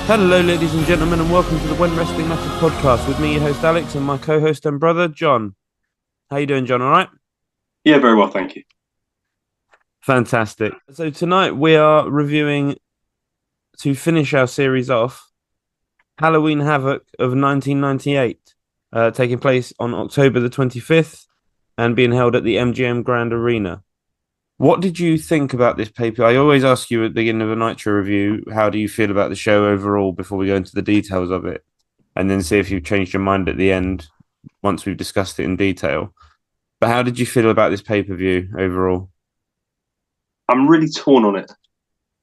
Hello, ladies and gentlemen, and welcome to the When Wrestling Matters podcast with me, your host Alex, and my co-host and brother John. How you doing, John? All right? Yeah, very well, thank you. Fantastic. So tonight we are reviewing, to finish our series off, Halloween Havoc of 1998, taking place on October the 25th and being held at the MGM Grand Arena. What did you think about this paper? I always ask you at the beginning of a Nitro review, how do you feel about the show overall before we go into the details of it? And then see if you've changed your mind at the end once we've discussed it in detail. But how did you feel about this pay-per-view overall? I'm really torn on it.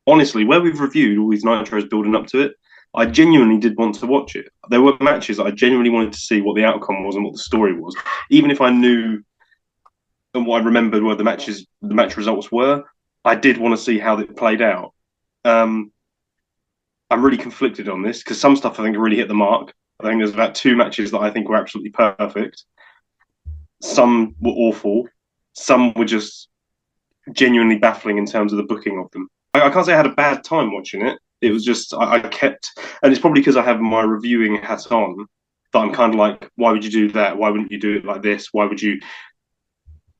Honestly, where we've reviewed all these Nitros building up to it, I genuinely did want to watch it. There were matches that I genuinely wanted to see what the outcome was and what the story was. Even if I knew and what I remembered were the match results were, I did want to see how it played out. I'm really conflicted on this because some stuff I think really hit the mark. I think there's about two matches that I think were absolutely perfect. Some were awful. Some were just genuinely baffling in terms of the booking of them. I can't say I had a bad time watching it. It was just I kept, and it's probably because I have my reviewing hat on that I'm kind of like, why would you do that? Why wouldn't you do it like this? Why would you?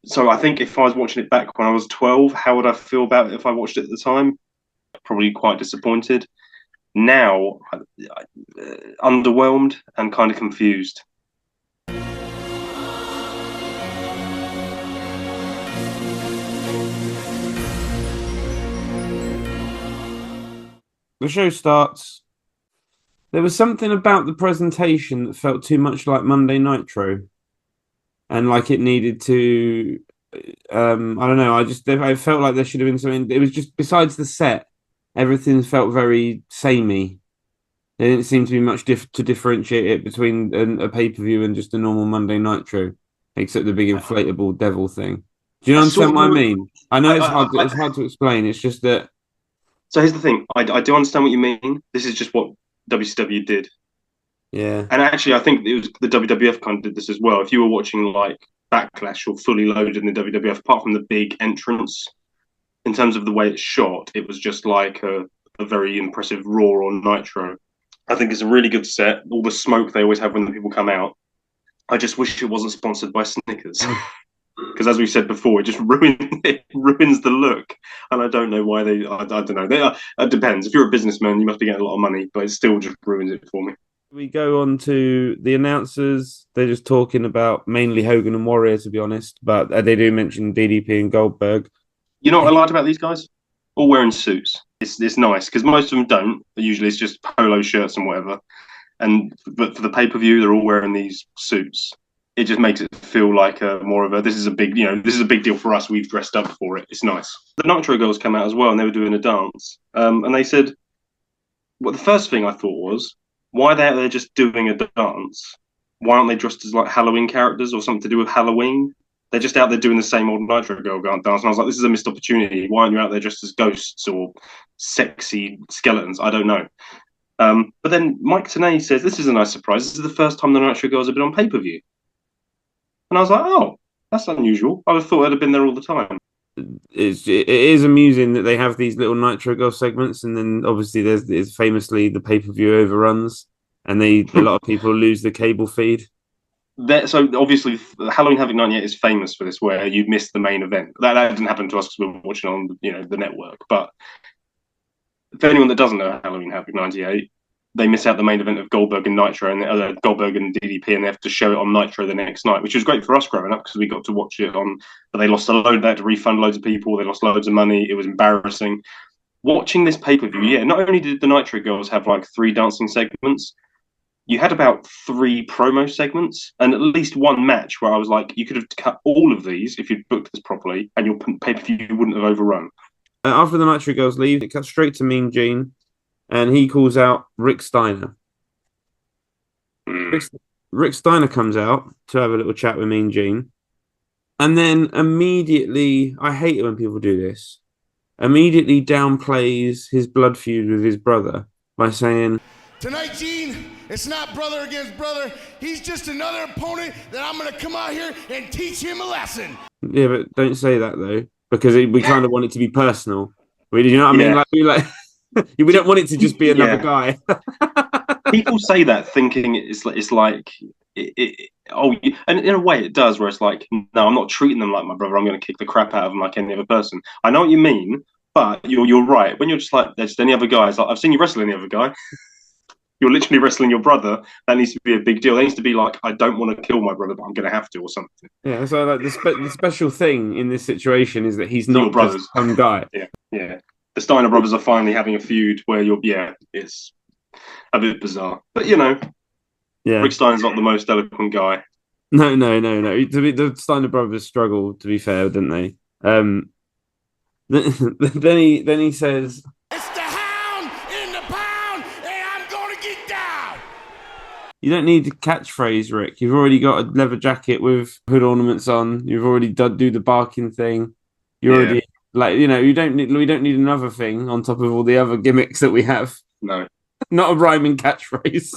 So I think if I was watching it back when I was 12, how would I feel about it if I watched it at the time? Probably quite disappointed. Now, underwhelmed and kind of confused. The show starts. There was something about the presentation that felt too much like Monday Nitro, and like it needed to. I don't know. I felt like there should have been something. It was just besides the set, everything felt very samey. There didn't seem to be much to differentiate it between a pay-per-view and just a normal Monday Nitro, except the big inflatable devil thing. Do you understand what I mean? I know it's hard to explain. It's just that. So here's the thing. I do understand what you mean. This is just what WCW did. Yeah. And actually, I think it was the WWF kind of did this as well. If you were watching like Backlash or Fully Loaded in the WWF, apart from the big entrance, in terms of the way it's shot, it was just like a very impressive Raw or Nitro. I think it's a really good set. All the smoke they always have when the people come out. I just wish it wasn't sponsored by Snickers. Because as we said before, it just ruins the look, and I don't know why they. I don't know. It depends. If you're a businessman, you must be getting a lot of money, but it still just ruins it for me. We go on to the announcers. They're just talking about mainly Hogan and Warrior, to be honest, but they do mention DDP and Goldberg. You know what I liked about these guys? All wearing suits. It's nice because most of them don't. Usually, it's just polo shirts and whatever. But for the pay per view, they're all wearing these suits. It just makes it feel like more of a this is a big deal for us. We've dressed up for it. It's nice. The Nitro girls came out as well, and they were doing a dance. And they said, well, the first thing I thought was, why are they out there just doing a dance? Why aren't they dressed as like Halloween characters or something to do with Halloween? They're just out there doing the same old Nitro girl dance. And I was like, this is a missed opportunity. Why aren't you out there dressed as ghosts or sexy skeletons? I don't know. But then Mike Tenay says, this is a nice surprise. This is the first time the Nitro girls have been on pay per view. And I was like, oh, that's unusual. I would have thought they'd have been there all the time. It is amusing that they have these little Nitro Girl segments, and then obviously there's famously the pay-per-view overruns, and a lot of people lose the cable feed. So obviously, Halloween Havoc 98 is famous for this, where you miss the main event. That didn't happen to us because we were watching on the network. But for anyone that doesn't know Halloween Havoc 98, they miss out the main event of Goldberg and Nitro, and Goldberg and DDP, and they have to show it on Nitro the next night, which was great for us growing up because we got to watch it on. But they lost a load. They had to refund loads of people. They lost loads of money. It was embarrassing. Watching this pay per view, yeah. Not only did the Nitro girls have like 3 dancing segments, you had about 3 promo segments, and at least one match where I was like, you could have cut all of these if you'd booked this properly, and your pay per view wouldn't have overrun. After the Nitro Girls leave, it cuts straight to Mean Gene, and he calls out Rick Steiner. Rick Steiner comes out to have a little chat with Mean Gene, and then immediately, I hate it when people do this, immediately downplays his blood feud with his brother by saying, tonight, Gene, it's not brother against brother. He's just another opponent that I'm going to come out here and teach him a lesson. Yeah, but don't say that, though, because we kind of want it to be personal. You know what I mean? We don't want it to just be another guy. People say that thinking it's like and in a way it does, where it's like, no, I'm not treating them like my brother. I'm going to kick the crap out of them like any other person. I know what you mean, but you're right. When you're just like, there's any other guys. Like, I've seen you wrestle any other guy. You're literally wrestling your brother. That needs to be a big deal. That needs to be like, I don't want to kill my brother, but I'm going to have to, or something. Yeah, so like the special thing in this situation is that he's Your not brothers. just some guy. Yeah. The Steiner brothers are finally having a feud where it's a bit bizarre, but Rick Steiner's not the most eloquent guy. No. The Steiner brothers struggled, to be fair, didn't they? Then he says, It's the hound in the pound, and I'm going to get down. "You don't need a catchphrase, Rick. You've already got a leather jacket with hood ornaments on. You've already do the barking thing. You're already we don't need another thing on top of all the other gimmicks that we have. No, not a rhyming catchphrase."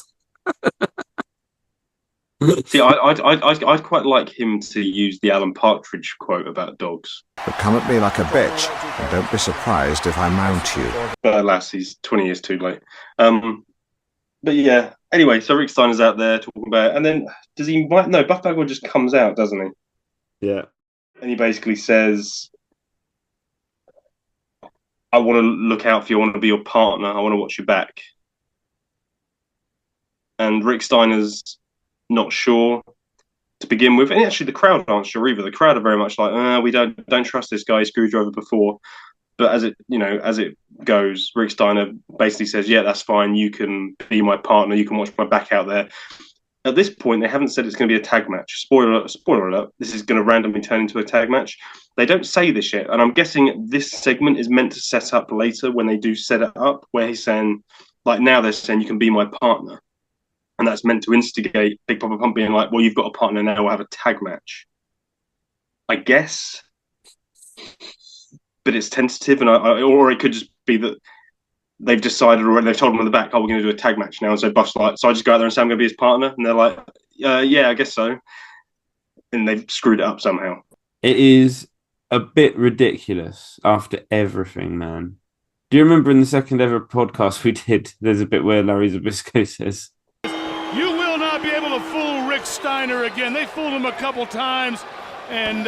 See, I'd quite like him to use the Alan Partridge quote about dogs. But come at me like a bitch, and don't be surprised if I mount you. But alas, he's 20 years too late. But yeah. Anyway, so Rick Steiner's out there talking about it, and then Buff Bagwell just comes out, doesn't he? Yeah. And he basically says, "I want to look out for you. I want to be your partner. I want to watch your back." And Rick Steiner's not sure to begin with, and actually the crowd aren't sure either. The crowd are very much like, we don't trust this guy. He screwed you over before. But as it goes, Rick Steiner basically says, "Yeah, that's fine. You can be my partner. You can watch my back out there." At this point, they haven't said it's going to be a tag match. Spoiler alert, this is going to randomly turn into a tag match. They don't say this yet, and I'm guessing this segment is meant to set up later when they do set it up, where he's saying, like, now they're saying you can be my partner. And that's meant to instigate Big Papa Pump being like, well, you've got a partner now, we'll have a tag match. I guess. But it's tentative, or it could just be that they've decided already, they've told him on the back, we're going to do a tag match now. And so Buff's like, so I just go out there and say I'm going to be his partner? And they're like, yeah, I guess so. And they've screwed it up somehow. It is a bit ridiculous after everything, man. Do you remember in the second ever podcast we did, there's a bit where Larry Zbyszko says, "You will not be able to fool Rick Steiner again. They fooled him a couple times, and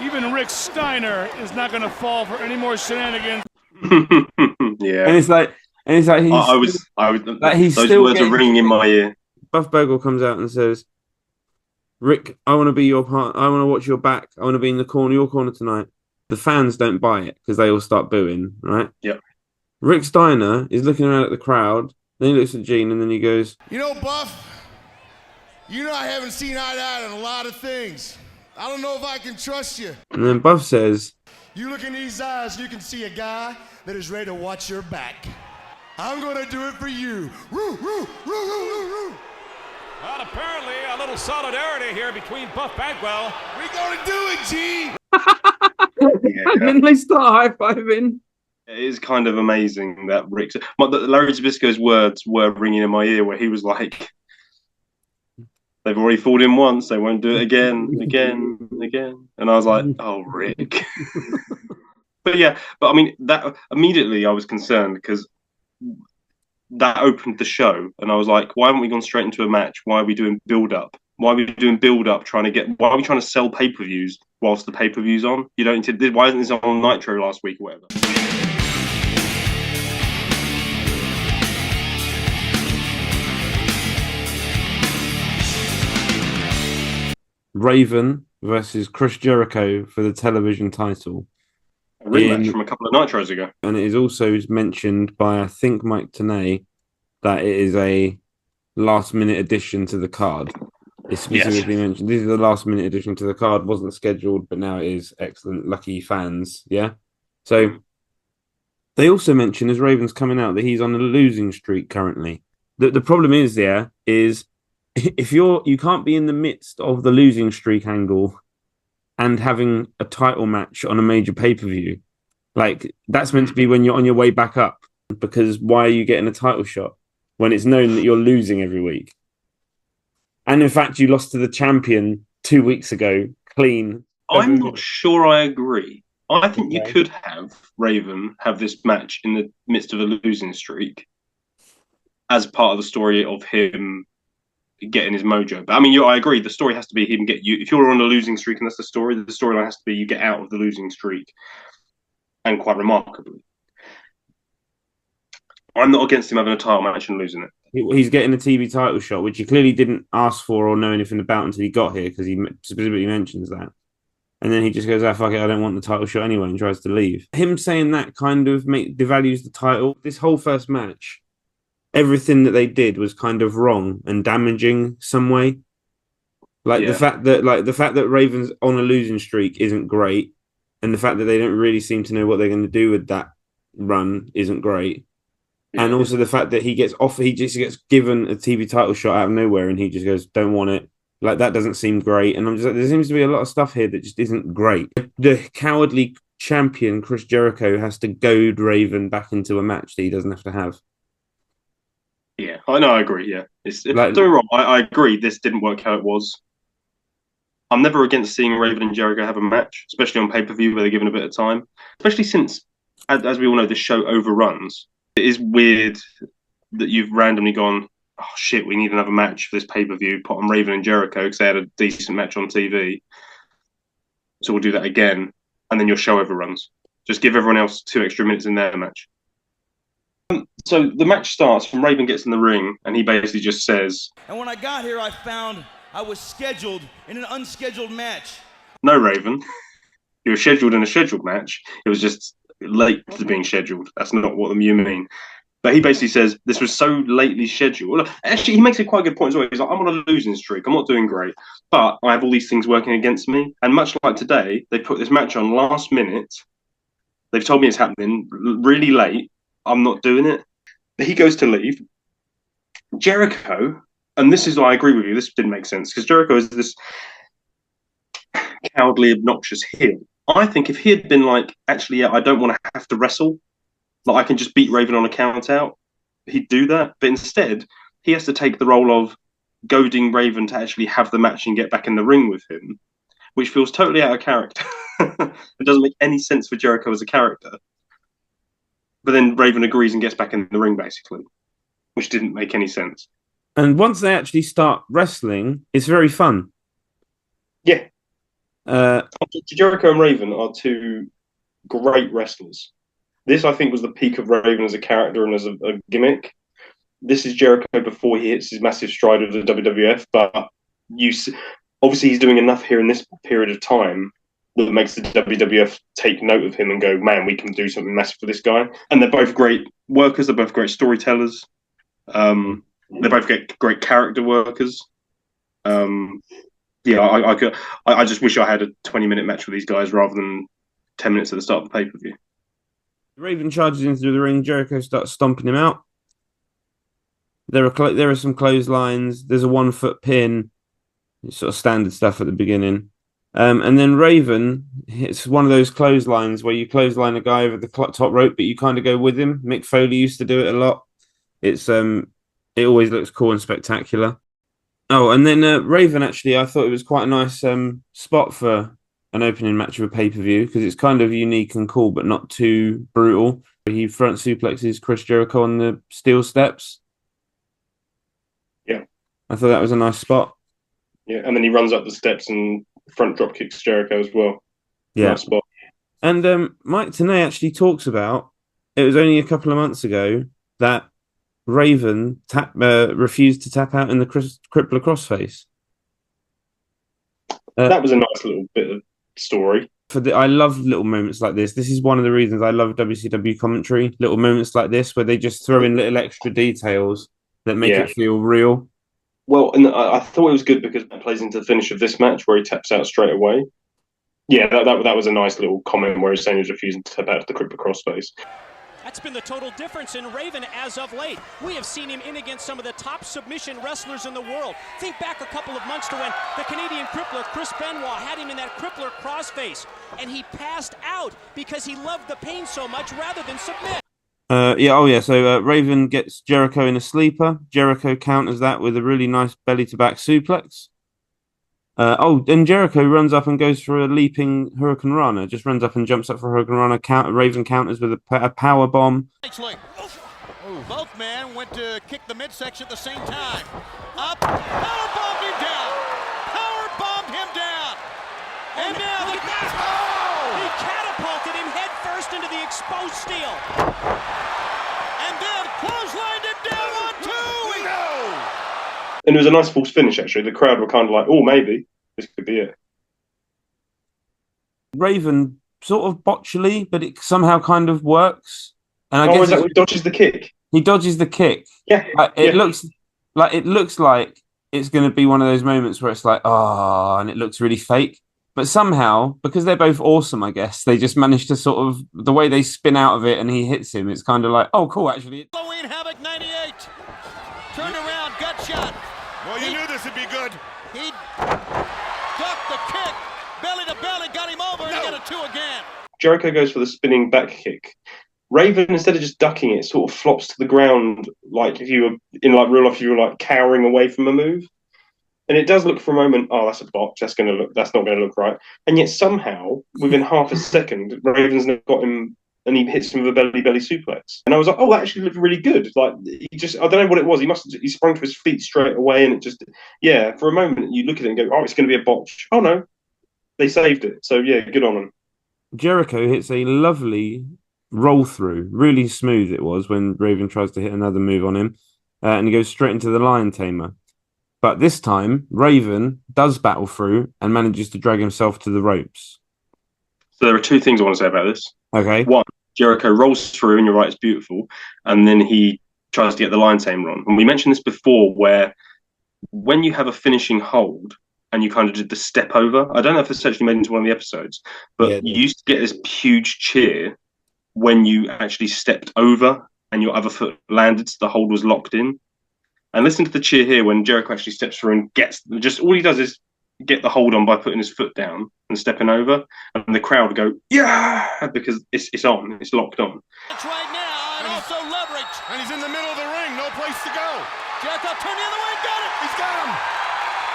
even Rick Steiner is not going to fall for any more shenanigans." Yeah, and it's like those words are ringing in my ear. Buff Bagwell comes out and says, "Rick, I want to be your partner. I want to watch your back. I want to be in your corner tonight." The fans don't buy it because they all start booing, right? Yep. Rick Steiner is looking around at the crowd. Then he looks at Gene and then he goes, Buff, I haven't seen eye to eye on a lot of things. I don't know if I can trust you. And then Buff says, "You look in these eyes, you can see a guy that is ready to watch your back. I'm going to do it for you." Woo, woo, woo, woo, woo, woo. Well, apparently a little solidarity here between Buff Bagwell. We're going to do it, G. And then they start high-fiving. It is kind of amazing that Larry Zbyszko's words were ringing in my ear, where he was like, "They've already fooled him once, they won't do it again. And I was like, oh, Rick. But I mean, that immediately I was concerned because that opened the show, and I was like, why haven't we gone straight into a match? Why are we doing build-up? Why are we doing build-up why are we trying to sell pay-per-views whilst the pay-per-view's on? You don't need to, why isn't this on Nitro last week or whatever? Raven versus Chris Jericho for the television title. A rematch from a couple of Nitros ago. And it is also mentioned by, I think, Mike Tenay, that it is a last-minute addition to the card. It's specifically mentioned. This is the last-minute addition to the card. Wasn't scheduled, but now it is. Excellent. Lucky fans, yeah? So they also mention, as Raven's coming out, that he's on a losing streak currently. The problem is if you can't be in the midst of the losing streak angle and having a title match on a major pay-per-view. Like, that's meant to be when you're on your way back up, because why are you getting a title shot when it's known that you're losing every week? And in fact, you lost to the champion 2 weeks ago, clean. I'm not sure I agree. I think you Okay. could have Raven have this match in the midst of a losing streak as part of the story of him getting his mojo. But I mean, I agree. The story has to be him get you. If you're on a losing streak and that's the storyline has to be you get out of the losing streak, and quite remarkably. I'm not against him having a title match and losing it. He's getting a TV title shot, which he clearly didn't ask for or know anything about until he got here, because he specifically mentions that. And then he just goes, fuck it, I don't want the title shot anyway, and tries to leave. Him saying that kind of devalues the title. This whole first match, everything that they did was kind of wrong and damaging some way. The fact that Raven's on a losing streak isn't great, and the fact that they don't really seem to know what they're going to do with that run isn't great. Yeah. And also the fact that he just gets given a TV title shot out of nowhere, and he just goes, "Don't want it." That doesn't seem great. And I'm just like, there seems to be a lot of stuff here that just isn't great. The cowardly champion Chris Jericho has to goad Raven back into a match that he doesn't have to have. Yeah, I know. I agree. Yeah, don't be wrong. I agree. This didn't work how it was. I'm never against seeing Raven and Jericho have a match, especially on pay-per-view where they're given a bit of time. Especially since, as we all know, this show overruns. It is weird that you've randomly gone, oh shit, we need another match for this pay-per-view, put on Raven and Jericho because they had a decent match on TV. So we'll do that again, and then your show overruns. Just give everyone else 2 extra minutes in their match. So the match starts, and Raven gets in the ring, and he basically just says... And when I got here, I found I was scheduled in an unscheduled match. No, Raven. You were scheduled in a scheduled match. It was just late to being scheduled. That's not what you mean. But he basically says, this was so lately scheduled. Actually, he makes a quite good point as well. He's like, I'm on a losing streak. I'm not doing great. But I have all these things working against me. And much like today, they put this match on last minute. They've told me it's happening really late. I'm not doing it. He goes to leave. Jericho, and this is why I agree with you, this didn't make sense, because Jericho is this cowardly, obnoxious heel. I think if he had been like, actually, yeah, I don't want to have to wrestle, like I can just beat Raven on a count out, he'd do that. But instead, he has to take the role of goading Raven to actually have the match and get back in the ring with him, which feels totally out of character. It doesn't make any sense for Jericho as a character. But then Raven agrees and gets back in the ring, basically, which didn't make any sense. And once they actually start wrestling, it's very fun. Yeah. Jericho and Raven are 2 great wrestlers. This, I think, was the peak of Raven as a character and as a gimmick. This is Jericho before he hits his massive stride of the WWF, but obviously he's doing enough here in this period of time that makes the WWF take note of him and go, man, we can do something massive for this guy. And they're both great workers. They're both great storytellers. They're both great character workers. I just wish I had a 20-minute match with these guys rather than 10 minutes at the start of the pay-per-view. Raven charges into the ring. Jericho starts stomping him out. There are some clotheslines. There's a 1-foot pin. It's sort of standard stuff at the beginning. And then Raven hits one of those clotheslines where you clothesline a guy over the top rope, but you kind of go with him. Mick Foley used to do it a lot. It always looks cool and spectacular. Oh, and then Raven, actually, I thought it was quite a nice spot for an opening match of a pay-per-view, because it's kind of unique and cool, but not too brutal. He front suplexes Chris Jericho on the steel steps. Yeah. I thought that was a nice spot. Yeah, and then he runs up the steps and front drop kicks Jericho as well. Yeah. Nice spot. And Mike Tenay actually talks about, it was only a couple of months ago that Raven refused to tap out in the crippler crossface. That was a nice little bit of story. I love little moments like this. This is one of the reasons I love WCW commentary. Little moments like this where they just throw in little extra details that make it feel real. Well, and I thought it was good because it plays into the finish of this match where he taps out straight away. Yeah, that was a nice little comment where he's saying he's refusing to tap out to the crippler crossface. That's been the total difference in Raven as of late. We have seen him in against some of the top submission wrestlers in the world. Think back a couple of months to when the Canadian crippler, Chris Benoit, had him in that crippler crossface, and he passed out because he loved the pain so much rather than submit. So Raven gets Jericho in a sleeper. Jericho counters that with a really nice belly-to-back suplex. And Jericho runs up and goes for a leaping Hurricane Rana. Just runs up and jumps up for Hurricane Rana. Raven counters with a power bomb. Both men went to kick the midsection at the same time. Up, power bombed him down. Power bombed him down. And now look at that. He catapulted him head first into the exposed steel. And then clotheslined him down on two. No. And it was a nice false finish, actually. The crowd were kind of like, oh, maybe this could be it. Raven sort of botchily, but it somehow kind of works. And I guess is that when he dodges the kick? He dodges the kick. Yeah. It looks like it's going to be one of those moments where it's like, and it looks really fake. But somehow, because they're both awesome, I guess, they just manage to sort of, the way they spin out of it and he hits him, it's kind of like, oh, cool, actually. Halloween Havoc 98. Turned around, gut shot. Well, you knew this would be good. He ducked the kick. Belly to belly, got him over, and he got a 2 again. Jericho goes for the spinning back kick. Raven, instead of just ducking it, sort of flops to the ground like if you were in like real life, you were like cowering away from a move. And it does look for a moment, that's a botch. That's not going to look right. And yet somehow, within half a second, Raven's got him, and he hits him with a belly suplex. And I was like, that actually looked really good. Like I don't know what it was. He sprung to his feet straight away, and it just, for a moment you look at it and go, it's going to be a botch. Oh no, they saved it. So good on them. Jericho hits a lovely roll through, really smooth it was when Raven tries to hit another move on him, and he goes straight into the Lion Tamer. But this time, Raven does battle through and manages to drag himself to the ropes. So there are 2 things I want to say about this. Okay. One, Jericho rolls through, and you're right, it's beautiful. And then he tries to get the Lion Tamer on. And we mentioned this before, where when you have a finishing hold and you kind of did the step over, I don't know if this actually made into one of the episodes, but you used to get this huge cheer when you actually stepped over and your other foot landed, so the hold was locked in. And listen to the cheer here when Jericho actually steps through and gets, just all he does is get the hold on by putting his foot down and stepping over, and the crowd go, because it's on, it's locked on. It's right now, and also leverage. And he's in the middle of the ring, no place to go. Jericho turned the other way, got it. He's got him.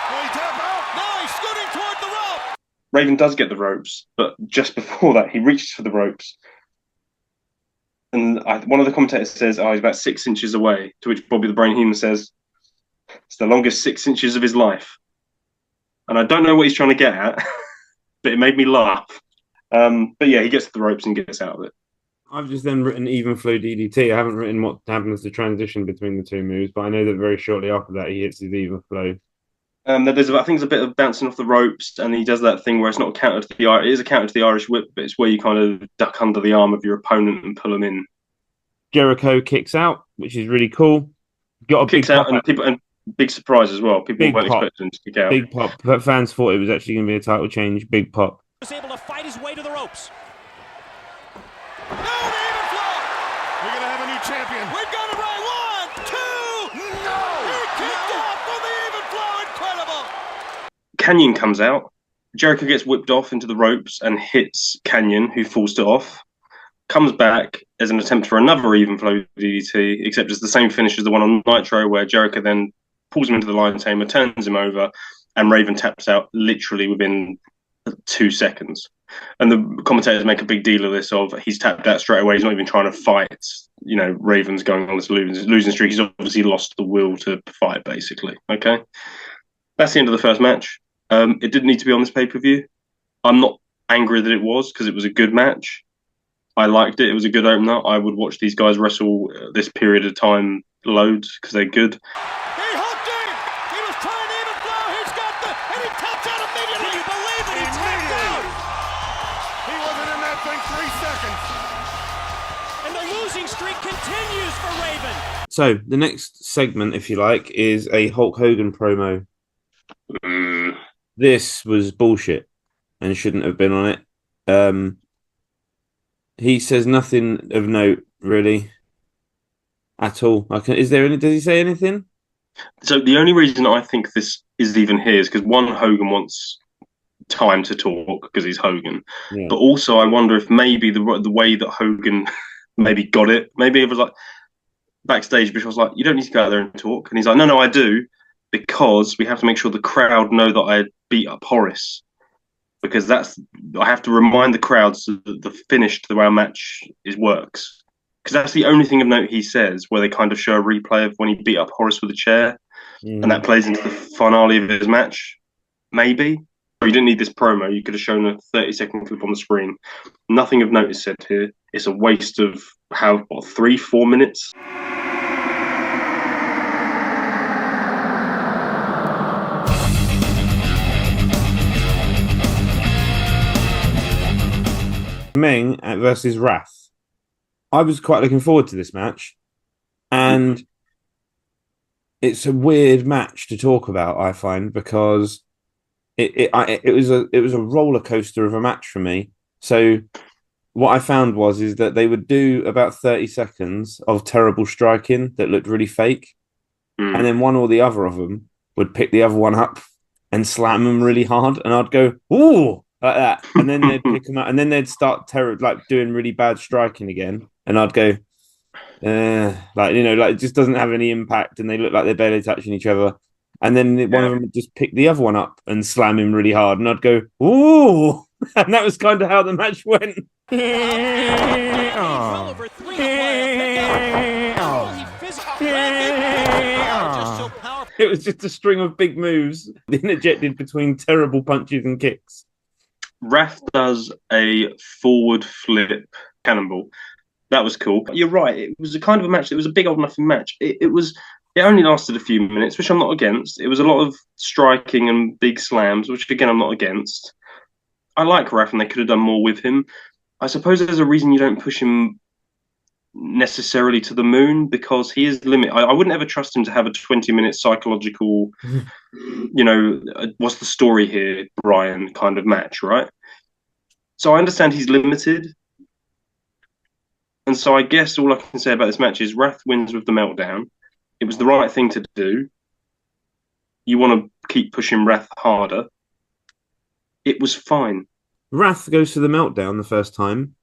Will he tap out? No, he's scooting toward the rope. Raven does get the ropes, but just before that, he reaches for the ropes. And one of the commentators says, he's about 6 inches away, to which Bobby the Brain Heenan says, it's the longest 6 inches of his life. And I don't know what he's trying to get at, but it made me laugh. But he gets to the ropes and gets out of it. I've just then written even flow DDT. I haven't written what happens to transition between the 2 moves, but I know that very shortly after that, he hits his even flow. I think there's a bit of bouncing off the ropes, and he does that thing where it's not a counter to it is a counter to the Irish whip, but it's where you kind of duck under the arm of your opponent and pull him in. Jericho kicks out, which is really cool. Got a kicks big out, and big surprise as well. People weren't expecting him to kick out. Big pop. But fans thought it was actually going to be a title change. Big pop. Was able to fight his way to the ropes. No, the even flow. We're going to have a new champion. We've got it right. 1, 2. No. He kicked out for the even flow. Incredible. Canyon comes out. Jericho gets whipped off into the ropes and hits Canyon, who falls to off. Comes back as an attempt for another even flow DDT, except it's the same finish as the one on Nitro, where Jericho then pulls him into the Lion Tamer, turns him over, and Raven taps out literally within 2 seconds. And the commentators make a big deal of this, of he's tapped out straight away, he's not even trying to fight. Raven's going on this losing streak. He's obviously lost the will to fight, basically. Okay? That's the end of the first match. It didn't need to be on this pay-per-view. I'm not angry that it was, because it was a good match. I liked it. It was a good opener. I would watch these guys wrestle this period of time loads because they're good. He hooked him. He was trying to even flow. He's got and he tapped out immediately. Can you believe it? He tapped out. He wasn't in that thing 3 seconds. And the losing streak continues for Raven. So the next segment, if you like, is a Hulk Hogan promo. This was bullshit and shouldn't have been on it. He says nothing of note, really, at all. Does he say anything? So the only reason I think this is even here is because, one, Hogan wants time to talk because he's Hogan. Yeah. But also I wonder if maybe the way that Hogan maybe got it, maybe it was like backstage, Bischoff was like, you don't need to go out there and talk. And he's like, no, I do, because we have to make sure the crowd know that I beat up Horace, because I have to remind the crowds that the finish to our match works. Because that's the only thing of note he says, where they kind of show a replay of when he beat up Horace with a chair, and that plays into the finale of his match. Maybe. You didn't need this promo. You could have shown a 30-second clip on the screen. Nothing of note is said here. It's a waste of 3-4 minutes. Meng versus Wrath. I was quite looking forward to this match, and it's a weird match to talk about, I find, because it was a roller coaster of a match for me. So what I found is that they would do about 30 seconds of terrible striking that looked really fake, and then one or the other of them would pick the other one up and slam them really hard, and I'd go, ooh, like that, and then they'd pick them up, and then they'd start doing really bad striking again, and I'd go, it just doesn't have any impact, and they look like they're barely touching each other. And then one of them would just pick the other one up and slam him really hard, and I'd go, ooh, and that was kind of how the match went. It was just a string of big moves interjected between terrible punches and kicks. Wrath does a forward flip cannonball. That was cool. You're right. It was a kind of a match. It was a big old nothing match. It only lasted a few minutes, which I'm not against. It was a lot of striking and big slams, which again I'm not against. I like Wrath, and they could have done more with him. I suppose there's a reason you don't push him necessarily to the moon, because he is limited. I wouldn't ever trust him to have a 20-minute psychological, what's the story here, Brian, kind of match, right? So I understand he's limited. And so I guess all I can say about this match is Wrath wins with the meltdown. It was the right thing to do. You want to keep pushing Wrath harder. It was fine. Wrath goes to the meltdown the first time.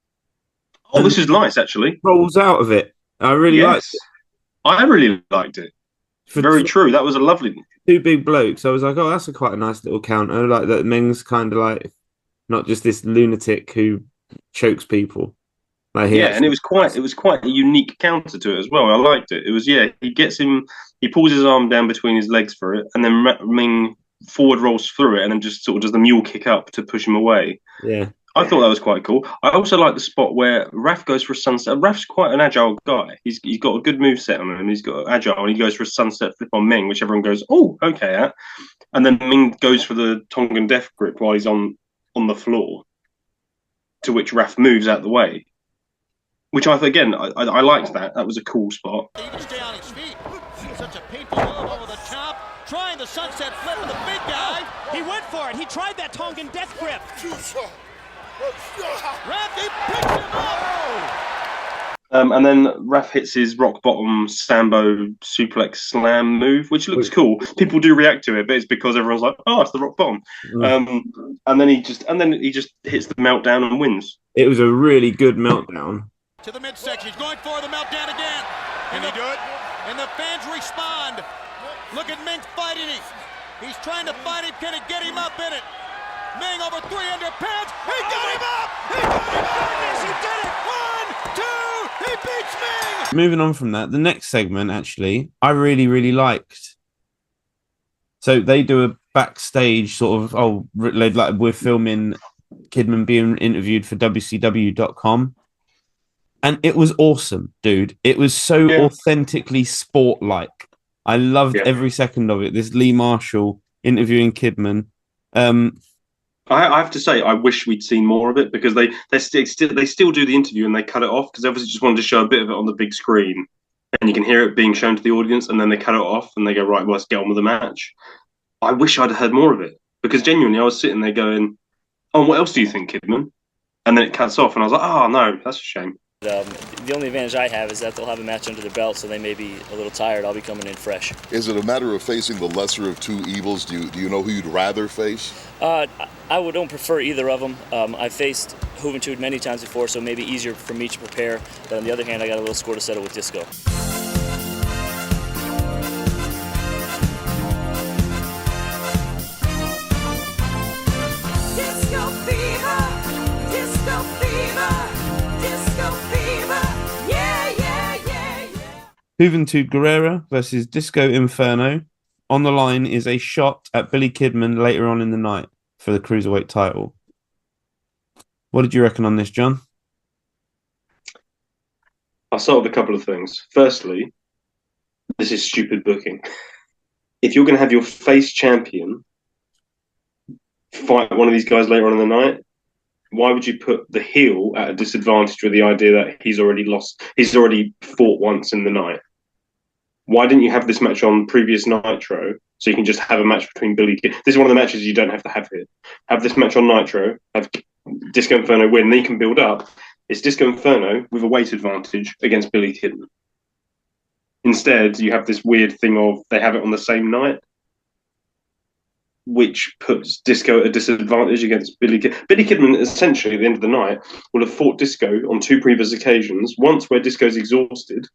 Oh, this is nice, actually. Rolls out of it. I really liked it. I really liked it. Very true. That was a lovely... Two big blokes. I was like, oh, that's quite a nice little counter. Like that Meng's kind of like not just this lunatic who chokes people. Like and it was quite a unique counter to it as well. I liked it. It was he pulls his arm down between his legs for it, and then Meng forward rolls through it, and then just sort of does the mule kick up to push him away. Yeah. I thought that was quite cool. I also like the spot where Wrath goes for a sunset. Wrath's quite an agile guy. He's got a good moveset on him. He's got agile, and he goes for a sunset flip on Meng, which everyone goes, oh, okay. And then Meng goes for the Tongan death grip while he's on the floor, to which Wrath moves out the way. Which I liked that. That was a cool spot. He can stay on his feet. Such a painful move over the top. Trying the sunset flip with the big guy. He went for it. He tried that Tongan death grip. Wrath, he picks him up. And then Wrath hits his rock bottom Sambo suplex slam move, which looks cool. People do react to it, but it's because everyone's like, "Oh, it's the rock bottom." And then he just hits the meltdown and wins. It was a really good meltdown. To the midsection, he's going for the meltdown again. Can he do it? And the fans respond. Look at Meng fighting him. He's trying to fight him. Can he get him up in it? Meng over 300 pounds. He got him up. He got him up. He did it. 1, 2. He beats Meng. Moving on from that, the next segment actually I really, really liked. So they do a backstage sort of like we're filming Kidman being interviewed for WCW.com. And it was awesome, dude. It was so authentically sport-like. I loved every second of it. This Lee Marshall interviewing Kidman. I have to say, I wish we'd seen more of it, because they still do the interview and they cut it off, because obviously just wanted to show a bit of it on the big screen, and you can hear it being shown to the audience, and then they cut it off and they go, right, well, let's get on with the match. I wish I'd heard more of it, because genuinely I was sitting there going, oh, what else do you think, Kidman? And then it cuts off, and I was like, oh no, that's a shame. The only advantage I have is that they'll have a match under their belt, so they may be a little tired. I'll be coming in fresh. Is it a matter of facing the lesser of two evils? Do you know who you'd rather face? I don't prefer either of them. I've faced Juventud many times before, so it may be easier for me to prepare. But on the other hand, I got a little score to settle with Disco. Disco fever, disco fever, yeah, yeah, yeah, yeah. Juventud Guerrera versus Disco Inferno. On the line is a shot at Billy Kidman later on in the night for the Cruiserweight title. What did you reckon on this, John? I'll start with a couple of things. Firstly, this is stupid booking. If you're going to have your face champion fight one of these guys later on in the night, why would you put the heel at a disadvantage with the idea that he's already lost? He's already fought once in the night. Why didn't you have this match on previous Nitro so you can just have a match between Billy Kidman? This is one of the matches you don't have to have here. Have this match on Nitro, have Disco Inferno win, then you can build up. It's Disco Inferno with a weight advantage against Billy Kidman. Instead, you have this weird thing of they have it on the same night, which puts Disco at a disadvantage against Billy Kidman. Billy Kidman, essentially, at the end of the night, will have fought Disco on 2 previous occasions. Once where Disco's exhausted,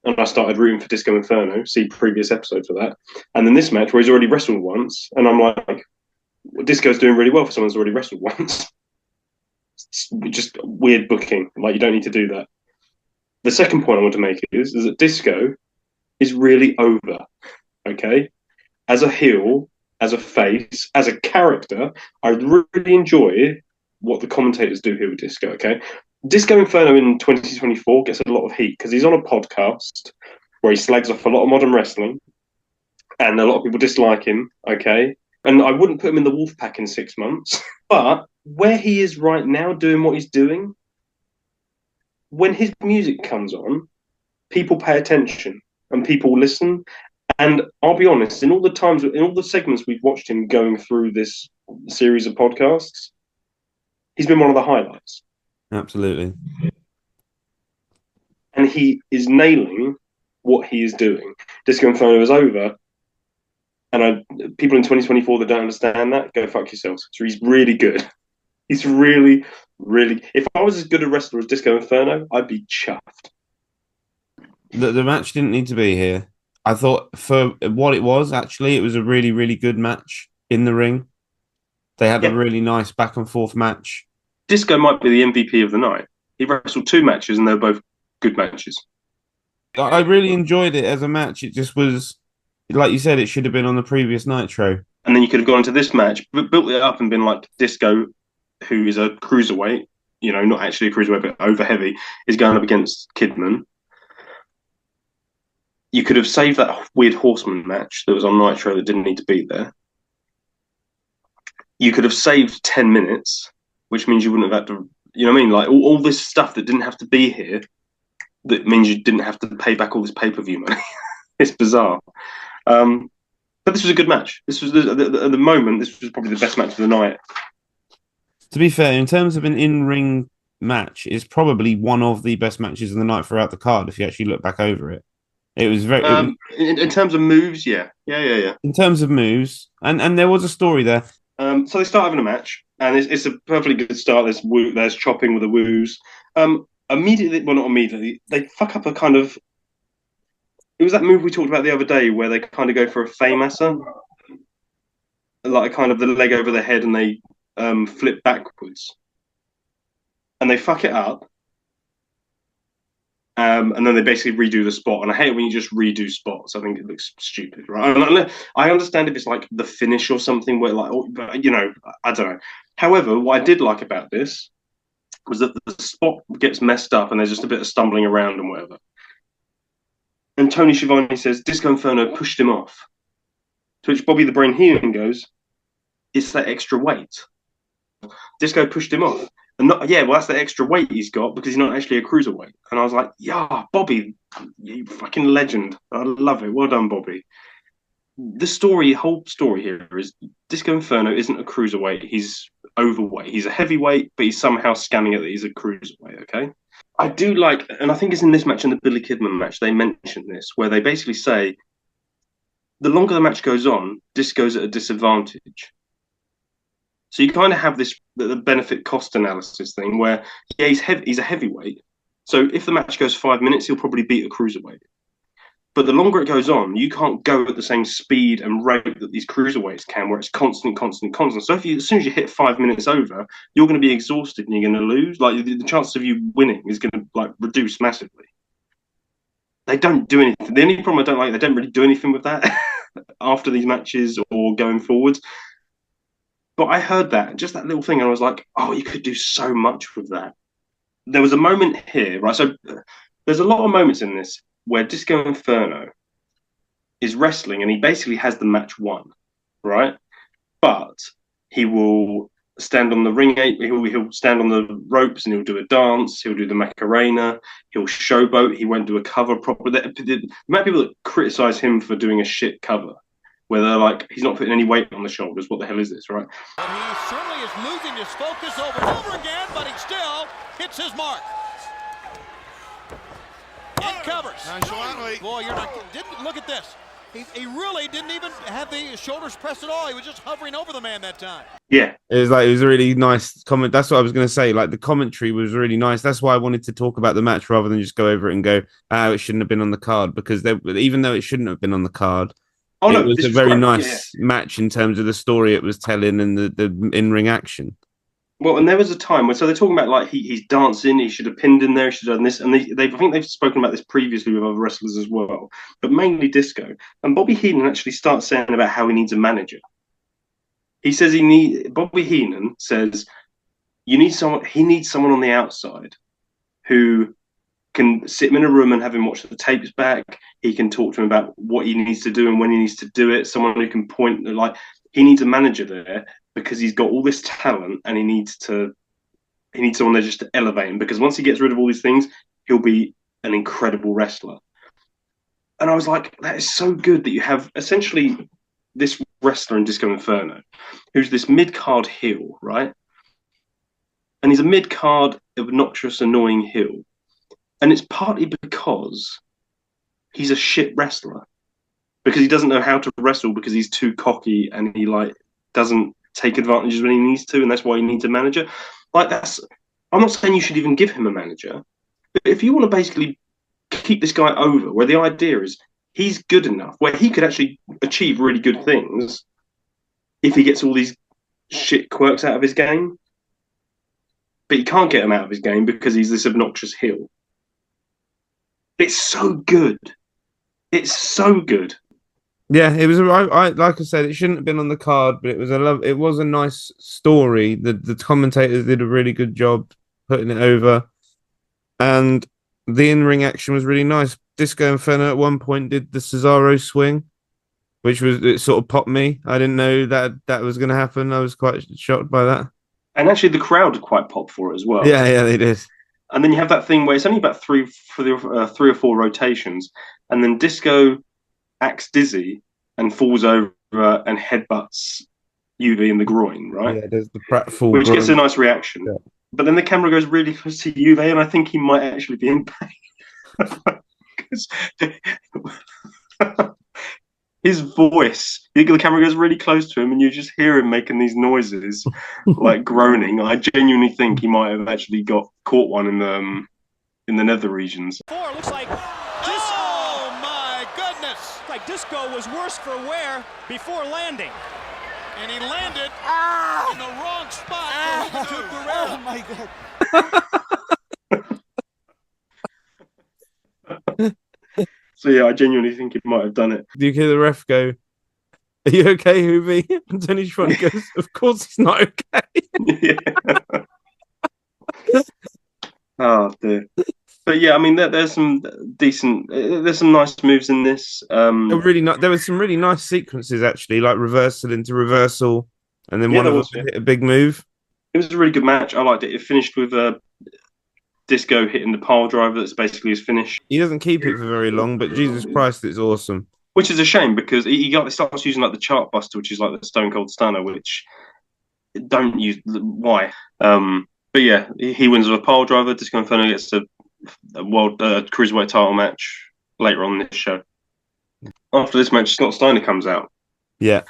and I started rooting for Disco Inferno, see previous episode for that. And then this match where he's already wrestled once, and I'm like, well, Disco's doing really well for someone who's already wrestled once. It's just weird booking. Like, you don't need to do that. The second point I want to make is that Disco is really over, okay? As a heel, as a face, as a character, I really enjoy what the commentators do here with Disco, okay? Disco Inferno in 2024 gets a lot of heat because he's on a podcast where he slags off a lot of modern wrestling and a lot of people dislike him, okay? And I wouldn't put him in the Wolfpack in 6 months, but where he is right now doing what he's doing, when his music comes on, people pay attention and people listen. And I'll be honest, in all the segments we've watched him going through this series of podcasts, he's been one of the highlights. Absolutely. And he is nailing what he is doing. Disco Inferno is over. And people in 2024 that don't understand that, go fuck yourselves. So he's really good. He's really, really... If I was as good a wrestler as Disco Inferno, I'd be chuffed. The match didn't need to be here. I thought for what it was, actually, it was a really, really good match in the ring. They had a really nice back and forth match. Disco might be the MVP of the night. He wrestled 2 matches and they're both good matches. I really enjoyed it as a match. It just was, like you said, it should have been on the previous Nitro. And then you could have gone into this match, built it up and been like, Disco, who is a cruiserweight, you know, not actually a cruiserweight, but over heavy, is going up against Kidman. You could have saved that weird Horseman match that was on Nitro that didn't need to be there. You could have saved 10 minutes, which means you wouldn't have had to, you know what I mean? Like all this stuff that didn't have to be here, that means you didn't have to pay back all this pay-per-view money. It's bizarre. But this was a good match. This was, at the moment, this was probably the best match of the night. To be fair, in terms of an in-ring match, it's probably one of the best matches of the night throughout the card, if you actually look back over it. It was very... in terms of moves, yeah. In terms of moves, and there was a story there. So they start having a match, and it's a perfectly good start. There's chopping with the woos. Immediately, well, not immediately, they fuck up a kind of... It was that move we talked about the other day where they kind of go for a Faymaster, like kind of the leg over the head, and they flip backwards. And they fuck it up. And then they basically redo the spot. And I hate it when you just redo spots. I think it looks stupid, right? I understand if it's like the finish or something where, like, you know, I don't know. However, what I did like about this was that the spot gets messed up and there's just a bit of stumbling around and whatever. And Tony Schiavone says, Disco Inferno pushed him off. To which Bobby the Brain Heenan goes, it's that extra weight. Disco pushed him off. And well, that's the extra weight he's got because he's not actually a cruiserweight. And I was like, yeah, Bobby, you fucking legend. I love it. Well done, Bobby. The whole story here is Disco Inferno isn't a cruiserweight. He's overweight. He's a heavyweight, but he's somehow scanning it that he's a cruiserweight, okay? I do like, and I think it's in this match and the Billy Kidman match, they mention this, where they basically say, the longer the match goes on, Disco's at a disadvantage. So you kind of have the benefit cost analysis thing where, he's a heavyweight. So if the match goes 5 minutes, he'll probably beat a cruiserweight. But the longer it goes on, you can't go at the same speed and rate that these cruiserweights can, where it's constant. So as soon as you hit 5 minutes over, you're going to be exhausted and you're going to lose. Like the chance of you winning is going to like reduce massively. They don't do anything. The only problem I don't like, they don't really do anything with that after these matches or going forwards. But I heard that, just that little thing, and I was like, oh, you could do so much with that. There was a moment here, right? So there's a lot of moments in this where Disco Inferno is wrestling and he basically has the match won, right? But he will stand on the ring, he'll stand on the ropes and he'll do a dance, he'll do the Macarena, he'll showboat, he won't do a cover properly. The amount of people that criticize him for doing a shit cover, where they're like, he's not putting any weight on the shoulders, what the hell is this, right? And he certainly is losing his focus over and over again, but he still hits his mark. And covers. Nonchalantly. Boy, didn't look at this. He really didn't even have the shoulders pressed at all. He was just hovering over the man that time. Yeah. It was a really nice comment. That's what I was going to say. Like the commentary was really nice. That's why I wanted to talk about the match rather than just go over it and go, it shouldn't have been on the card, because even though it shouldn't have been on the card, it was a very nice match in terms of the story it was telling and the in-ring action. Well, and there was a time when, so they're talking about like he's dancing, he should have pinned in there, he should have done this, and I think they've spoken about this previously with other wrestlers as well, but mainly Disco. And Bobby Heenan actually starts saying about how he needs a manager. He says Bobby Heenan says he needs someone on the outside who can sit him in a room and have him watch the tapes back. He can talk to him about what he needs to do and when he needs to do it. Someone who can point, like he needs a manager there, because he's got all this talent and he needs someone there just to elevate him, because once he gets rid of all these things, he'll be an incredible wrestler. And I was like, that is so good that you have essentially this wrestler in Disco Inferno who's this mid-card heel, right? And he's a mid-card, obnoxious, annoying heel. And it's partly because he's a shit wrestler, because he doesn't know how to wrestle, because he's too cocky and he like doesn't take advantages when he needs to, and that's why he needs a manager. Like I'm not saying you should even give him a manager, but if you want to basically keep this guy over, where the idea is he's good enough, where he could actually achieve really good things if he gets all these shit quirks out of his game, but you can't get him out of his game because he's this obnoxious heel. It's so good. It's so good. Yeah, it was. I like I said, it shouldn't have been on the card, but it was a nice story. The commentators did a really good job putting it over, and the in-ring action was really nice. Disco Inferno at one point did the Cesaro swing, which it sort of popped me. I didn't know that was going to happen. I was quite shocked by that. And actually, the crowd quite popped for it as well. Yeah, they did. And then you have that thing where it's only about three or four rotations, and then Disco acts dizzy and falls over and headbutts UV in the groin, right? Yeah, there's the pratfall, which gets a nice reaction. Yeah. But then the camera goes really close to UV, and I think he might actually be in pain. His voice, the camera goes really close to him, and you just hear him making these noises, like groaning. I genuinely think he might have actually got caught one in the nether regions. Looks like oh my goodness! Like Disco was worse for wear before landing, and he landed in the wrong spot. Oh my god! So yeah, I genuinely think he might have done it. Do you hear the ref go, "Are you okay, Hoovy?" And Tony Schwann goes, "Of course he's not okay." Yeah. Oh dear. But yeah, I mean, there's some nice moves in this. There was some really nice sequences actually, like reversal into reversal, and then one of them hit a big move. It was a really good match. I liked it. It finished with Disco hitting the pile driver. That's basically his finish. He doesn't keep it for very long, but Jesus Christ, it's awesome. Which is a shame, because he starts using like the chart buster, which is like the Stone Cold Stunner, which don't use. Why? But yeah, he wins with a pile driver. Disco Inferno gets a world cruiserweight title match later on in this show. After this match, Scott Steiner comes out. Yeah.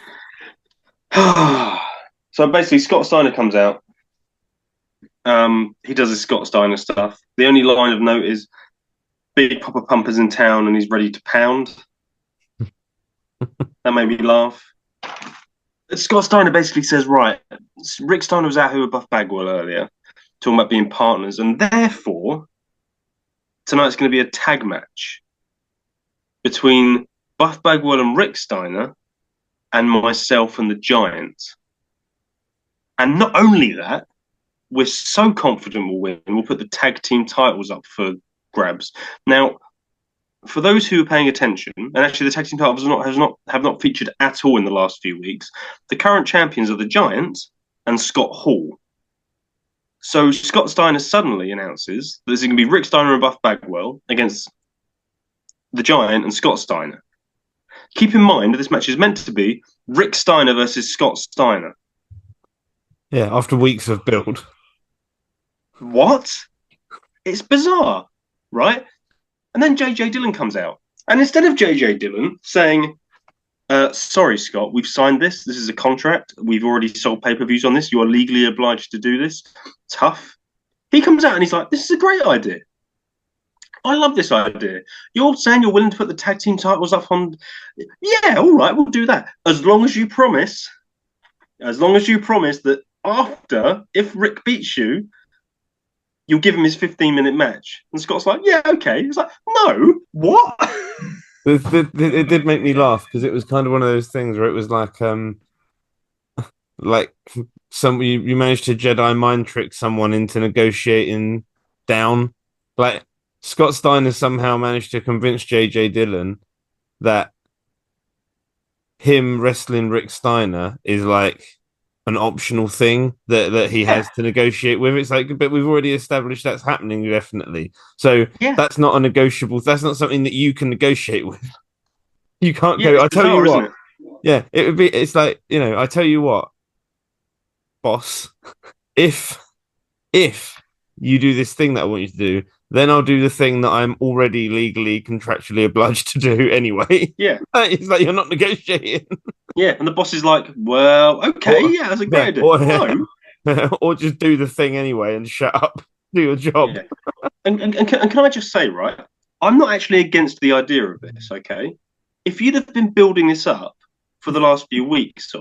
So basically, Scott Steiner comes out. He does his Scott Steiner stuff. The only line of note is, Big Papa Pumper's in town and he's ready to pound. That made me laugh. Scott Steiner basically says, right, Rick Steiner was out here with Buff Bagwell earlier, talking about being partners, and therefore, tonight's going to be a tag match between Buff Bagwell and Rick Steiner and myself and the Giant. And not only that, we're so confident we'll win, we'll put the tag team titles up for grabs. Now, for those who are paying attention, and actually the tag team titles have not featured at all in the last few weeks, the current champions are the Giant and Scott Hall. So Scott Steiner suddenly announces that there's going to be Rick Steiner and Buff Bagwell against the Giant and Scott Steiner. Keep in mind that this match is meant to be Rick Steiner versus Scott Steiner. Yeah, after weeks of build. What? It's bizarre, right? And then JJ Dillon comes out. And instead of JJ Dillon saying, sorry, Scott, we've signed this. This is a contract. We've already sold pay-per-views on this. You are legally obliged to do this. Tough. He comes out and he's like, this is a great idea. I love this idea. You're saying you're willing to put the tag team titles up on... Yeah, all right, we'll do that. As long as you promise that after, if Rick beats you, you'll give him his 15-minute match. And Scott's like, yeah, okay. He's like, no, what? It did make me laugh because it was kind of one of those things where it was like you managed to Jedi mind trick someone into negotiating down. Like Scott Steiner somehow managed to convince JJ Dillon that him wrestling Rick Steiner is like an optional thing that he has to negotiate with. It's like, but we've already established that's happening, definitely. So that's not a negotiable. That's not something that you can negotiate with. You can't go. I tell you what. Yeah, it would be. It's like, I tell you what, boss. If you do this thing that I want you to do, then I'll do the thing that I'm already legally contractually obliged to do anyway. Yeah, it's like you're not negotiating. Yeah, and the boss is like, well, okay, that's a great idea. Or just do the thing anyway and shut up. Do your job. Yeah. And can I just say, right, I'm not actually against the idea of this, okay? If you'd have been building this up for the last few weeks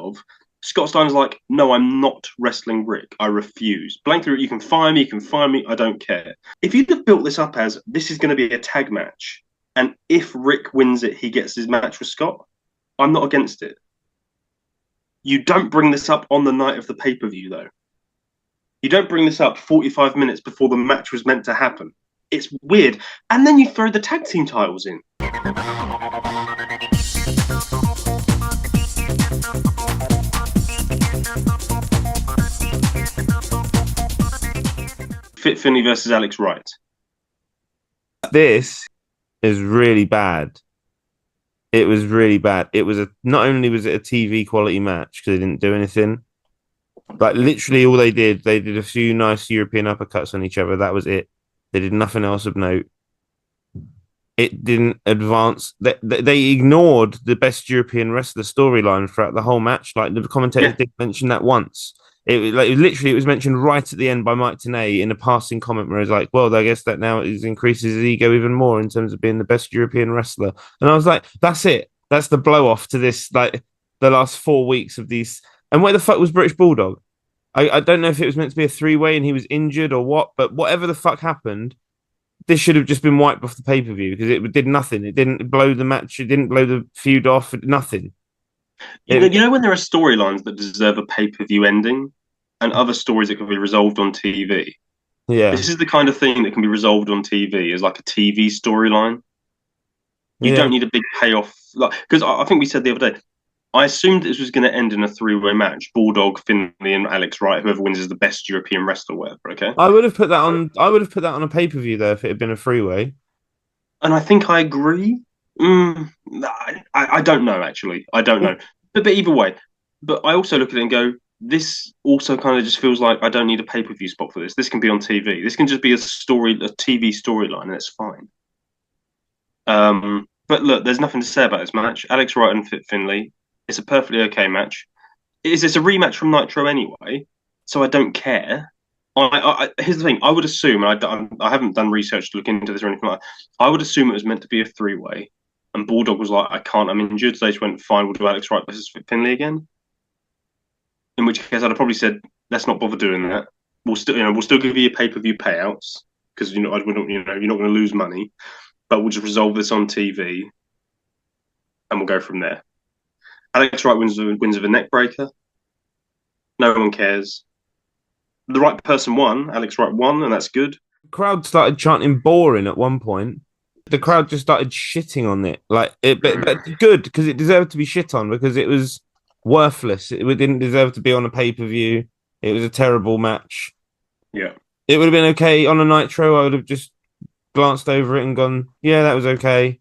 Scott Steiner's like, no, I'm not wrestling Rick. I refuse. Blank through it, you can fire me, I don't care. If you'd have built this up as, this is going to be a tag match, and if Rick wins it, he gets his match with Scott, I'm not against it. You don't bring this up on the night of the pay-per-view, though. You don't bring this up 45 minutes before the match was meant to happen. It's weird. And then you throw the tag team titles in. Fit Finlay versus Alex Wright. This is really bad. It was really bad. It was not only was it a TV quality match because they didn't do anything, but literally all they did a few nice European uppercuts on each other. That was it. They did nothing else of note. It didn't advance. They ignored the best European wrestler storyline throughout the whole match. Like the commentator did mention that once. It was mentioned right at the end by Mike Tenay in a passing comment where it's like, well, I guess that now increases his ego even more in terms of being the best European wrestler. And I was like, that's it. That's the blow off to this, like the last 4 weeks of these. And where the fuck was British Bulldog? I don't know if it was meant to be a three-way and he was injured or what, but whatever the fuck happened, this should have just been wiped off the pay-per-view because it did nothing. It didn't blow the match. It didn't blow the feud off. Nothing. You know when there are storylines that deserve a pay-per-view ending and other stories that can be resolved on TV? Yeah. This is the kind of thing that can be resolved on TV as like a TV storyline. You don't need a big payoff. Because I think we said the other day, I assumed this was going to end in a three-way match. Bulldog, Finlay, and Alex Wright. Whoever wins is the best European wrestler, whatever, okay? I would have put that on a pay-per-view though if it had been a three-way. And I think I agree. I don't know, actually. I don't know. But either way. But I also look at it and go, this also kind of just feels like I don't need a pay-per-view spot for this. This can be on TV. This can just be a TV storyline, and it's fine. But look, there's nothing to say about this match. Alex Wright and Fit Finlay. It's a perfectly okay match. It's a rematch from Nitro anyway, so I don't care. Here's the thing. I would assume, and I haven't done research to look into this or anything like that. I would assume it was meant to be a three-way, and Bulldog was like, "I can't. I'm injured." So they just went, "Fine, we'll do Alex Wright versus Finlay again." In which case, I'd have probably said, "Let's not bother doing that. We'll still give you your pay-per-view payouts because you're not going to lose money, but we'll just resolve this on TV, and we'll go from there." Alex Wright wins with a neck breaker. No one cares. The right person won. Alex Wright won, and that's good. The crowd started chanting boring at one point. The crowd just started shitting on it. But good, because it deserved to be shit on, because it was worthless. It didn't deserve to be on a pay-per-view. It was a terrible match. Yeah. It would have been okay on a Nitro. I would have just glanced over it and gone, yeah, that was okay.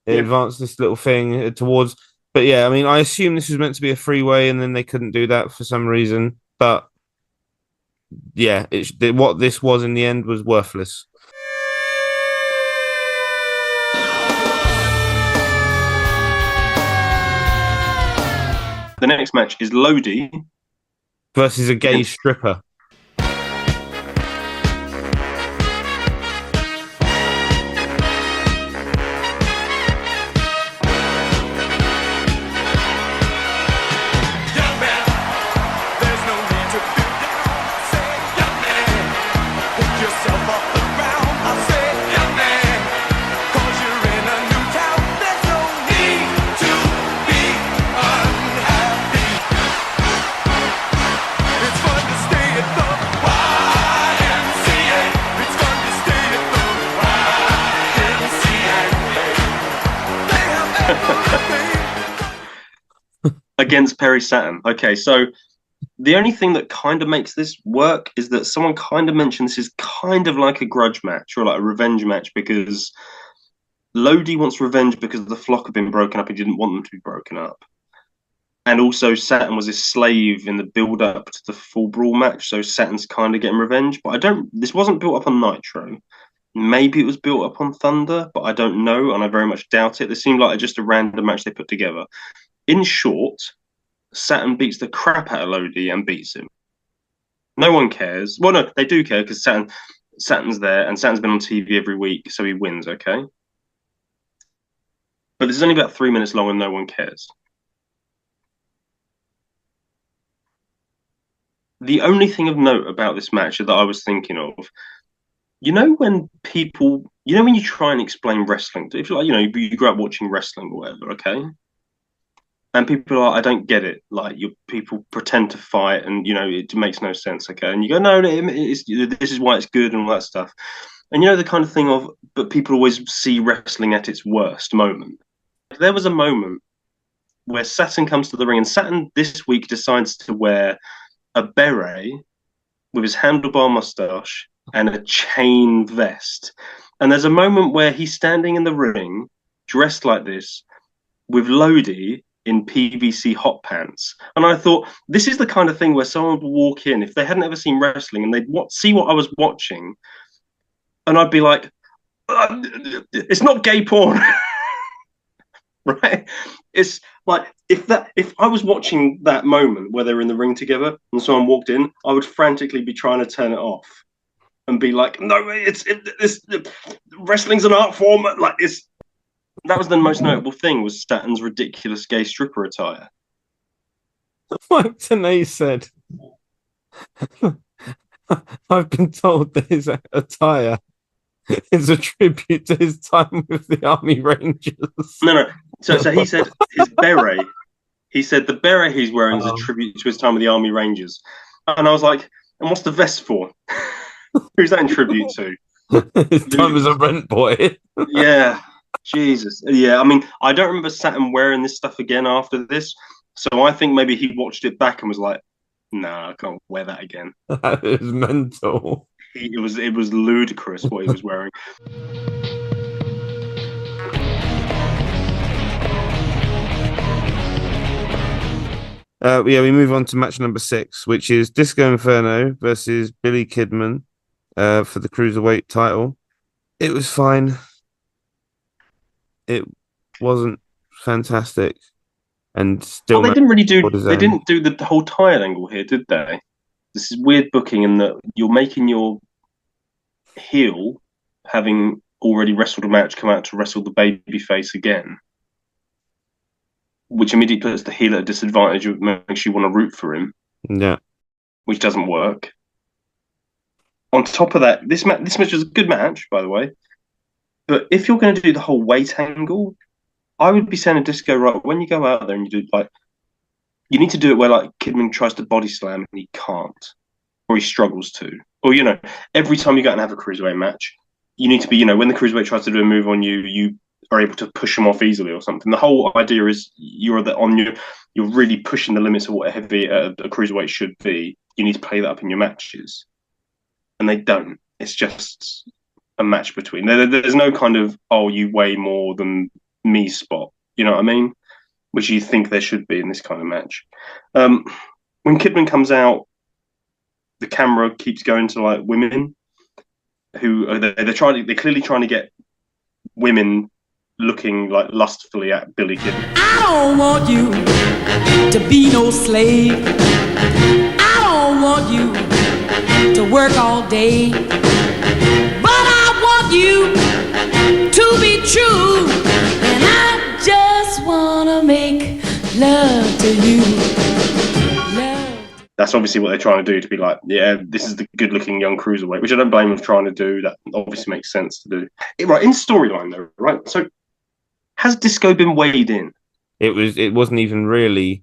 It advanced this little thing towards... But yeah, I mean, I assume this was meant to be a freeway, and then they couldn't do that for some reason. But yeah, what this was in the end was worthless. The next match is Lodi versus a gay stripper. Against Perry Saturn. Okay, so the only thing that kind of makes this work is that someone kind of mentioned this is kind of like a grudge match or like a revenge match, because Lodi wants revenge because the flock have been broken up. He didn't want them to be broken up. And also Saturn was his slave in the build-up to the full brawl match, so Saturn's kind of getting revenge. But this wasn't built up on Nitro. Maybe it was built up on Thunder, but I don't know, and I very much doubt it. This seemed like just a random match they put together. In short, Saturn beats the crap out of Lodi and beats him. No one cares. Well, no, they do care because Saturn's there, and Saturn's been on TV every week, so he wins, okay? But this is only about 3 minutes long and no one cares. The only thing of note about this match that I was thinking of, when you try and explain wrestling, if you grew up watching wrestling or whatever, okay? And people are like, I don't get it. Like, people pretend to fight, and it makes no sense. Okay, and you go, no, this is why it's good and all that stuff. And the kind of thing of, but people always see wrestling at its worst moment. There was a moment where Saturn comes to the ring, and Saturn this week decides to wear a beret with his handlebar mustache and a chain vest. And there's a moment where he's standing in the ring, dressed like this, with Lodi in PVC hot pants. And I thought, this is the kind of thing where someone would walk in, if they hadn't ever seen wrestling, and they'd see what I was watching, and I'd be like, it's not gay porn. Right? It's like, if I was watching that moment where they were in the ring together and someone walked in, I would frantically be trying to turn it off and be like, no, it's wrestling's an art form. Like, that was the most notable thing, was Saturn's ridiculous gay stripper attire. Mike Tenay said, I've been told that his attire is a tribute to his time with the Army Rangers. No. So he said his beret. He said the beret he's wearing is a tribute to his time with the Army Rangers. And I was like, and what's the vest for? Who's that in tribute to? His time as a rent boy. Yeah. Jesus. Yeah, I mean, I don't remember Saturn wearing this stuff again after this. So I think maybe he watched it back and was like, nah, I can't wear that again. That is mental. It was ludicrous what he was wearing. We move on to match number 6, which is Disco Inferno versus Billy Kidman for the Cruiserweight title. It was fine. It wasn't fantastic, and still. Well, they didn't really do. They didn't do the whole tired angle here, did they? This is weird booking in that you're making your heel, having already wrestled a match, come out to wrestle the babyface again, which immediately puts the heel at a disadvantage. It makes you want to root for him. Yeah. Which doesn't work. On top of that, this match was a good match, by the way. But if you're going to do the whole weight angle, I would be saying to Disco, right, when you go out there and you do you need to do it where Kidman tries to body slam and he can't, or he struggles to, or every time you go out and have a cruiserweight match, you need to be, when the cruiserweight tries to do a move on you, you are able to push him off easily or something. The whole idea is you're really pushing the limits of what a cruiserweight should be. You need to play that up in your matches, and they don't. It's just a match between. There's no kind of you weigh more than me spot. You know what I mean? Which you think there should be in this kind of match. When Kidman comes out, the camera keeps going to women who they're clearly trying to get women looking lustfully at Billy Kidman. I don't want you to be no slave. I don't want you to work all day. But I want you to be true. And I just want to make love to you. That's obviously what they're trying to do, to be this is the good-looking young cruiserweight, which I don't blame them for trying to do. That obviously makes sense to do. Right, in storyline though, right? So, has Disco been weighed in? It wasn't even really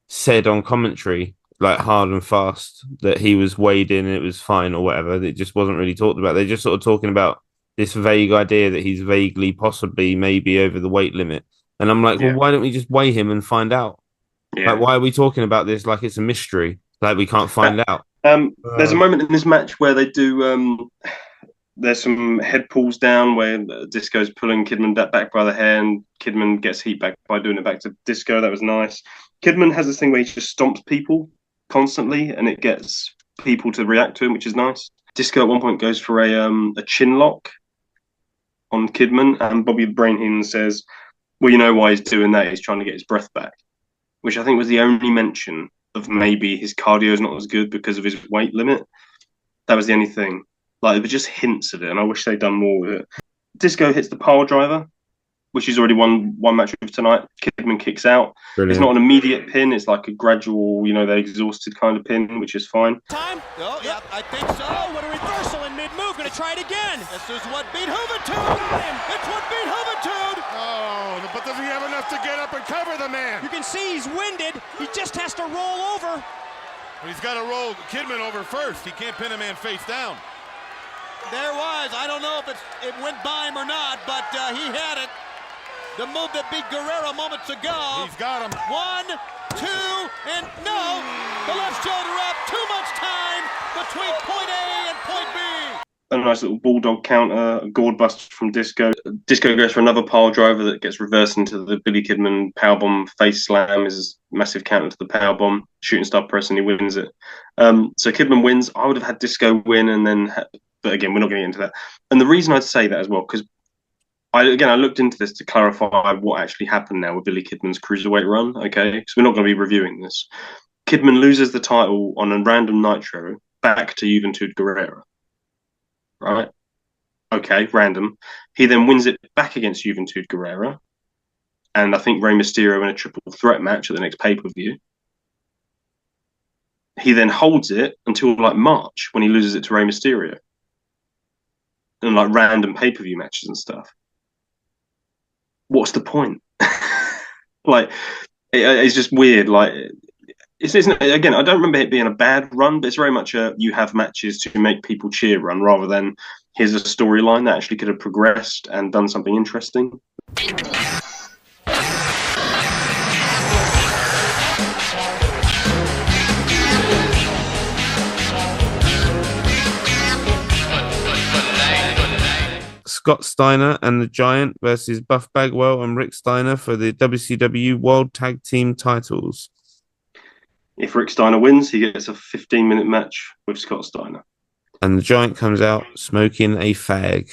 said on commentary, hard and fast, that he was weighed in and it was fine or whatever. It just wasn't really talked about. They're just sort of talking about this vague idea that he's vaguely, possibly, maybe over the weight limit. And I'm like, well, why don't we just weigh him and find out? Yeah. Why are we talking about this like it's a mystery? We can't find out. There's a moment in this match where they do. There's some head pulls down where Disco's pulling Kidman back by the hair, and Kidman gets heat back by doing it back to Disco. That was nice. Kidman has this thing where he just stomps people constantly, and it gets people to react to him, which is nice. Disco at one point goes for a chin lock on Kidman, and Bobby the Brain Heenan says, well, you know why he's doing that? He's trying to get his breath back, which I think was the only mention of maybe his cardio is not as good because of his weight limit. That was the only thing. There were just hints of it, and I wish they'd done more with it. Disco hits the pile driver, which he's already won one match with tonight. Kidman kicks out. Brilliant. It's not an immediate pin. It's like a gradual, the exhausted kind of pin, which is fine. Time? Oh, yeah, I think so. Oh, what a reversal in mid-move. Going to try it again. This is what beat Juventude. It's what beat Juventude. Oh, but does he have enough to get up and cover the man? You can see he's winded. He just has to roll over. But he's got to roll Kidman over first. He can't pin a man face down. There was. I don't know if it went by him or not, but he had it. The move that beat Guerrero moments ago. He's got him. 1, 2, and no. The left shoulder up. Too much time between point A and point B. A nice little bulldog counter, a gourd bust from Disco. Disco goes for another pile driver that gets reversed into the Billy Kidman powerbomb. Face slam is a massive counter to the powerbomb. Shooting star press, and he wins it. So Kidman wins. I would have had Disco win, and then, but again, we're not getting into that. And the reason I'd say that as well, because I looked into this to clarify what actually happened now with Billy Kidman's cruiserweight run. Okay, because we're not going to be reviewing this. Kidman loses the title on a random Nitro back to Juventud Guerrera. Right? Okay, random. He then wins it back against Juventud Guerrera, and I think Rey Mysterio in a triple threat match at the next pay-per-view. He then holds it until March when he loses it to Rey Mysterio. And random pay-per-view matches and stuff. What's the point? It's just weird. Again, I don't remember it being a bad run, but it's very much you have matches to make people cheer run rather than here's a storyline that actually could have progressed and done something interesting. Scott Steiner and the Giant versus Buff Bagwell and Rick Steiner for the WCW World Tag Team titles. If Rick Steiner wins, he gets a 15-minute match with Scott Steiner. And the Giant comes out smoking a fag.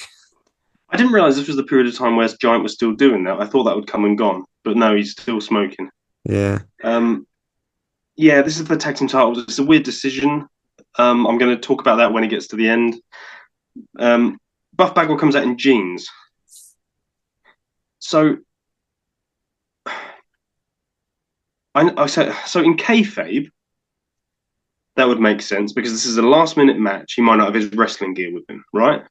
I didn't realise this was the period of time where Giant was still doing that. I thought that would come and gone. But no, he's still smoking. Yeah. Yeah, this is the tag team titles. It's a weird decision. I'm going to talk about that when it gets to the end. Buff Bagwell comes out in jeans. So, so in kayfabe, that would make sense because this is a last-minute match. He might not have his wrestling gear with him, right?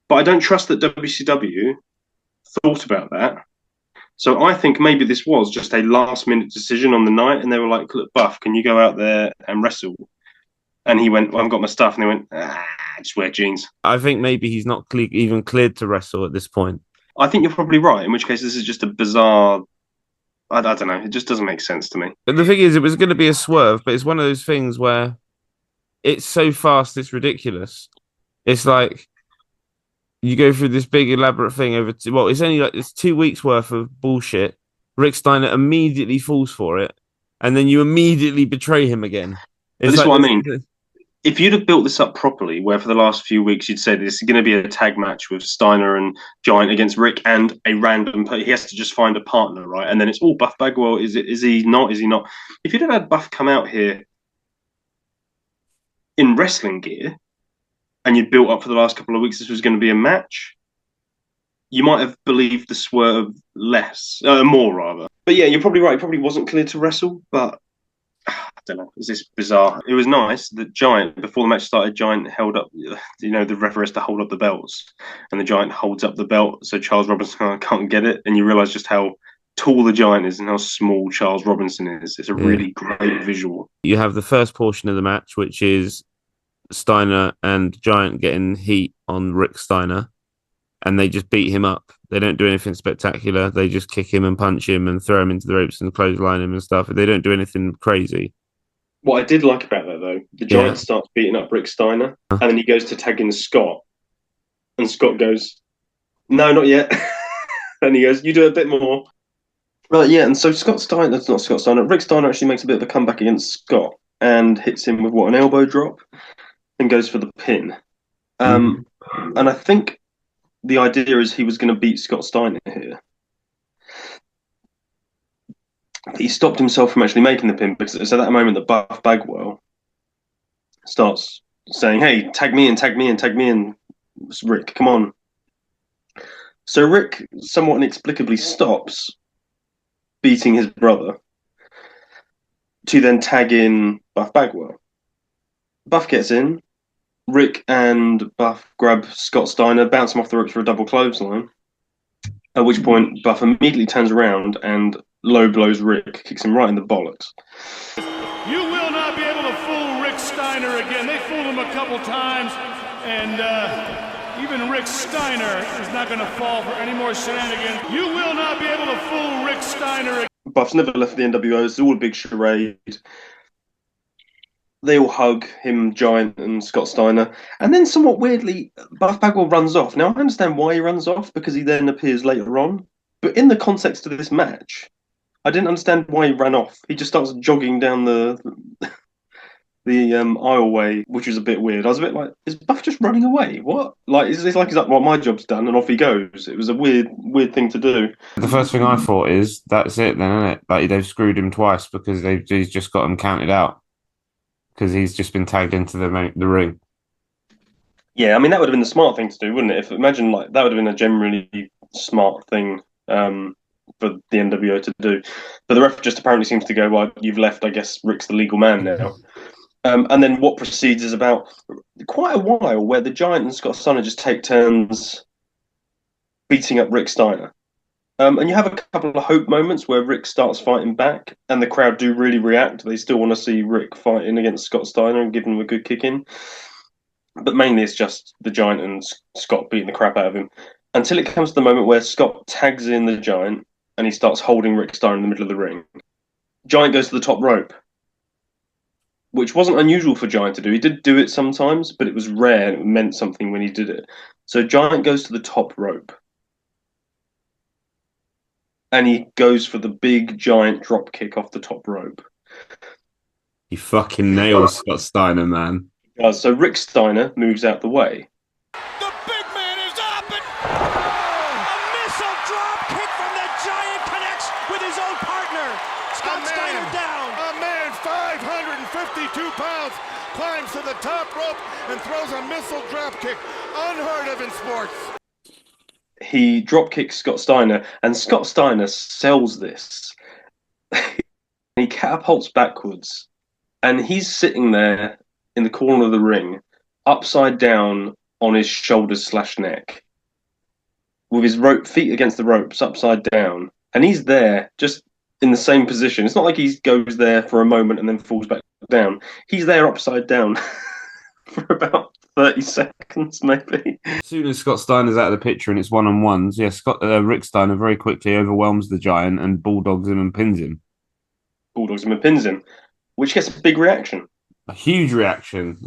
But I don't trust that WCW thought about that. So I think maybe this was just a last-minute decision on the night, and they were like, "Look, Buff, can you go out there and wrestle?" And he went, "Well, I've got my stuff," and they went, "Just wear jeans." I think maybe he's not even cleared to wrestle at this point. I think you're probably right, in which case this is just a bizarre... I don't know. It just doesn't make sense to me. But the thing is, it was going to be a swerve, but it's one of those things where it's so fast, it's ridiculous. It's like you go through this big elaborate thing over it's 2 weeks worth of bullshit. Rick Steiner immediately falls for it, and then you immediately betray him again. This is what I mean. If you'd have built this up properly, where for the last few weeks you'd say this is going to be a tag match with Steiner and Giant against Rick and a random, he has to just find a partner, right? And then it's all Buff Bagwell. Is he not? Is he not? If you'd have had Buff come out here in wrestling gear, and you'd built up for the last couple of weeks this was going to be a match, you might have believed the swerve more rather. But yeah, you're probably right. He probably wasn't cleared to wrestle, but I don't know. It's this bizarre. It was nice that Giant, before the match started, Giant held up, the referee has to hold up the belts, and the Giant holds up the belt so Charles Robinson can't get it, and you realise just how tall the Giant is and how small Charles Robinson is. It's a really great visual. You have the first portion of the match, which is Steiner and Giant getting heat on Rick Steiner, and they just beat him up. They don't do anything spectacular. They just kick him and punch him and throw him into the ropes and clothesline him and stuff. They don't do anything crazy. What I did like about that, though, the Giant starts beating up Rick Steiner, and then he goes to tag in Scott, and Scott goes, "No, not yet." And he goes, "You do a bit more." Right, yeah, and so Rick Steiner actually makes a bit of a comeback against Scott and hits him with an elbow drop and goes for the pin. And I think the idea is he was going to beat Scott Steiner here. He stopped himself from actually making the pin because it's at that moment that Buff Bagwell starts saying, "Hey, tag me in, tag me in, tag me in, Rick, come on." So Rick somewhat inexplicably stops beating his brother to then tag in Buff Bagwell. Buff gets in. Rick and Buff grab Scott Steiner, bounce him off the ropes for a double clothesline. At which point, Buff immediately turns around and low blows Rick, kicks him right in the bollocks. You will not be able to fool Rick Steiner again. They fooled him a couple times, and even Rick Steiner is not going to fall for any more shenanigans. You will not be able to fool Rick Steiner again. Buff's never left the NWO. It's all a big charade. They all hug him, Giant and Scott Steiner. And then somewhat weirdly, Buff Bagwell runs off. Now, I understand why he runs off, because he then appears later on. But in the context of this match, I didn't understand why he ran off. He just starts jogging down the aisleway, which was a bit weird. I was a bit like, is Buff just running away? What? Like, it's like he's like, well, my job's done, and off he goes. It was a weird thing to do. The first thing I thought is, that's it then, isn't it? Like, they've screwed him twice because he's just got him counted out. Because he's just been tagged into the ring. Yeah, I mean, that would have been the smart thing to do, wouldn't it? Imagine, like, that would have been a generally smart thing for the NWO to do. But the ref just apparently seems to go, well, you've left, I guess Rick's the legal man now. And then what proceeds is about quite a while where the Giant and Scott Steiner just take turns beating up Rick Steiner. And you have a couple of hope moments where Rick starts fighting back and the crowd do really react. They still want to see Rick fighting against Scott Steiner and giving him a good kick in. But mainly it's just the Giant and Scott beating the crap out of him. Until it comes to the moment where Scott tags in the Giant and he starts holding Rick Steiner in the middle of the ring. Giant goes to the top rope, which wasn't unusual for Giant to do. He did do it sometimes, but it was rare and it meant something when he did it. So Giant goes to the top rope. And he goes for the big Giant drop kick off the top rope. He fucking nails Scott Steiner, man. So Rick Steiner moves out the way. The big man is up, and a missile drop kick from the Giant connects with his own partner. Scott Steiner down. A man 550 52 pounds, climbs to the top rope and throws a missile drop kick. Unheard of in sports. He drop kicks Scott Steiner, and Scott Steiner sells this. He catapults backwards, and he's sitting there in the corner of the ring, upside down on his shoulders/neck, with his feet against the ropes, upside down, and he's there just in the same position. It's not like he goes there for a moment and then falls back down. He's there upside down for about 30 seconds, maybe. As soon as Scott Steiner's out of the picture and it's one-on-ones, Rick Steiner very quickly overwhelms the Giant and bulldogs him and pins him. Which gets a big reaction. A huge reaction.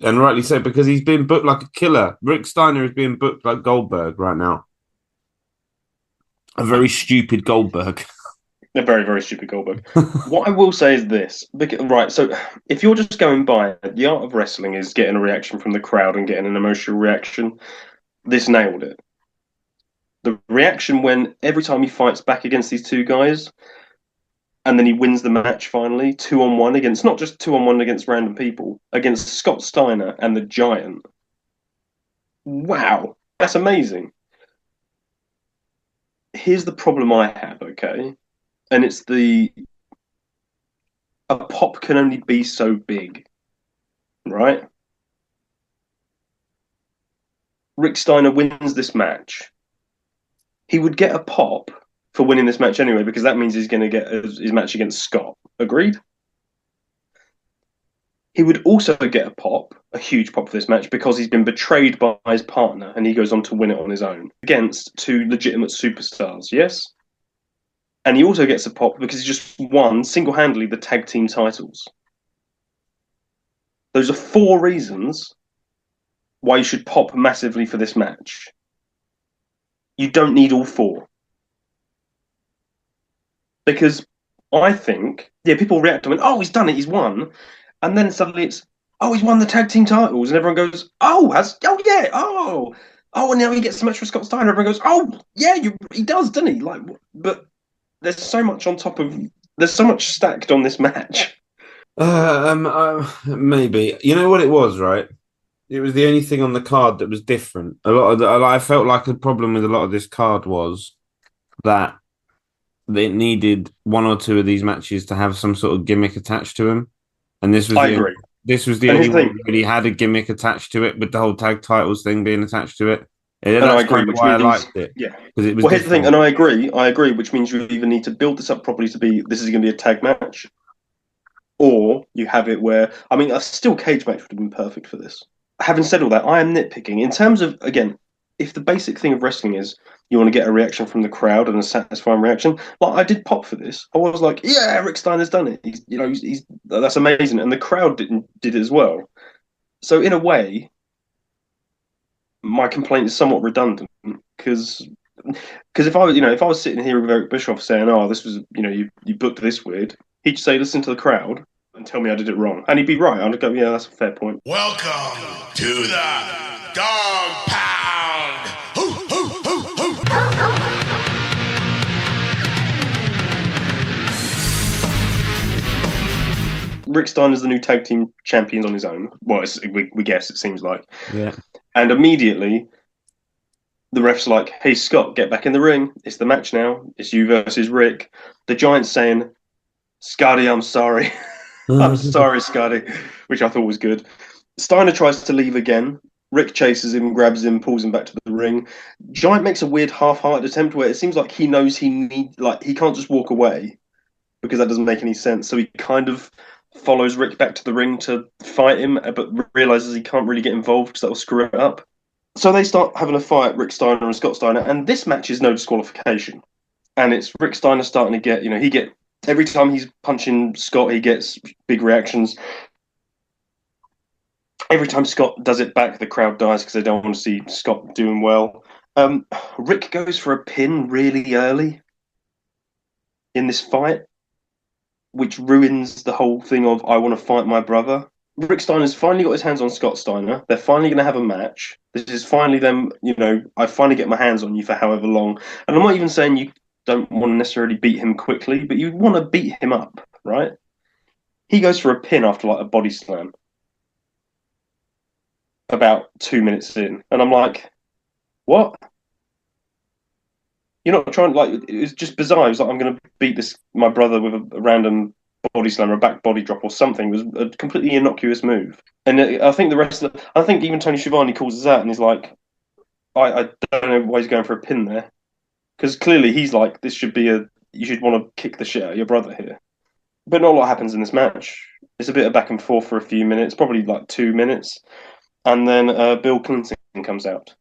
And rightly so, because he's being booked like a killer. Rick Steiner is being booked like Goldberg right now. A very stupid Goldberg. A very, very stupid Goldberg. What I will say is this. Right, so if you're just going by, the art of wrestling is getting a reaction from the crowd and getting an emotional reaction. This nailed it. The reaction when every time he fights back against these two guys, and then he wins the match finally, 2-on-1 against, not just 2-on-1 against random people, against Scott Steiner and the Giant. Wow, that's amazing. Here's the problem I have, okay? And it's a pop can only be so big, right? Rick Steiner wins this match. He would get a pop for winning this match anyway, because that means he's going to get his match against Scott. Agreed? He would also get a huge pop for this match, because he's been betrayed by his partner and he goes on to win it on his own against two legitimate superstars, yes? And he also gets a pop because he just won single-handedly the tag team titles. Those are 4 reasons why you should pop massively for this match. You don't need all 4. Because I think, people react to it, oh, he's done it, he's won. And then suddenly it's, oh, he's won the tag team titles. And everyone goes, oh, and now he gets so much for Scott Steiner. Everyone goes, oh, yeah, he does, doesn't he? But there's so much there's so much stacked on this match. Maybe. You know what it was, right? It was the only thing on the card that was different. I felt like the problem with a lot of this card was that it needed 1 or 2 of these matches to have some sort of gimmick attached to them. And this was This was the only one that really had a gimmick attached to it, with the whole tag titles thing being attached to it. And I agree, which why means, I liked it. Yeah. Because it was. Well, here's the thing, and I agree, which means you either need to build this up properly to be, this is going to be a tag match, or you have it where, I mean, a steel cage match would have been perfect for this. Having said all that, I am nitpicking. In terms of, again, if the basic thing of wrestling is you want to get a reaction from the crowd and a satisfying reaction, I did pop for this. I was like, yeah, Rick Steiner's done it. He's that's amazing, and the crowd did it as well. So in a way, my complaint is somewhat redundant, because if I was sitting here with Eric Bischoff saying, oh, this was, you booked this weird, he'd say, listen to the crowd and tell me I did it wrong, and he'd be right. I'd go, yeah, that's a fair point. Welcome to the Dog Pound. Hoo, hoo, hoo, hoo. Rick Steiner's the new tag team champions on his own. Well, we guess, it seems like. Yeah. And immediately, the ref's like, hey, Scott, get back in the ring. It's the match now. It's you versus Rick. The Giant's saying, Scotty, I'm sorry. I'm sorry, Scotty, which I thought was good. Steiner tries to leave again. Rick chases him, grabs him, pulls him back to the ring. Giant makes a weird half-hearted attempt where it seems like he knows he can't just walk away, because that doesn't make any sense. So he kind of follows Rick back to the ring to fight him, but realizes he can't really get involved because that will screw it up. So they start having a fight, Rick Steiner and Scott Steiner, and this match is no disqualification. And it's Rick Steiner starting to get, every time he's punching Scott, he gets big reactions. Every time Scott does it back, the crowd dies because they don't want to see Scott doing well. Rick goes for a pin really early in this fight, which ruins the whole thing of, I want to fight my brother. Rick Steiner's finally got his hands on Scott Steiner. They're finally going to have a match. This is finally them, I finally get my hands on you for however long. And I'm not even saying don't want to necessarily beat him quickly, but you want to beat him up, right? He goes for a pin after like a body slam about 2 minutes in, and I'm like, what? You're not trying, like, it was just bizarre. It was like, I'm going to beat my brother with a random body slam or a back body drop or something. It was a completely innocuous move. And I think I think even Tony Schiavone calls us out and he's like, I don't know why he's going for a pin there. Because clearly he's like, you should want to kick the shit out of your brother here. But not a lot happens in this match. It's a bit of back and forth for a few minutes, probably like 2 minutes. And then Bill Clinton comes out.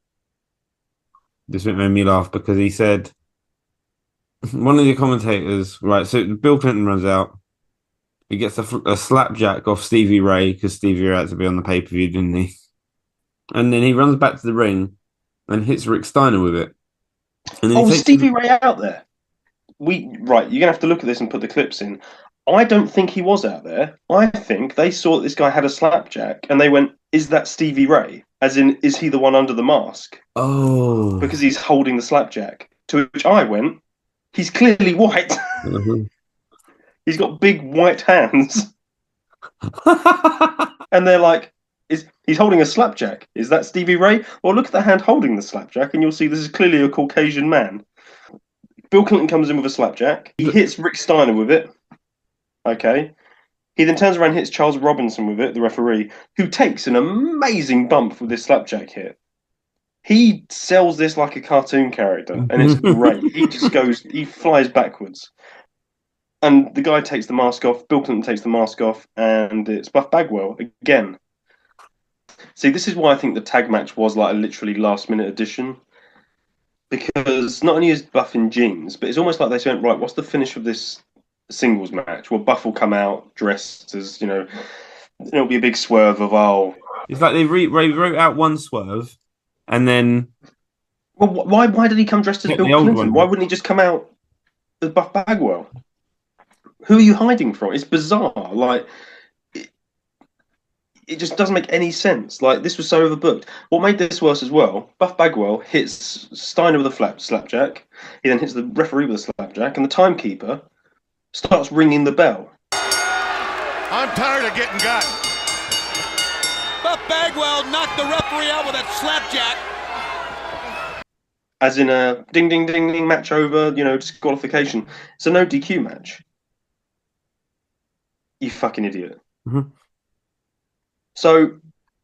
This made me laugh because he said, one of the commentators, right, so Bill Clinton runs out. He gets a slapjack off Stevie Ray because Stevie Ray had to be on the pay-per-view, didn't he? And then he runs back to the ring and hits Rick Steiner with it. And then Stevie Ray out there? You're going to have to look at this and put the clips in. I don't think he was out there. I think they saw that this guy had a slapjack and they went, is that Stevie Ray? As in, is he the one under the mask? Oh. Because he's holding the slapjack. To which I went, he's clearly white. Mm-hmm. He's got big white hands. And they're like, he's holding a slapjack. Is that Stevie Ray? Well, look at the hand holding the slapjack and you'll see this is clearly a Caucasian man. Bill Clinton comes in with a slapjack. He hits Rick Steiner with it. Okay. He then turns around and hits Charles Robinson with it, the referee, who takes an amazing bump with this slapjack hit. He sells this like a cartoon character, and it's great. He flies backwards. And the guy takes the mask off, Bill Clinton takes the mask off, and it's Buff Bagwell again. See, this is why I think the tag match was like a literally last-minute addition. Because not only is Buff in jeans, but it's almost like they went, right, what's the finish of this singles match? Well, Buff will come out dressed as, it'll be a big swerve of, It's like they wrote out one swerve, and then... Well, why did he come dressed as Bill Clinton? Why wouldn't he just come out as Buff Bagwell? Who are you hiding from? It's bizarre. Like, it just doesn't make any sense. Like, this was so overbooked. What made this worse as well, Buff Bagwell hits Steiner with a slapjack. He then hits the referee with a slapjack, and the timekeeper starts ringing the bell. I'm tired of getting got. Buff Bagwell knocked the referee out with a slapjack. As in a ding, ding, ding, ding, match over, disqualification. It's a no DQ match. You fucking idiot. Mm-hmm. So,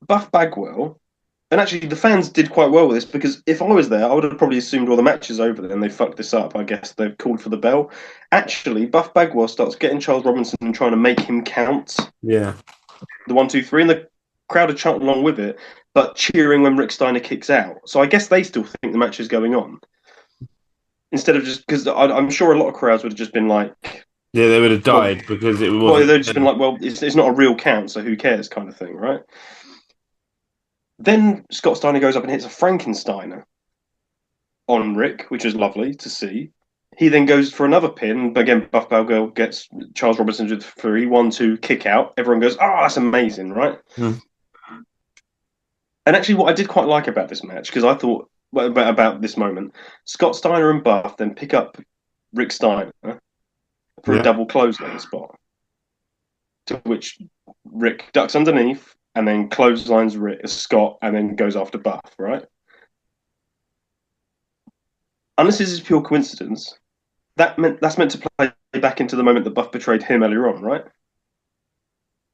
Buff Bagwell, and actually the fans did quite well with this, because if I was there, I would have probably assumed all the match is over then. They fucked this up. I guess they've called for the bell. Actually, Buff Bagwell starts getting Charles Robinson and trying to make him count. Yeah. The 1, 2, 3, and the crowd are chanting along with it, but cheering when Rick Steiner kicks out. So I guess they still think the match is going on. Instead of just, because I'm sure a lot of crowds would have just been like... Yeah, they would have died because it was... Well, they'd just been like, well, it's not a real count, so who cares kind of thing, right? Then Scott Steiner goes up and hits a Frankensteiner on Rick, which is lovely to see. He then goes for another pin, but again, Buff Bagwell gets Charles Robinson with 3, 1, 2, kick out. Everyone goes, oh, that's amazing, right? Mm. And actually, what I did quite like about this match, because I thought about this moment, Scott Steiner and Buff then pick up Rick Steiner for a double clothesline spot, to which Rick ducks underneath and then clotheslines Scott and then goes after Buff, right? Unless this is pure coincidence, that's meant to play back into the moment that Buff betrayed him earlier on, right?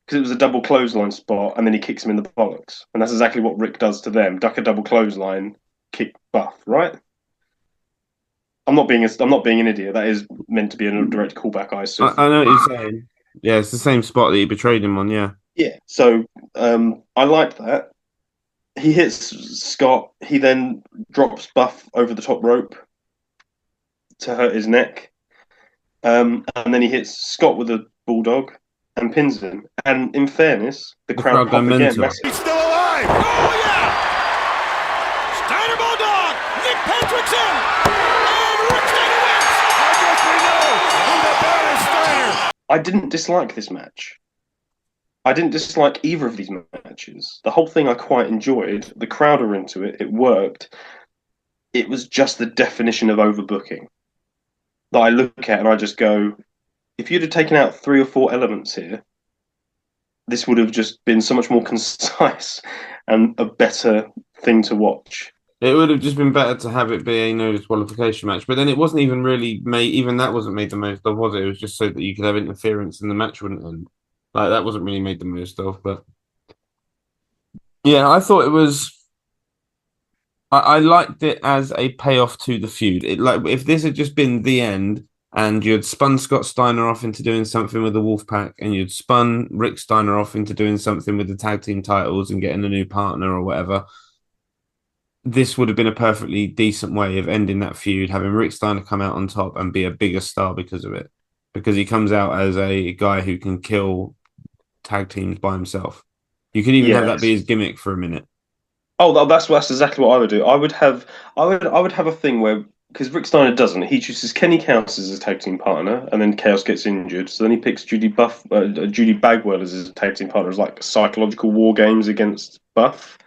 Because it was a double clothesline spot and then he kicks him in the bollocks. And that's exactly what Rick does to them. Duck a double clothesline, kick Buff, right? I'm not being an idiot. That is meant to be a direct callback, I assume. I know what you're saying. Yeah, it's the same spot that he betrayed him on, yeah. Yeah, so I like that. He hits Scott. He then drops Buff over the top rope to hurt his neck. And then he hits Scott with a bulldog and pins him. And in fairness, the crowd pop again. He's still alive! Oh, yeah! Steiner Bulldog! Nick Patrick's in! And Rick Steiner wins! I guess we know who the better Steiner. I didn't dislike this match. I didn't dislike either of these matches. The whole thing I quite enjoyed. The crowd are into it. It worked. It was just the definition of overbooking. that I look at and I just go, if you'd have taken out 3 or 4 elements here, this would have just been so much more concise and a better thing to watch. It would have just been better to have it be a no disqualification match, but then it wasn't even really made. Even that wasn't made the most of, was it? It was just so that you could have interference and the match wouldn't end. Like that wasn't really made the most of. But yeah, I thought it was. I liked it as a payoff to the feud. It like if this had just been the end and you'd spun Scott Steiner off into doing something with the Wolfpack and you'd spun Rick Steiner off into doing something with the tag team titles and getting a new partner or whatever, this would have been a perfectly decent way of ending that feud, having Rick Steiner come out on top and be a bigger star because of it. Because he comes out as a guy who can kill tag teams by himself. You could even have that be his gimmick for a minute. Oh, that's exactly what I would do. I would have a thing where, because Rick Steiner doesn't, he chooses Kenny Chaos as his tag team partner, and then Chaos gets injured, so then he picks Judy Bagwell as his tag team partner, as like psychological war games against Buff.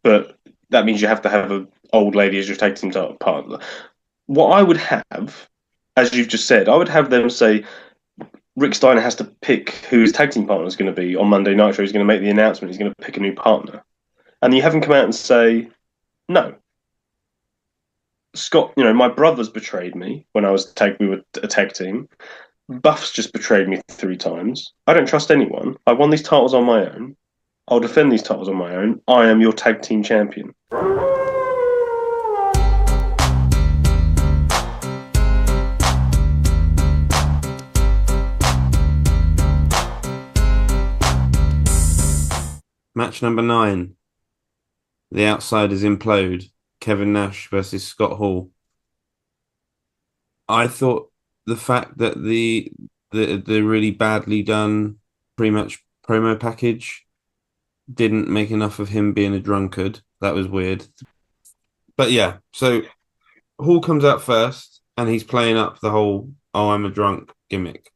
But that means you have to have an old lady as your tag team partner. What I would have, as you've just said, I would have them say Rick Steiner has to pick who his tag team partner is going to be on Monday Nitro. He's going to make the announcement. He's going to pick a new partner. And you have him come out and say, no. Scott, my brother's betrayed me when we were a tag team. Buff's just betrayed me 3 times. I don't trust anyone. I won these titles on my own. I'll defend these titles on my own. I am your tag team champion. Match number 9. The Outsiders implode. Kevin Nash versus Scott Hall. I thought the fact that the really badly done pre-match promo package didn't make enough of him being a drunkard. That was weird. But yeah, so Hall comes out first and he's playing up the whole "oh, I'm a drunk" gimmick.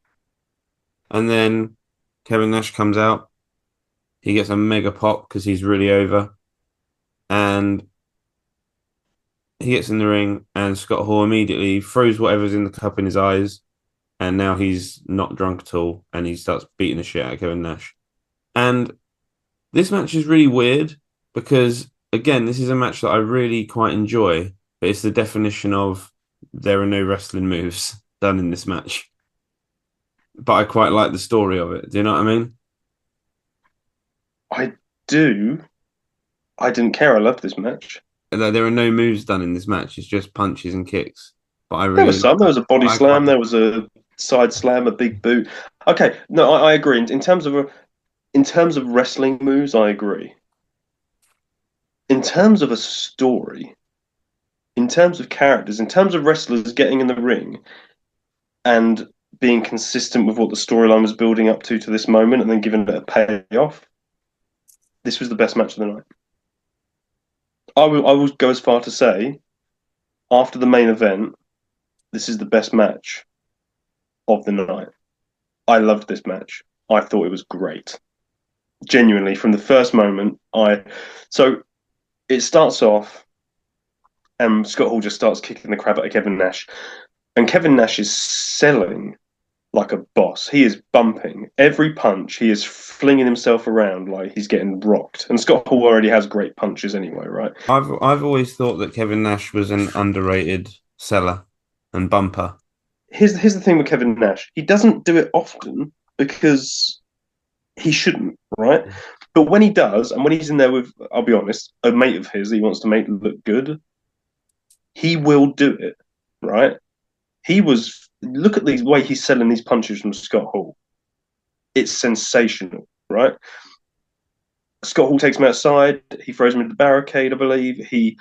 And then Kevin Nash comes out. He gets a mega pop because he's really over. And he gets in the ring, and Scott Hall immediately throws whatever's in the cup in his eyes, and now he's not drunk at all, and he starts beating the shit out of Kevin Nash. And this match is really weird because, again, this is a match that I really quite enjoy, but it's the definition of there are no wrestling moves done in this match. But I quite like the story of it. Do you know what I mean? I do. I didn't care. I loved this match. There are no moves done in this match. It's just punches and kicks. But I really there was some. There was a body slam. There was a side slam, a big boot. Okay, no, I agree. In terms of wrestling moves, I agree. In terms of a story, in terms of characters, in terms of wrestlers getting in the ring and being consistent with what the storyline was building up to this moment, and then giving it a payoff, this was the best match of the night. I will go as far to say, after the main event, this is the best match of the night. I loved this match. I thought it was great. Genuinely, from the first moment, so it starts off, and Scott Hall just starts kicking the crap out of Kevin Nash, and Kevin Nash is selling like a boss. He is bumping every punch. He is flinging himself around like he's getting rocked. And Scott Hall already has great punches anyway, right? I've always thought that Kevin Nash was an underrated seller and bumper. Here's the thing with Kevin Nash. He doesn't do it often because he shouldn't, right? But when he does, and when he's in there with, I'll be honest, a mate of his he wants to make look good, he will do it, right? Look at the way he's selling these punches from Scott Hall. It's sensational, right? Scott Hall takes him outside. He throws him into the barricade, I believe. He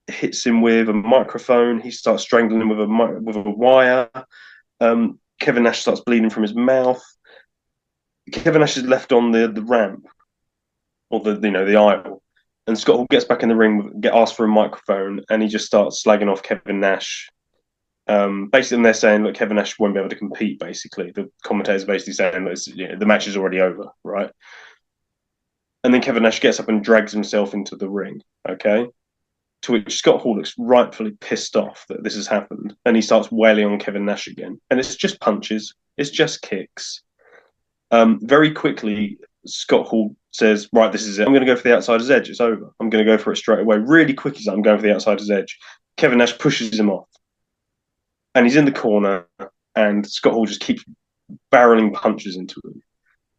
hits him with a microphone. He starts strangling him with a wire. Kevin Nash starts bleeding from his mouth. Kevin Nash is left on the ramp, or the aisle, and Scott Hall gets back in the ring, asked for a microphone, and he just starts slagging off Kevin Nash. Basically, they're saying, look, Kevin Nash won't be able to compete, basically. The commentators are basically saying that the match is already over, right? And then Kevin Nash gets up and drags himself into the ring, okay? To which Scott Hall looks rightfully pissed off that this has happened, and he starts wailing on Kevin Nash again. And it's just punches, it's just kicks. Very quickly, Scott Hall says, "Right, this is it. I'm going to go for the outsider's edge. It's over. I'm going to go for it straight away." Really quick as I'm going for the outsider's edge. Kevin Nash pushes him off, and he's in the corner, and Scott Hall just keeps barreling punches into him,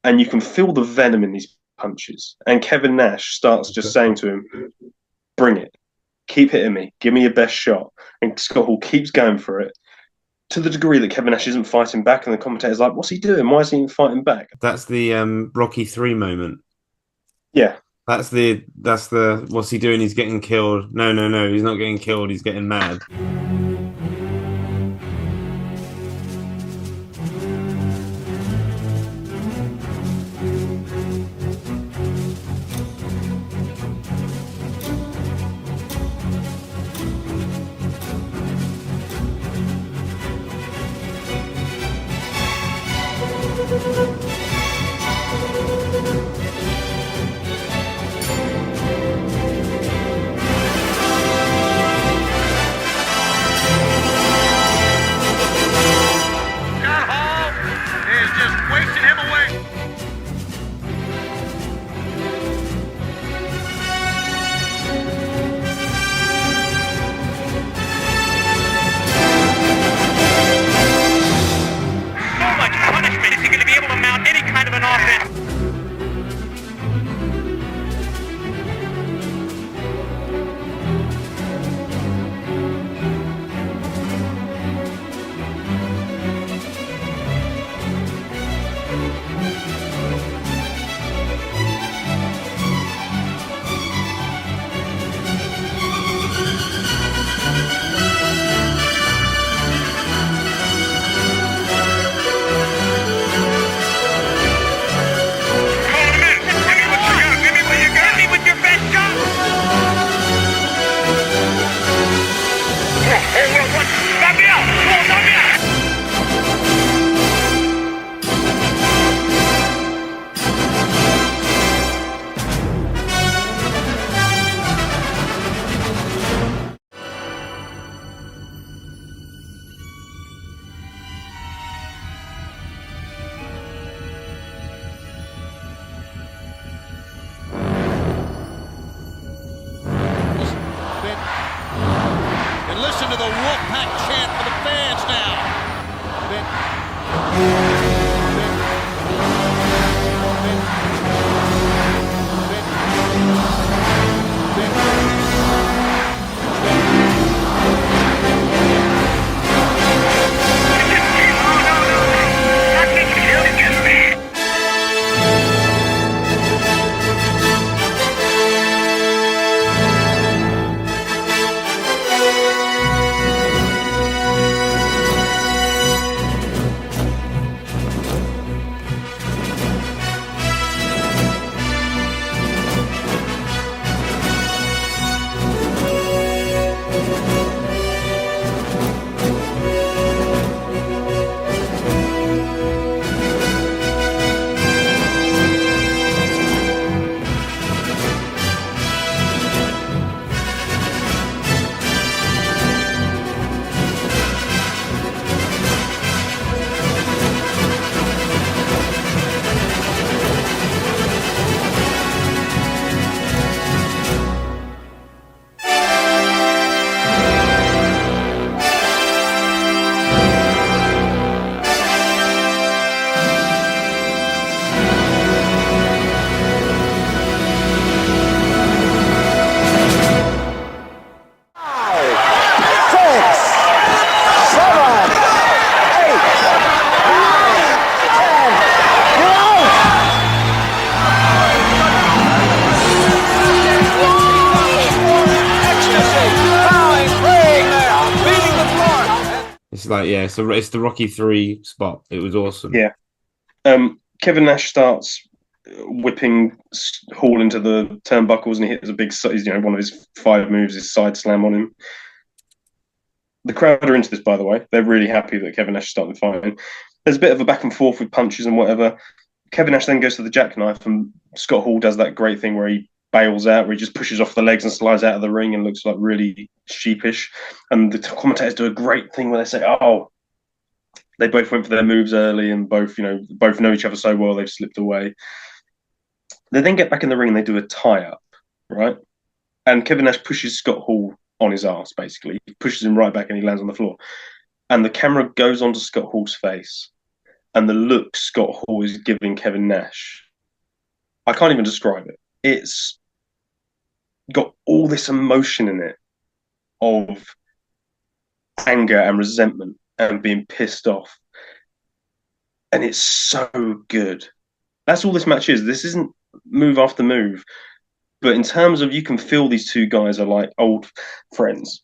and you can feel the venom in these punches. And Kevin Nash starts just saying to him, "Bring it. Keep hitting me. Give me your best shot." And Scott Hall keeps going for it, to the degree that Kevin Nash isn't fighting back, and the commentator's like, "What's he doing? Why isn't he fighting back?" That's the Rocky 3 moment. Yeah. That's the what's he doing? He's getting killed. No, he's not getting killed. He's getting mad. Listen to the Wolfpack chant for the fans now. It's like, yeah, so it's the Rocky 3 spot. It was awesome. Yeah. Kevin Nash starts whipping Hall into the turnbuckles, and he hits a big, one of his 5 moves is side slam on him. The crowd are into this, by the way. They're really happy that Kevin Nash started fighting. There's a bit of a back and forth with punches and whatever. Kevin Nash then goes to the jackknife, and Scott Hall does that great thing where he bails out, where he just pushes off the legs and slides out of the ring and looks like really sheepish. And the commentators do a great thing where they say, "Oh, they both went for their moves early, and both know each other so well they've slipped away." They then get back in the ring and they do a tie-up, right? And Kevin Nash pushes Scott Hall on his ass, basically. He pushes him right back and he lands on the floor. And the camera goes onto Scott Hall's face. And the look Scott Hall is giving Kevin Nash, I can't even describe it. It's got all this emotion in it of anger and resentment and being pissed off. And it's so good. That's all this match is. This isn't move after move. But in terms of, you can feel these two guys are like old friends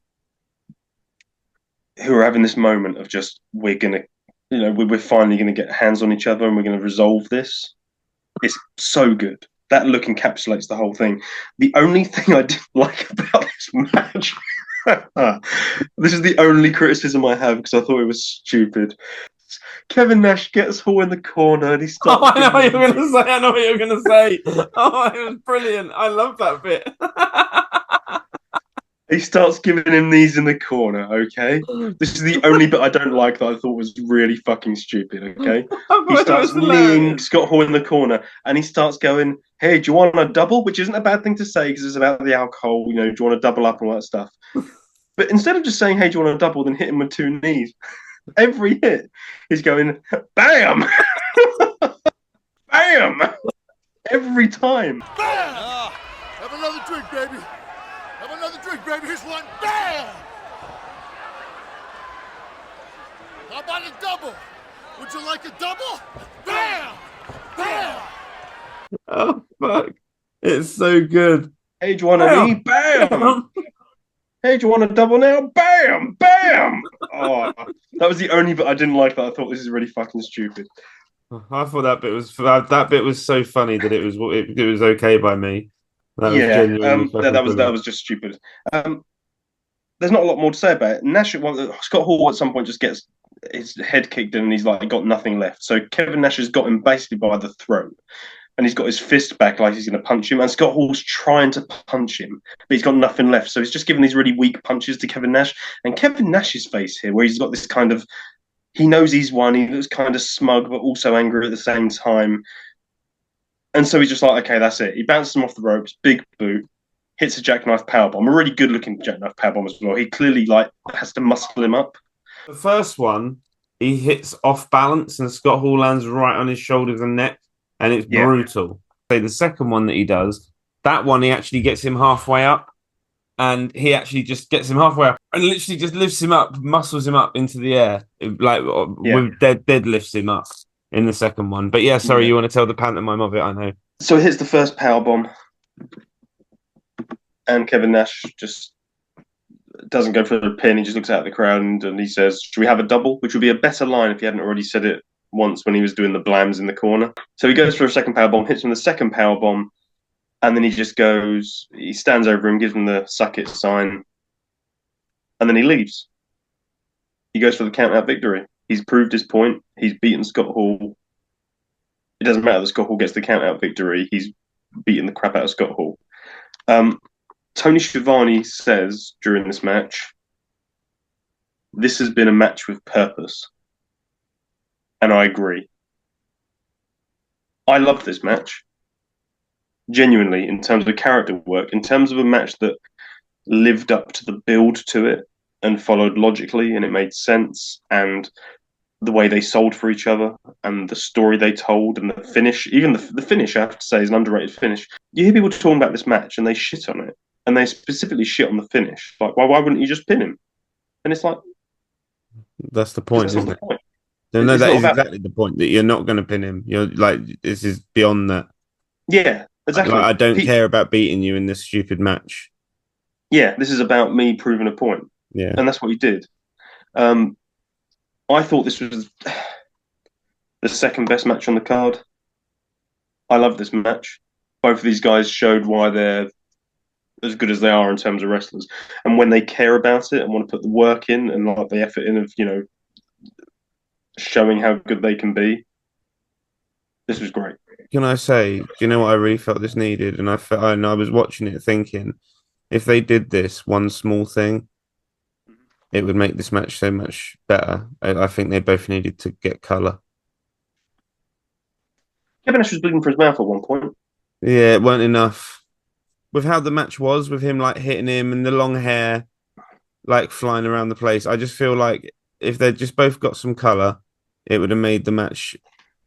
who are having this moment of just, we're finally going to get hands on each other and we're going to resolve this. It's so good. That look encapsulates the whole thing. The only thing I didn't like about this match, this is the only criticism I have because I thought it was stupid. Kevin Nash gets Hall in the corner and he starts. Oh, I know what you're going to say. I know what you're going to say. Oh, it was brilliant. I love that bit. He starts giving him knees in the corner, okay? This is the only bit I don't like that I thought was really fucking stupid, okay? He starts kneeing Scott Hall in the corner and he starts going, "Hey, do you want a double?" Which isn't a bad thing to say because it's about the alcohol, do you want to double up and all that stuff. But instead of just saying, "Hey, do you want a double?" then hit him with two knees. Every hit, he's going, bam! Bam! Every time. Bam! Have another drink, baby. Have another drink, baby. Here's one. Bam! How about a double? Would you like a double? Bam! Bam! Oh, fuck. It's so good. Hey, do you want to eat? Bam! Hey, do you want a double now? Bam! Bam! Oh, that was the only bit I didn't like that I thought this is really fucking stupid. I thought that bit was so funny that it was okay by me. That was that was just stupid. There's not a lot more to say about it. Nash, Scott Hall at some point just gets his head kicked in and he's like got nothing left. So Kevin Nash has got him basically by the throat. And he's got his fist back like he's going to punch him. And Scott Hall's trying to punch him, but he's got nothing left. So he's just giving these really weak punches to Kevin Nash. And Kevin Nash's face here, where he's got this kind of, he knows he's won. He looks kind of smug, but also angry at the same time. And so he's just like, okay, that's it. He bounces him off the ropes, big boot, hits a jackknife powerbomb, a really good-looking jackknife powerbomb as well. He clearly has to muscle him up. The first one, he hits off balance, and Scott Hall lands right on his shoulders and neck. And it's brutal. So the second one that he does, that one he actually gets him halfway up, and he actually just gets him halfway up and literally just lifts him up, muscles him up into the air, with deadlifts him up in the second one. But sorry, you want to tell the pantomime of it? I know. So he hits the first powerbomb, and Kevin Nash just doesn't go for the pin. He just looks out at the crowd and he says, "Should we have a double?" Which would be a better line if he hadn't already said it once when he was doing the blams in the corner. So he goes for a second powerbomb, hits him the second powerbomb, and then he stands over him, gives him the suck it sign, and then he leaves. He goes for the count out victory. He's proved his point. He's beaten Scott Hall. It doesn't matter that Scott Hall gets the count out victory. He's beaten the crap out of Scott Hall. Tony Schiavone says during this match, "This has been a match with purpose." And I agree. I loved this match. Genuinely, in terms of character work, in terms of a match that lived up to the build to it and followed logically and it made sense, and the way they sold for each other and the story they told and the finish, even the finish, I have to say, is an underrated finish. You hear people talking about this match and they shit on it. And they specifically shit on the finish. Like, why wouldn't you just pin him? And it's like... That's the point, isn't it? No, that is exactly the point, that you're not going to pin him. You're like, this is beyond that. Yeah, exactly. I don't care about beating you in this stupid match. Yeah, this is about me proving a point. Yeah. And that's what he did. I thought this was the second best match on the card. I love this match. Both of these guys showed why they're as good as they are in terms of wrestlers. And when they care about it and want to put the work in and like the effort in of, showing how good they can be, this was great. Can I say, do you know what I really felt this needed? And and I was watching it thinking, if they did this one small thing, it would make this match so much better. I think they both needed to get colour. Kevin Nash was bleeding for his mouth at one point. Yeah, it weren't enough. With how the match was, with him like hitting him and the long hair like flying around the place, I just feel like if they'd just both got some colour, it would have made the match,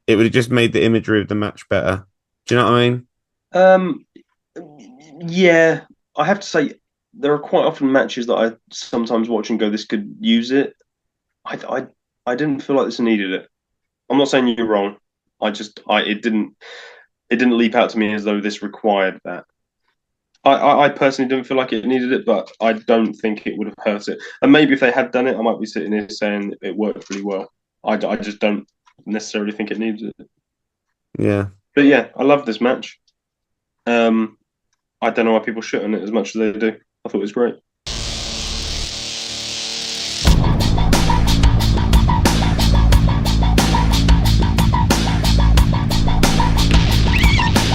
it would have just made the imagery of the match better. Do you know what I mean? Yeah, I have to say there are quite often matches that I sometimes watch and go, "This could use it." I didn't feel like this needed it. I'm not saying you're wrong. It didn't leap out to me as though this required that. I personally didn't feel like it needed it, but I don't think it would have hurt it. And maybe if they had done it, I might be sitting here saying it worked really well. I just don't necessarily think it needs it. Yeah. But yeah, I love this match. I don't know why people shit on it as much as they do. I thought it was great.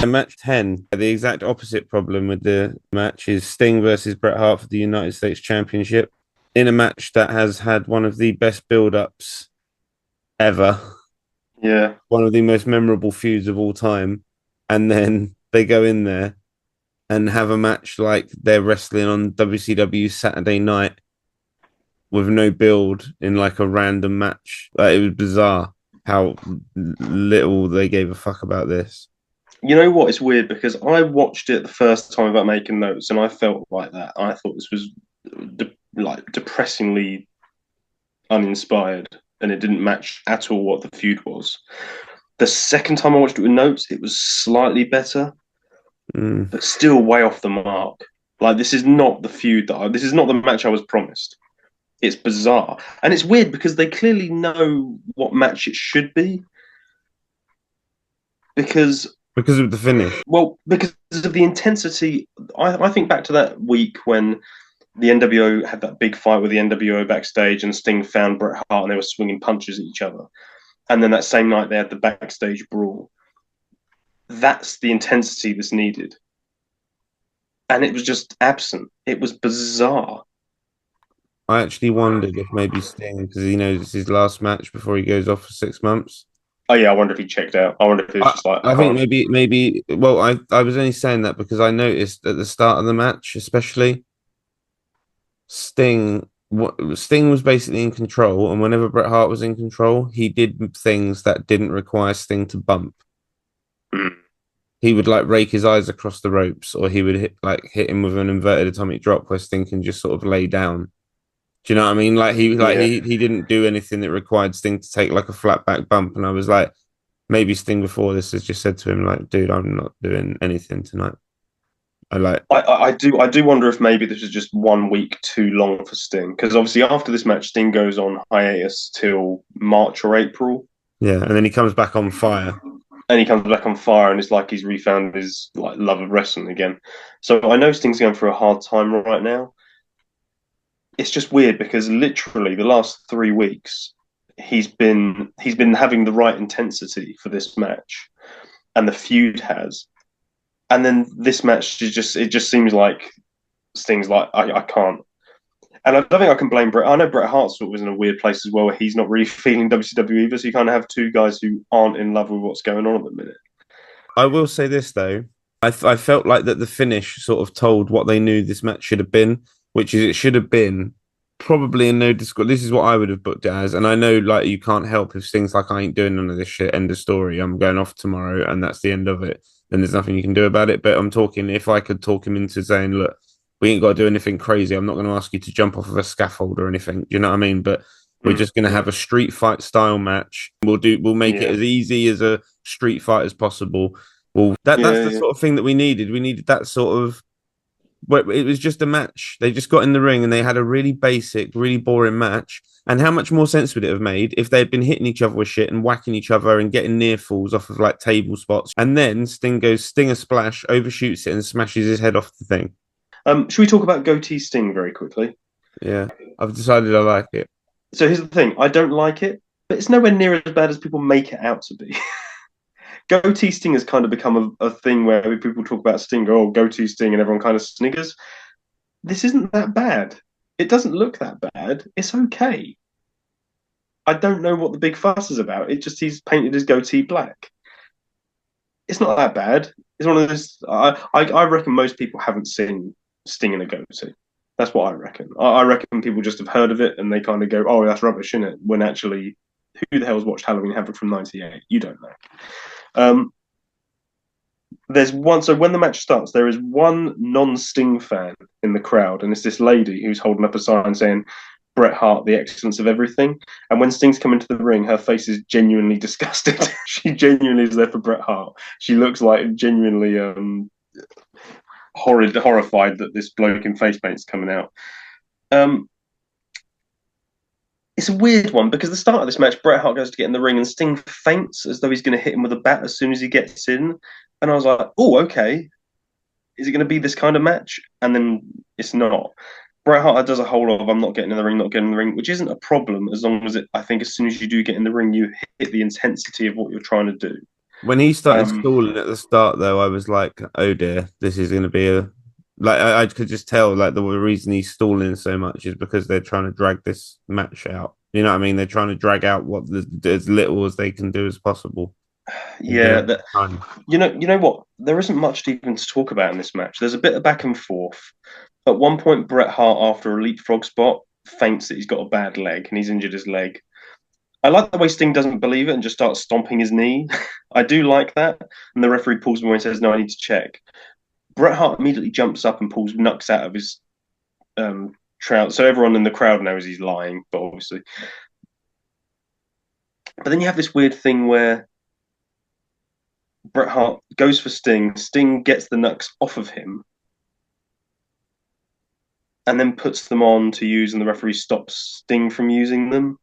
And match 10, the exact opposite problem with the match is Sting versus Bret Hart for the United States Championship in a match that has had one of the best build-ups ever. Yeah. One of the most memorable feuds of all time. And then they go in there and have a match like they're wrestling on WCW Saturday night with no build in like a random match. Like, it was bizarre how little they gave a fuck about this. You know what? It's weird because I watched it the first time without making notes, and I felt like that. I thought this was depressingly uninspired, and it didn't match at all what the feud was. The second time I watched it with notes, it was slightly better, but still way off the mark. Like, this is not the feud this is not the match I was promised. It's bizarre, and it's weird because they clearly know what match it should be. Because of the finish. Well, because of the intensity. I think back to that week when the NWO had that big fight with the NWO backstage and Sting found Bret Hart and they were swinging punches at each other. And then that same night they had the backstage brawl. That's the intensity that's needed. And it was just absent. It was bizarre. I actually wondered if maybe Sting, because he knows it's his last match before he goes off for 6 months. Oh yeah, I wonder if he checked out. I wonder if it was just like. I think maybe. Well, I was only saying that because I noticed at the start of the match, especially, Sting was basically in control, and whenever Bret Hart was in control, he did things that didn't require Sting to bump. He would like rake his eyes across the ropes, or he would hit him with an inverted atomic drop where Sting can just sort of lay down. Do you know what I mean? He didn't do anything that required Sting to take like a flat back bump. And I was like, maybe Sting before this has just said to him, like, dude, I'm not doing anything tonight. I do wonder if maybe this was just 1 week too long for Sting, because obviously after this match, Sting goes on hiatus till March or April. Yeah, and then he comes back on fire. And it's like he's refound his love of wrestling again. So I know Sting's going through a hard time right now. It's just weird because literally the last 3 weeks he's been having the right intensity for this match, and the feud has, and then this match it just seems like Sting's like I can't, and I don't think I can blame Bret. I know Bret Hart sort of was in a weird place as well, where he's not really feeling WCW either. So you kind of have two guys who aren't in love with what's going on at the minute. I will say this though, I felt like that the finish sort of told what they knew this match should have been, which is it should have been probably in no discord. This is what I would have booked it as. And I know like you can't help if Sting's like, I ain't doing none of this shit, end of story. I'm going off tomorrow and that's the end of it. Then there's nothing you can do about it. But I'm talking, if I could talk him into saying, look, we ain't got to do anything crazy. I'm not going to ask you to jump off of a scaffold or anything. Do you know what I mean? But we're just going to have a street fight style match. We'll make it as easy as a street fight as possible. That's the sort of thing that we needed. We needed that sort of, but it was just a match. They just got in the ring and they had a really basic, really boring match. And how much more sense would it have made if they'd been hitting each other with shit and whacking each other and getting near falls off of like table spots? And then Sting goes Stinger splash, overshoots it and smashes his head off the thing. Should we talk about goatee Sting very quickly? Yeah, I've decided I like it. So here's the thing. I don't like it, but it's nowhere near as bad as people make it out to be. goatee Sting has kind of become a thing where people talk about Sting, go, oh, goatee Sting, and everyone kind of sniggers. This isn't that bad. It doesn't look that bad. It's okay. I don't know what the big fuss is about. It just he's painted his goatee black. It's not that bad. It's one of those. I reckon most people haven't seen Sting in a goatee. That's what I reckon. I reckon people just have heard of it and they kind of go, "Oh, that's rubbish, isn't it?" When actually, who the hell's watched Halloween Havoc from '98? You don't know. There's one. So when the match starts, there is one non-Sting fan in the crowd, and it's this lady who's holding up a sign saying, Bret Hart, the excellence of everything. And when Sting's come into the ring, her face is genuinely disgusted. She genuinely is there for Bret Hart. She looks like genuinely horrified that this bloke in face paint's coming out. It's a weird one because the start of this match, Bret Hart goes to get in the ring and Sting faints as though he's going to hit him with a bat as soon as he gets in. And I was like, oh, okay. Is it going to be this kind of match? And then it's not. Bret Hart does a whole lot of I'm not getting in the ring, not getting in the ring, which isn't a problem as long as I think as soon as you do get in the ring, you hit the intensity of what you're trying to do. When he started stalling at the start, though, I was like, oh dear, this is going to be a... Like, I could just tell, like, the reason he's stalling so much is because they're trying to drag this match out. You know what I mean? They're trying to drag out as little as they can do as possible. Yeah, you know what? There isn't much even to talk about in this match. There's a bit of back and forth. At one point, Bret Hart, after a leapfrog spot, faints that he's got a bad leg and he's injured his leg. I like the way Sting doesn't believe it and just starts stomping his knee. I do like that. And the referee pulls him away and says, no, I need to check. Bret Hart immediately jumps up and pulls Nux out of his trout. So everyone in the crowd knows he's lying, but obviously. But then you have this weird thing where Bret Hart goes for Sting. Sting gets the Nux off of him and then puts them on to use, and the referee stops Sting from using them.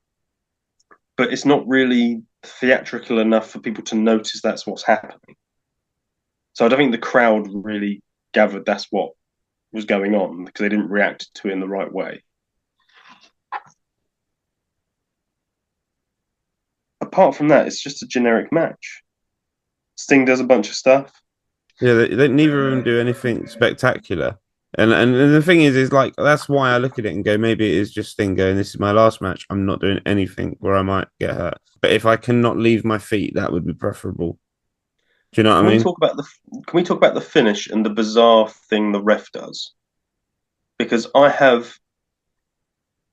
But it's not really theatrical enough for people to notice that's what's happening. So I don't think the crowd really gathered that's what was going on because they didn't react to it in the right way. Apart from that, it's just a generic match. Sting does a bunch of stuff. Yeah, they neither of them do anything spectacular. And the thing is like, that's why I look at it and go, maybe it is just Sting going, this is my last match. I'm not doing anything where I might get hurt. But if I cannot leave my feet, that would be preferable. Do you know what I mean? Can we talk about the finish and the bizarre thing the ref does? Because I have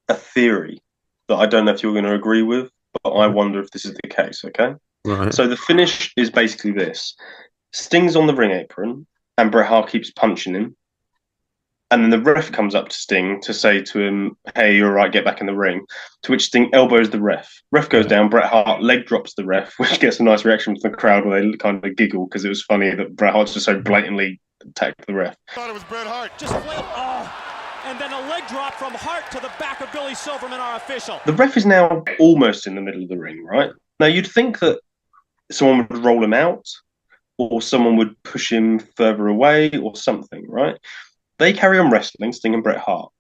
a theory that I don't know if you're going to agree with, but I wonder if this is the case, okay? Right. So the finish is basically this. Sting's on the ring apron and Bret Hart keeps punching him. And then the ref comes up to Sting to say to him, hey, you're all right, get back in the ring. To which Sting elbows the ref. Ref goes down, Bret Hart leg drops the ref, which gets a nice reaction from the crowd where they kind of giggle because it was funny that Bret Hart just so blatantly attacked the ref. I thought it was Bret Hart. Just flailed. Oh. And then a leg drop from Hart to the back of Billy Silverman, our official. The ref is now almost in the middle of the ring, right? Now, you'd think that someone would roll him out or someone would push him further away or something, right? They carry on wrestling, Sting and Bret Hart.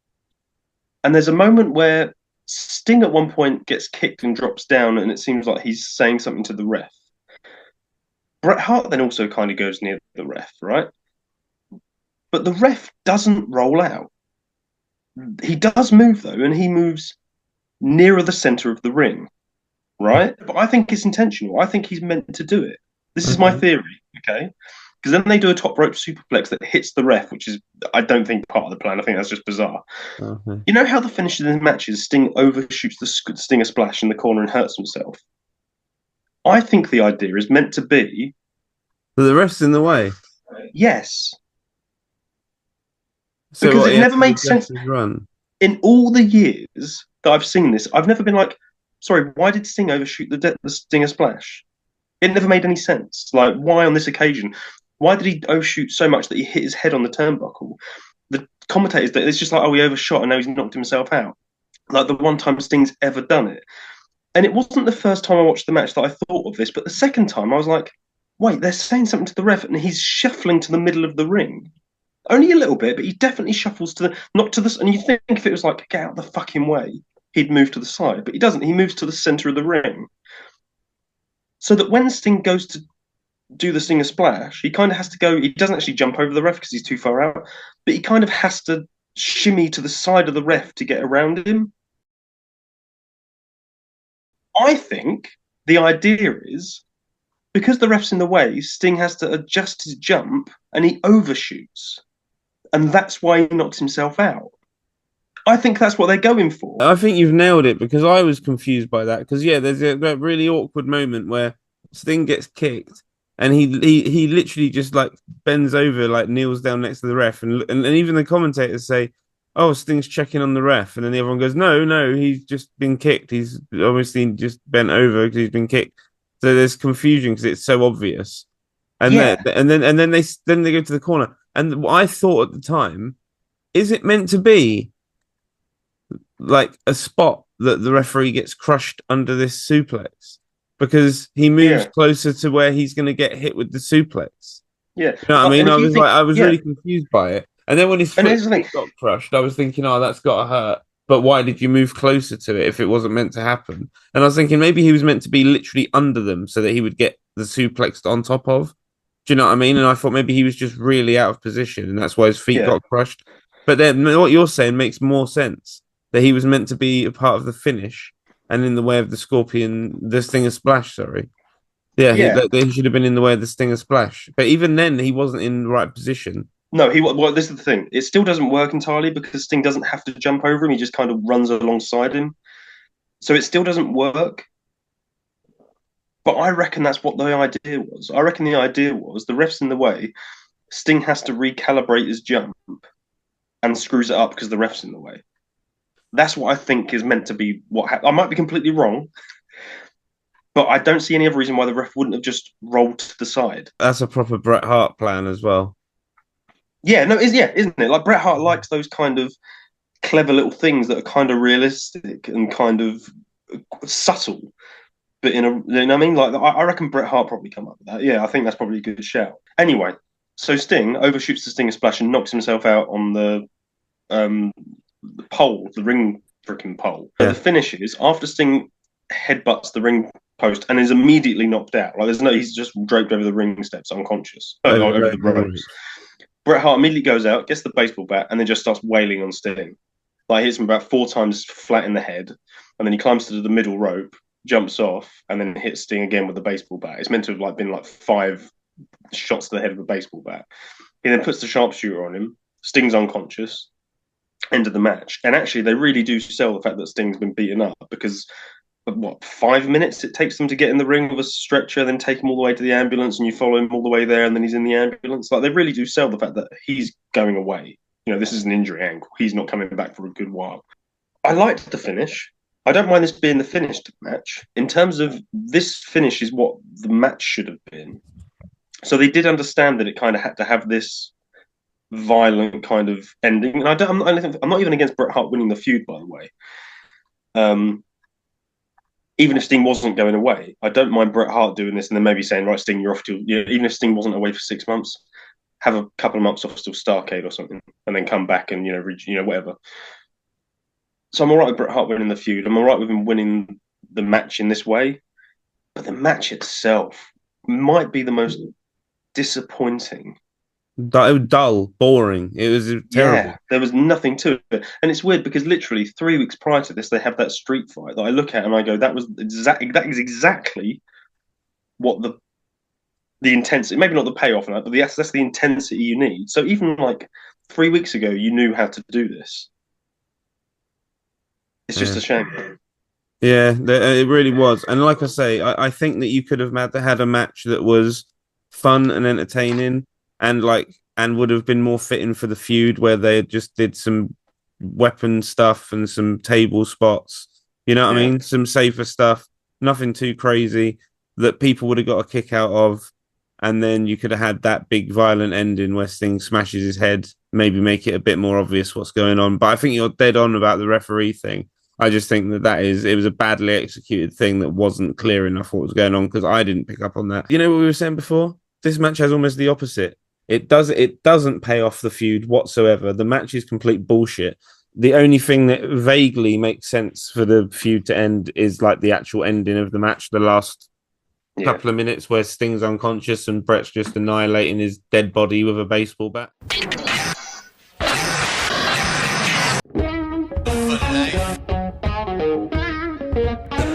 And there's a moment where Sting at one point gets kicked and drops down and it seems like he's saying something to the ref. Bret Hart then also kind of goes near the ref, right? But the ref doesn't roll out. He does move, though, and he moves nearer the center of the ring, right? But I think it's intentional. I think he's meant to do it. This is my theory, okay? Because then they do a top rope superplex that hits the ref, which is, I don't think, part of the plan. I think that's just bizarre. Okay. You know how the finish of the matches, Sting overshoots the Stinger splash in the corner and hurts himself? I think the idea is meant to be... But the ref's in the way? Yes. So because it never made sense. Run. In all the years that I've seen this, I've never been like, sorry, why did Sting overshoot the Stinger splash? It never made any sense. Like, why on this occasion? Why did he overshoot so much that he hit his head on the turnbuckle? The commentators, it's just like, oh, he overshot and now he's knocked himself out. Like the one time Sting's ever done it. And it wasn't the first time I watched the match that I thought of this, but the second time I was like, wait, they're saying something to the ref and he's shuffling to the middle of the ring. Only a little bit, but he definitely shuffles to not to the... And you think if it was like, get out the fucking way, he'd move to the side. But he doesn't. He moves to the center of the ring. So that when Sting goes to do the Stinger splash, he kind of has to go. He doesn't actually jump over the ref because he's too far out, but he kind of has to shimmy to the side of the ref to get around him. I think the idea is because the ref's in the way, Sting has to adjust his jump and he overshoots. And that's why he knocks himself out. I think that's what they're going for. I think you've nailed it because I was confused by that. Because, yeah, there's that really awkward moment where Sting gets kicked and he literally just like bends over, like kneels down next to the ref. And even the commentators say, oh, Sting's checking on the ref. And then everyone goes, no, he's just been kicked. He's obviously just bent over because he's been kicked. So there's confusion because it's so obvious. And Yeah. then they go to the corner. And what I thought at the time, is it meant to be like a spot that the referee gets crushed under this suplex? Because he moves closer to where he's going to get hit with the suplex. Yeah. You know what I mean? I was really confused by it. And then when his foot got crushed, I was thinking, oh, that's got to hurt. But why did you move closer to it if it wasn't meant to happen? And I was thinking maybe he was meant to be literally under them so that he would get the suplex on top of. Do you know what I mean? And I thought maybe he was just really out of position and that's why his feet got crushed. But then what you're saying makes more sense, that he was meant to be a part of the finish and in the way of the Stinger splash, sorry. Yeah, he should have been in the way of the Stinger splash. But even then, he wasn't in the right position. No, well, this is the thing. It still doesn't work entirely because Sting doesn't have to jump over him. He just kind of runs alongside him. So it still doesn't work. But I reckon that's what the idea was. I reckon the idea was the ref's in the way. Sting has to recalibrate his jump and screws it up because the ref's in the way. That's what I think is meant to be what happened. I might be completely wrong, but I don't see any other reason why the ref wouldn't have just rolled to the side. That's a proper Bret Hart plan as well. Yeah, no, isn't it? Like Bret Hart likes those kind of clever little things that are kind of realistic and kind of subtle, but you know what I mean? Like I reckon Bret Hart probably come up with that. Yeah, I think that's probably a good shout. Anyway, so Sting overshoots the Stinger splash and knocks himself out on the pole, the ring freaking pole. Yeah. The finish is after Sting headbutts the ring post and is immediately knocked out. Like he's just draped over the ring steps, unconscious, over the ropes. Bret Hart immediately goes out, gets the baseball bat, and then just starts wailing on Sting. Like hits him about 4 times flat in the head, and then he climbs to the middle rope, jumps off, and then hits Sting again with the baseball bat. It's meant to have been 5 shots to the head of a baseball bat. He then puts the sharpshooter on him. Sting's unconscious. End of the match. And actually, they really do sell the fact that Sting's been beaten up because 5 minutes it takes them to get in the ring with a stretcher, then take him all the way to the ambulance, and you follow him all the way there, and then he's in the ambulance. Like they really do sell the fact that he's going away. You know, this is an injury angle. He's not coming back for a good while. I liked the finish. I don't mind this being the finish to the match. In terms of this finish is what the match should have been. So they did understand that it kind of had to have this violent kind of ending. And I'm not even against Bret Hart winning the feud, by the way. Even if Sting wasn't going away, I don't mind Bret Hart doing this and then maybe saying, right, Sting, you're off to, even if Sting wasn't away for 6 months, have a couple of months off till Starrcade or something, and then come back and, whatever. So I'm all right with Bret Hart winning the feud. I'm all right with him winning the match in this way. But the match itself might be the most disappointing. Dull, boring. It was terrible. Yeah, there was nothing to it. And it's weird because literally 3 weeks prior to this, they have that street fight that I look at and I go, that is exactly what the intensity, maybe not the payoff, but that's the intensity you need. So even 3 weeks ago, you knew how to do this. It's just a shame. Yeah, it really was. And like I say, I think that you could have had a match that was fun and entertaining and would have been more fitting for the feud, where they just did some weapon stuff and some table spots. You know what I mean? Some safer stuff, nothing too crazy that people would have got a kick out of. And then you could have had that big violent ending where Sting smashes his head, maybe make it a bit more obvious what's going on. But I think you're dead on about the referee thing. I just think it was a badly executed thing that wasn't clear enough what was going on, because I didn't pick up on that. You know what we were saying before? This match has almost the opposite. It doesn't pay off the feud whatsoever. The match is complete bullshit. The only thing that vaguely makes sense for the feud to end is the actual ending of the match, the last couple of minutes where Sting's unconscious and Brett's just annihilating his dead body with a baseball bat. The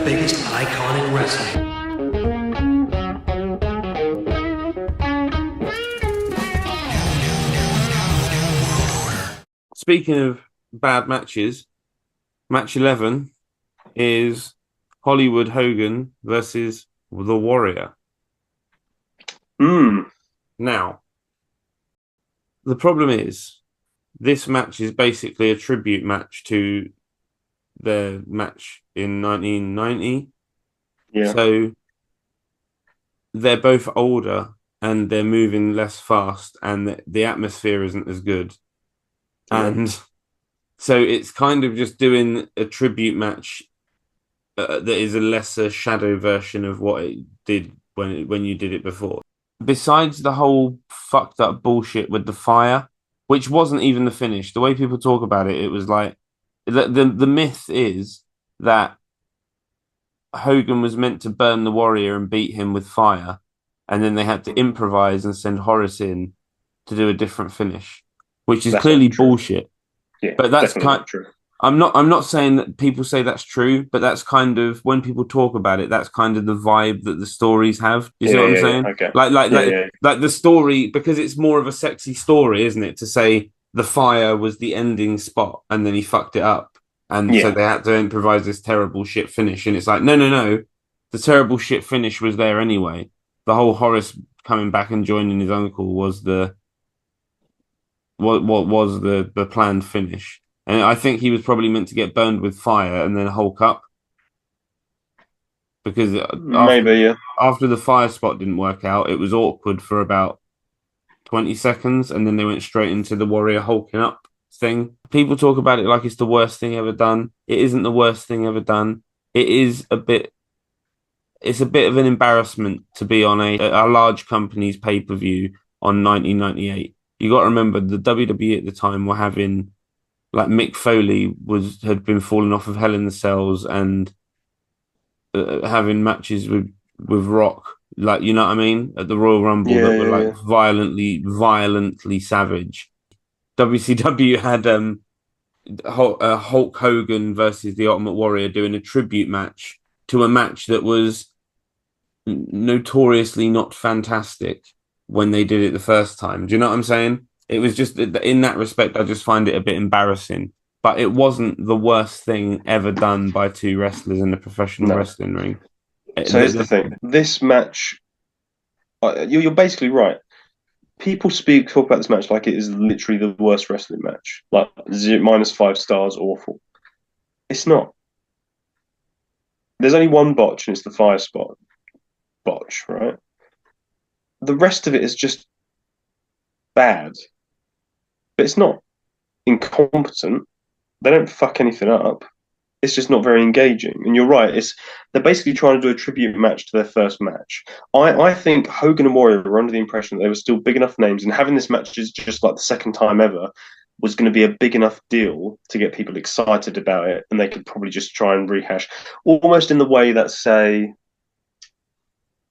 biggest icon in wrestling. Speaking of bad matches, match 11 is Hollywood Hogan versus the Warrior. Now, the problem is, this match is basically a tribute match to their match in 1990. Yeah. So they're both older and they're moving less fast, and the atmosphere isn't as good. And so it's kind of just doing a tribute match that is a lesser shadow version of what it did when you did it before. Besides the whole fucked up bullshit with the fire, which wasn't even the finish, the way people talk about it, it was like the myth is that Hogan was meant to burn the Warrior and beat him with fire, and then they had to improvise and send Horace in to do a different finish, which is clearly bullshit. Yeah, but that's kind of true. I'm not saying that people say that's true, but that's kind of, when people talk about it, that's kind of the vibe that the stories have. You see what I'm saying? Okay. Like the story, because it's more of a sexy story, isn't it? To say the fire was the ending spot and then he fucked it up, and so they had to improvise this terrible shit finish. And it's like, no, the terrible shit finish was there anyway. The whole Horace coming back and joining his uncle was the planned finish. And I think he was probably meant to get burned with fire and then Hulk up. Because after the fire spot didn't work out, it was awkward for about 20 seconds, and then they went straight into the Warrior hulking up thing. People talk about it like it's the worst thing ever done. It isn't the worst thing ever done. It's a bit of an embarrassment to be on a large company's pay-per-view on 1998. You got to remember, the WWE at the time were having, like, Mick Foley had been falling off of Hell in the Cells and having matches with Rock, like, you know what I mean, at the Royal Rumble that were like violently savage. WCW had Hulk Hogan versus the Ultimate Warrior doing a tribute match to a match that was notoriously not fantastic when they did it the first time. Do you know what I'm saying? It was just, in that respect, I just find it a bit embarrassing. But it wasn't the worst thing ever done by two wrestlers in the professional wrestling ring. So here's the thing. This match, you're basically right. People talk about this match like it is literally the worst wrestling match. Like, -5 stars, awful. It's not. There's only one botch, and it's the fire spot botch, right? The rest of it is just bad. But it's not incompetent. They don't fuck anything up. It's just not very engaging. And you're right. They're basically trying to do a tribute match to their first match. I think Hogan and Warrior were under the impression that they were still big enough names, and having this match is just like the second time ever was going to be a big enough deal to get people excited about it, and they could probably just try and rehash, almost in the way that, say,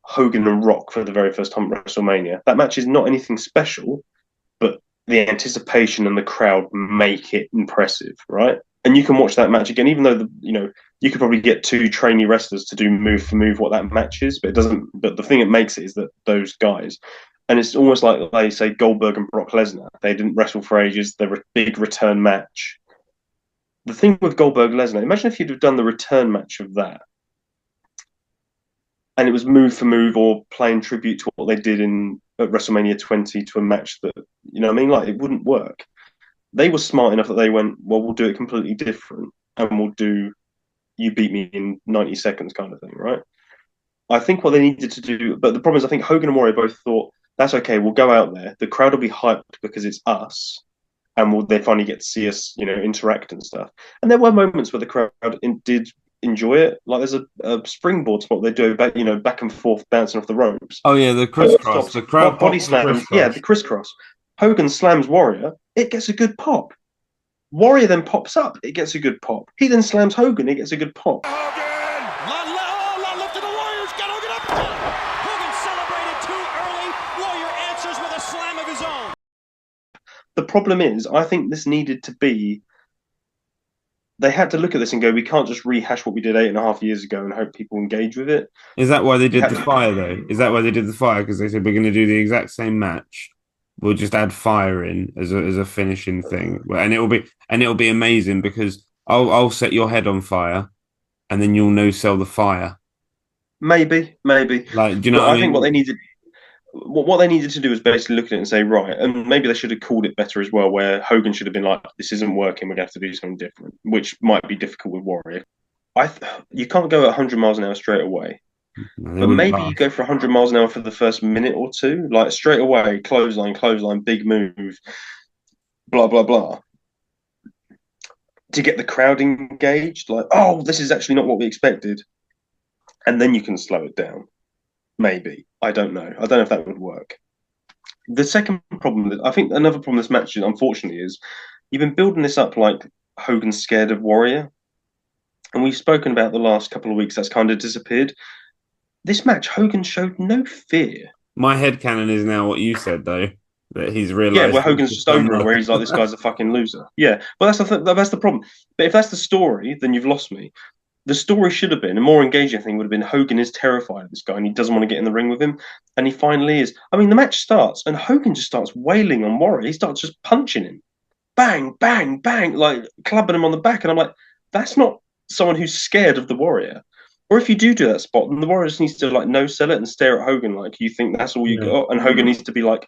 Hogan and Rock for the very first time at WrestleMania. That match is not anything special, but the anticipation and the crowd make it impressive, right? And you can watch that match again, even though you could probably get two trainee wrestlers to do move for move what that match is, but it doesn't. But the thing that makes it is that those guys, and it's almost like they say Goldberg and Brock Lesnar. They didn't wrestle for ages. They're a big return match. The thing with Goldberg Lesnar, imagine if you'd have done the return match of that, and it was move for move or playing tribute to what they did at WrestleMania 20 to a match that, you know what I mean? Like, it wouldn't work. They were smart enough that they went, well, we'll do it completely different, and we'll do you beat me in 90 seconds kind of thing, right? I think what they needed to do, but the problem is I think Hogan and Warrior both thought, that's okay, we'll go out there, the crowd will be hyped because it's us, and they finally get to see us, interact and stuff. And there were moments where the crowd did enjoy it. Like, there's a springboard spot they do, back and forth, bouncing off the ropes. Oh yeah, the crisscross, the crowd body slam. Yeah, the crisscross. Hogan slams Warrior, it gets a good pop. Warrior then pops up, it gets a good pop. He then slams Hogan, it gets a good pop. Hogan! Lifted the Warriors, got Hogan up! the problem is, I think this needed to be. They had to look at this and go, we can't just rehash what we did 8.5 years ago and hope people engage with it. Is that why they did the fire, though? Is that why they did the fire? Because they said we're going to do the exact same match. We'll just add fire in as a finishing thing, and it'll be amazing because I'll set your head on fire, and then you'll no sell the fire. Maybe. Like, do you know but what I think mean? what they needed to do was basically look at it and say, right, and maybe they should have called it better as well, where Hogan should have been like, this isn't working, we're going to have to do something different, which might be difficult with Warrior. You can't go at 100 miles an hour straight away. But maybe you go for 100 miles an hour for the first minute or two, like straight away, clothesline, big move, blah, blah, blah. To get the crowd engaged, like, oh, this is actually not what we expected. And then you can slow it down. Maybe. I don't know. I don't know if that would work. The second problem, I think another problem this match, unfortunately, is you've been building this up like Hogan's scared of Warrior. And we've spoken about the last couple of weeks, that's kind of disappeared. This match, Hogan showed no fear. My headcanon is now what you said, though, that he's realised. Yeah, where Hogan's just over it, where he's like, this guy's a fucking loser. Yeah, well, that's the problem. But if that's the story, then you've lost me. The story should have been, a more engaging thing would have been Hogan is terrified of this guy and he doesn't want to get in the ring with him. And he finally is. I mean, the match starts and Hogan just starts wailing on Warrior. He starts just punching him. Bang, bang, bang, like clubbing him on the back. And I'm like, that's not someone who's scared of the Warrior. Or if you do that spot, then the Warrior just needs to like no sell it and stare at Hogan like you think that's all you got. And Hogan needs to be like,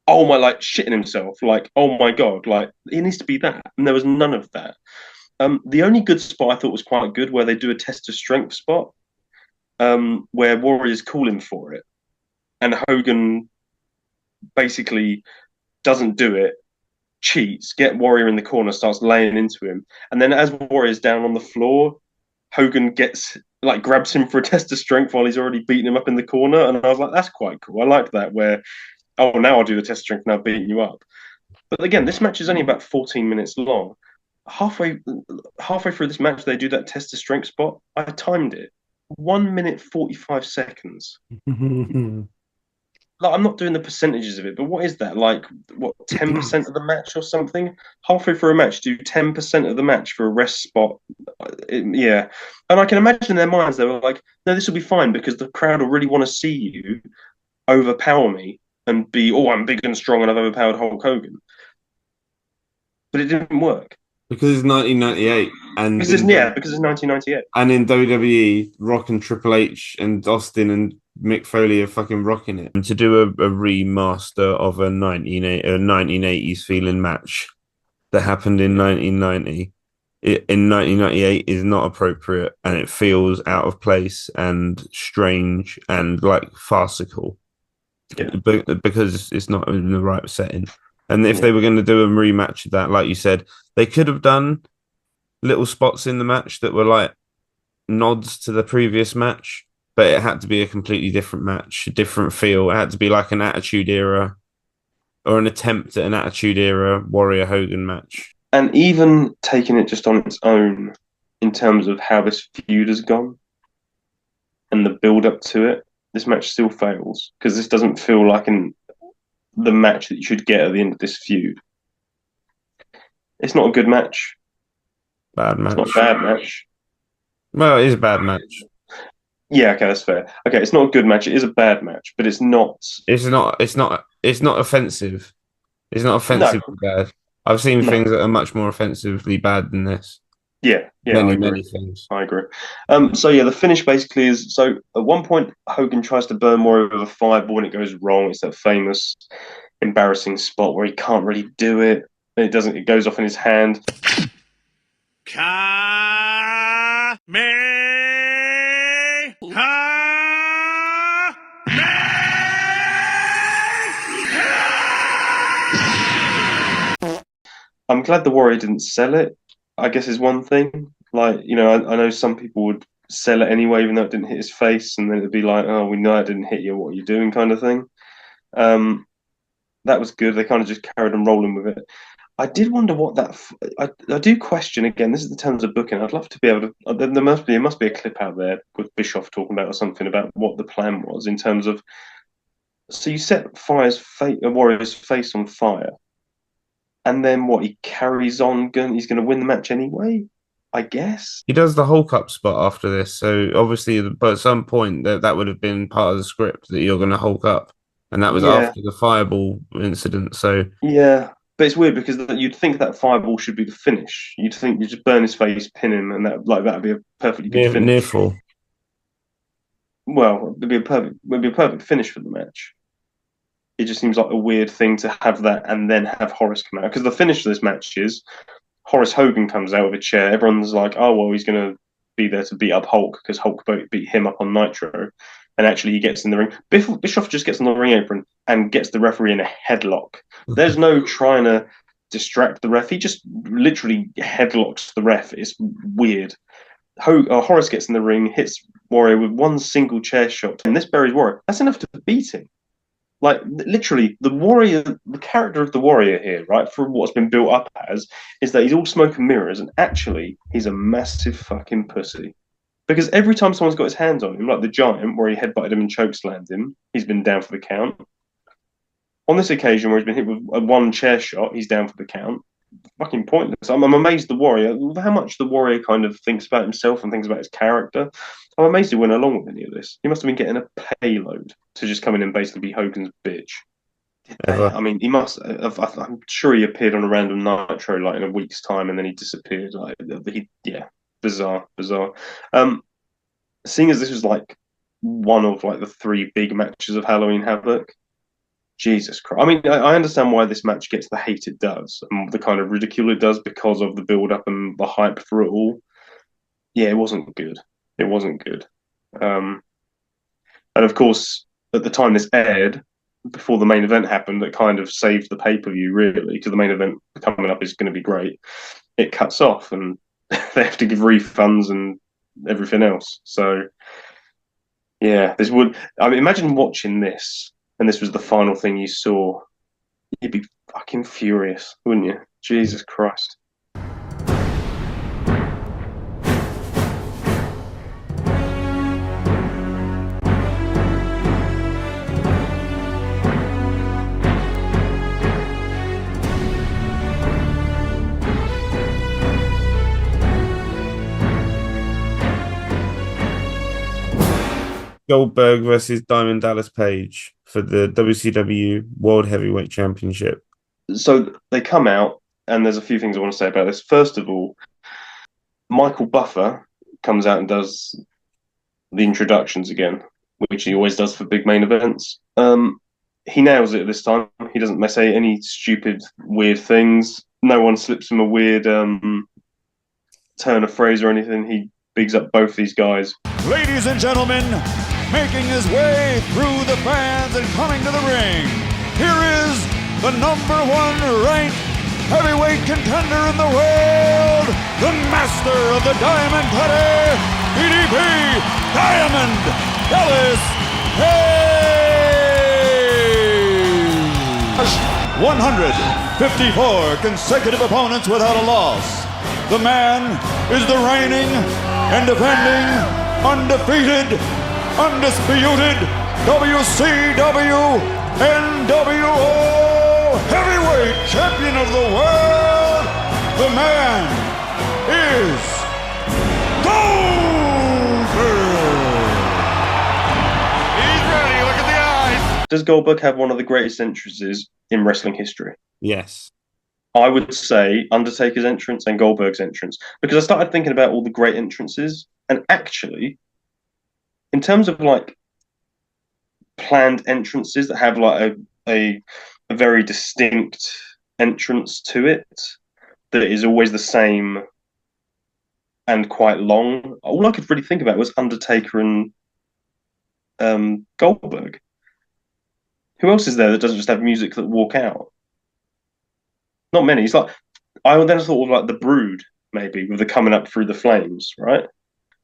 oh my, like shitting himself. Like, oh my God, like he needs to be that. And there was none of that. The only good spot I thought was quite good, where they do a test of strength spot, where Warrior's calling for it, and Hogan basically doesn't do it, cheats, get Warrior in the corner, starts laying into him, and then as Warrior's down on the floor, Hogan grabs him for a test of strength while he's already beating him up in the corner, and I was like, that's quite cool. I like that, where, oh, now I'll do the test of strength, now beating you up. But again, this match is only about 14 minutes long. Halfway through this match, they do that test of strength spot. I timed it 1 minute 45 seconds. Like, I'm not doing the percentages of it, but what is that? Like, what, 10% of the match or something? Halfway through a match, do 10% of the match for a rest spot. Yeah. And I can imagine in their minds, they were like, no, this will be fine because the crowd will really want to see you overpower me and be, oh, I'm big and strong and I've overpowered Hulk Hogan. But it didn't work. Because it's 1998, and because it's 1998, and in WWE, Rock and Triple H and Austin and Mick Foley are fucking rocking it. And to do a remaster of a 1980s feeling match that happened in 1990 in 1998 is not appropriate, and it feels out of place and strange and like farcical. Yeah. Because it's not in the right setting. And if they were going to do a rematch of that, like you said, they could have done little spots in the match that were like nods to the previous match, but it had to be a completely different match, a different feel. It had to be like an Attitude Era or an attempt at an Attitude Era Warrior Hogan match. And even taking it just on its own in terms of how this feud has gone and the build up to it, this match still fails because this doesn't feel like the match that you should get at the end of this feud. It's not a good match. Bad match. It's not a bad match. Well, it is a bad match. Yeah, okay, that's fair. Okay, it's not a good match. It is a bad match, but it's not. It's not offensive. It's not offensively bad. I've seen things that are much more offensively bad than this. Yeah, many things. I agree. So yeah, the finish basically is, so at one point Hogan tries to burn more over the fireball and it goes wrong. It's that famous embarrassing spot where he can't really do it. And it goes off in his hand. I'm glad the Warrior didn't sell it, I guess, is one thing. Like, you know, I know some people would sell it anyway, even though it didn't hit his face, and then it'd be like, oh, we know it didn't hit you, what are you doing, kind of thing. That was good. They kind of just carried on rolling with it. I did wonder what that. I do question again. This is the terms of booking. I'd love to be able to. There must be a clip out there with Bischoff talking about or something about what the plan was in terms of. So you set Warrior's face on fire. And then what? He carries on. He's going to win the match anyway, I guess. He does the Hulk up spot after this, so obviously, but at some point that would have been part of the script that you're going to Hulk up, and that was after the Fireball incident. So yeah, but it's weird because you'd think that Fireball should be the finish. You'd think you just burn his face, pin him, and that'd be a perfectly good finish. Near fall. Well, it'd be a perfect finish for the match. It just seems like a weird thing to have that and then have Horace come out, because the finish of this match is Horace Hogan comes out with a chair. Everyone's like, oh, well, he's going to be there to beat up Hulk because Hulk beat him up on Nitro. And actually, he gets in the ring. Bischoff just gets on the ring apron and gets the referee in a headlock. There's no trying to distract the ref. He just literally headlocks the ref. It's weird. Horace gets in the ring, hits Warrior with one single chair shot, and this buries Warrior. That's enough to beat him. Like, literally, the character of the Warrior here, right, for what's been built up as, is that he's all smoke and mirrors, and actually, he's a massive fucking pussy. Because every time someone's got his hands on him, like the Giant, where he headbutted him and chokeslammed him, he's been down for the count. On this occasion, where he's been hit with a one chair shot, he's down for the count. Fucking pointless. I'm amazed the Warrior, how much the Warrior kind of thinks about himself and thinks about his character. I'm amazed he went along with any of this. He must have been getting a payload to just come in and basically be Hogan's bitch. I mean, he must. I'm sure he appeared on a random Nitro like in a week's time, and then he disappeared. Like, bizarre. Seeing as this was like one of like the three big matches of Halloween Havoc, Jesus Christ. I mean, I understand why this match gets the hate it does and the kind of ridicule it does because of the build up and the hype for it all. Yeah, it wasn't good. It wasn't good. And of course, at the time this aired, before the main event happened, that kind of saved the pay-per-view, really, because the main event coming up is going to be great. It cuts off and they have to give refunds and everything else. So, yeah, imagine watching this and this was the final thing you saw. You'd be fucking furious, wouldn't you? Jesus Christ. Goldberg versus Diamond Dallas Page for the WCW World Heavyweight Championship. So they come out, and there's a few things I want to say about this. First of all, Michael Buffer comes out and does the introductions again, which he always does for big main events. He nails it this time. He doesn't say any stupid, weird things. No one slips him a weird turn of phrase or anything. He bigs up both these guys. Ladies and gentlemen, making his way through the fans and coming to the ring, here is the #1 ranked heavyweight contender in the world, the master of the Diamond Cutter, DDP, Diamond Dallas Page. 154 consecutive opponents without a loss. The man is the reigning and defending, undefeated, undisputed WCW NWO Heavyweight Champion of the world. The man is Goldberg. He's ready. Look at the eyes. Does Goldberg have one of the greatest entrances in wrestling history? Yes. I would say Undertaker's entrance and Goldberg's entrance, because I started thinking about all the great entrances, and actually, in terms of like planned entrances that have like a very distinct entrance to it, that is always the same and quite long, all I could really think about was Undertaker and Goldberg. Who else is there that doesn't just have music that walk out? Not many. It's like I then thought of like the Brood, maybe, with the coming up through the flames, right?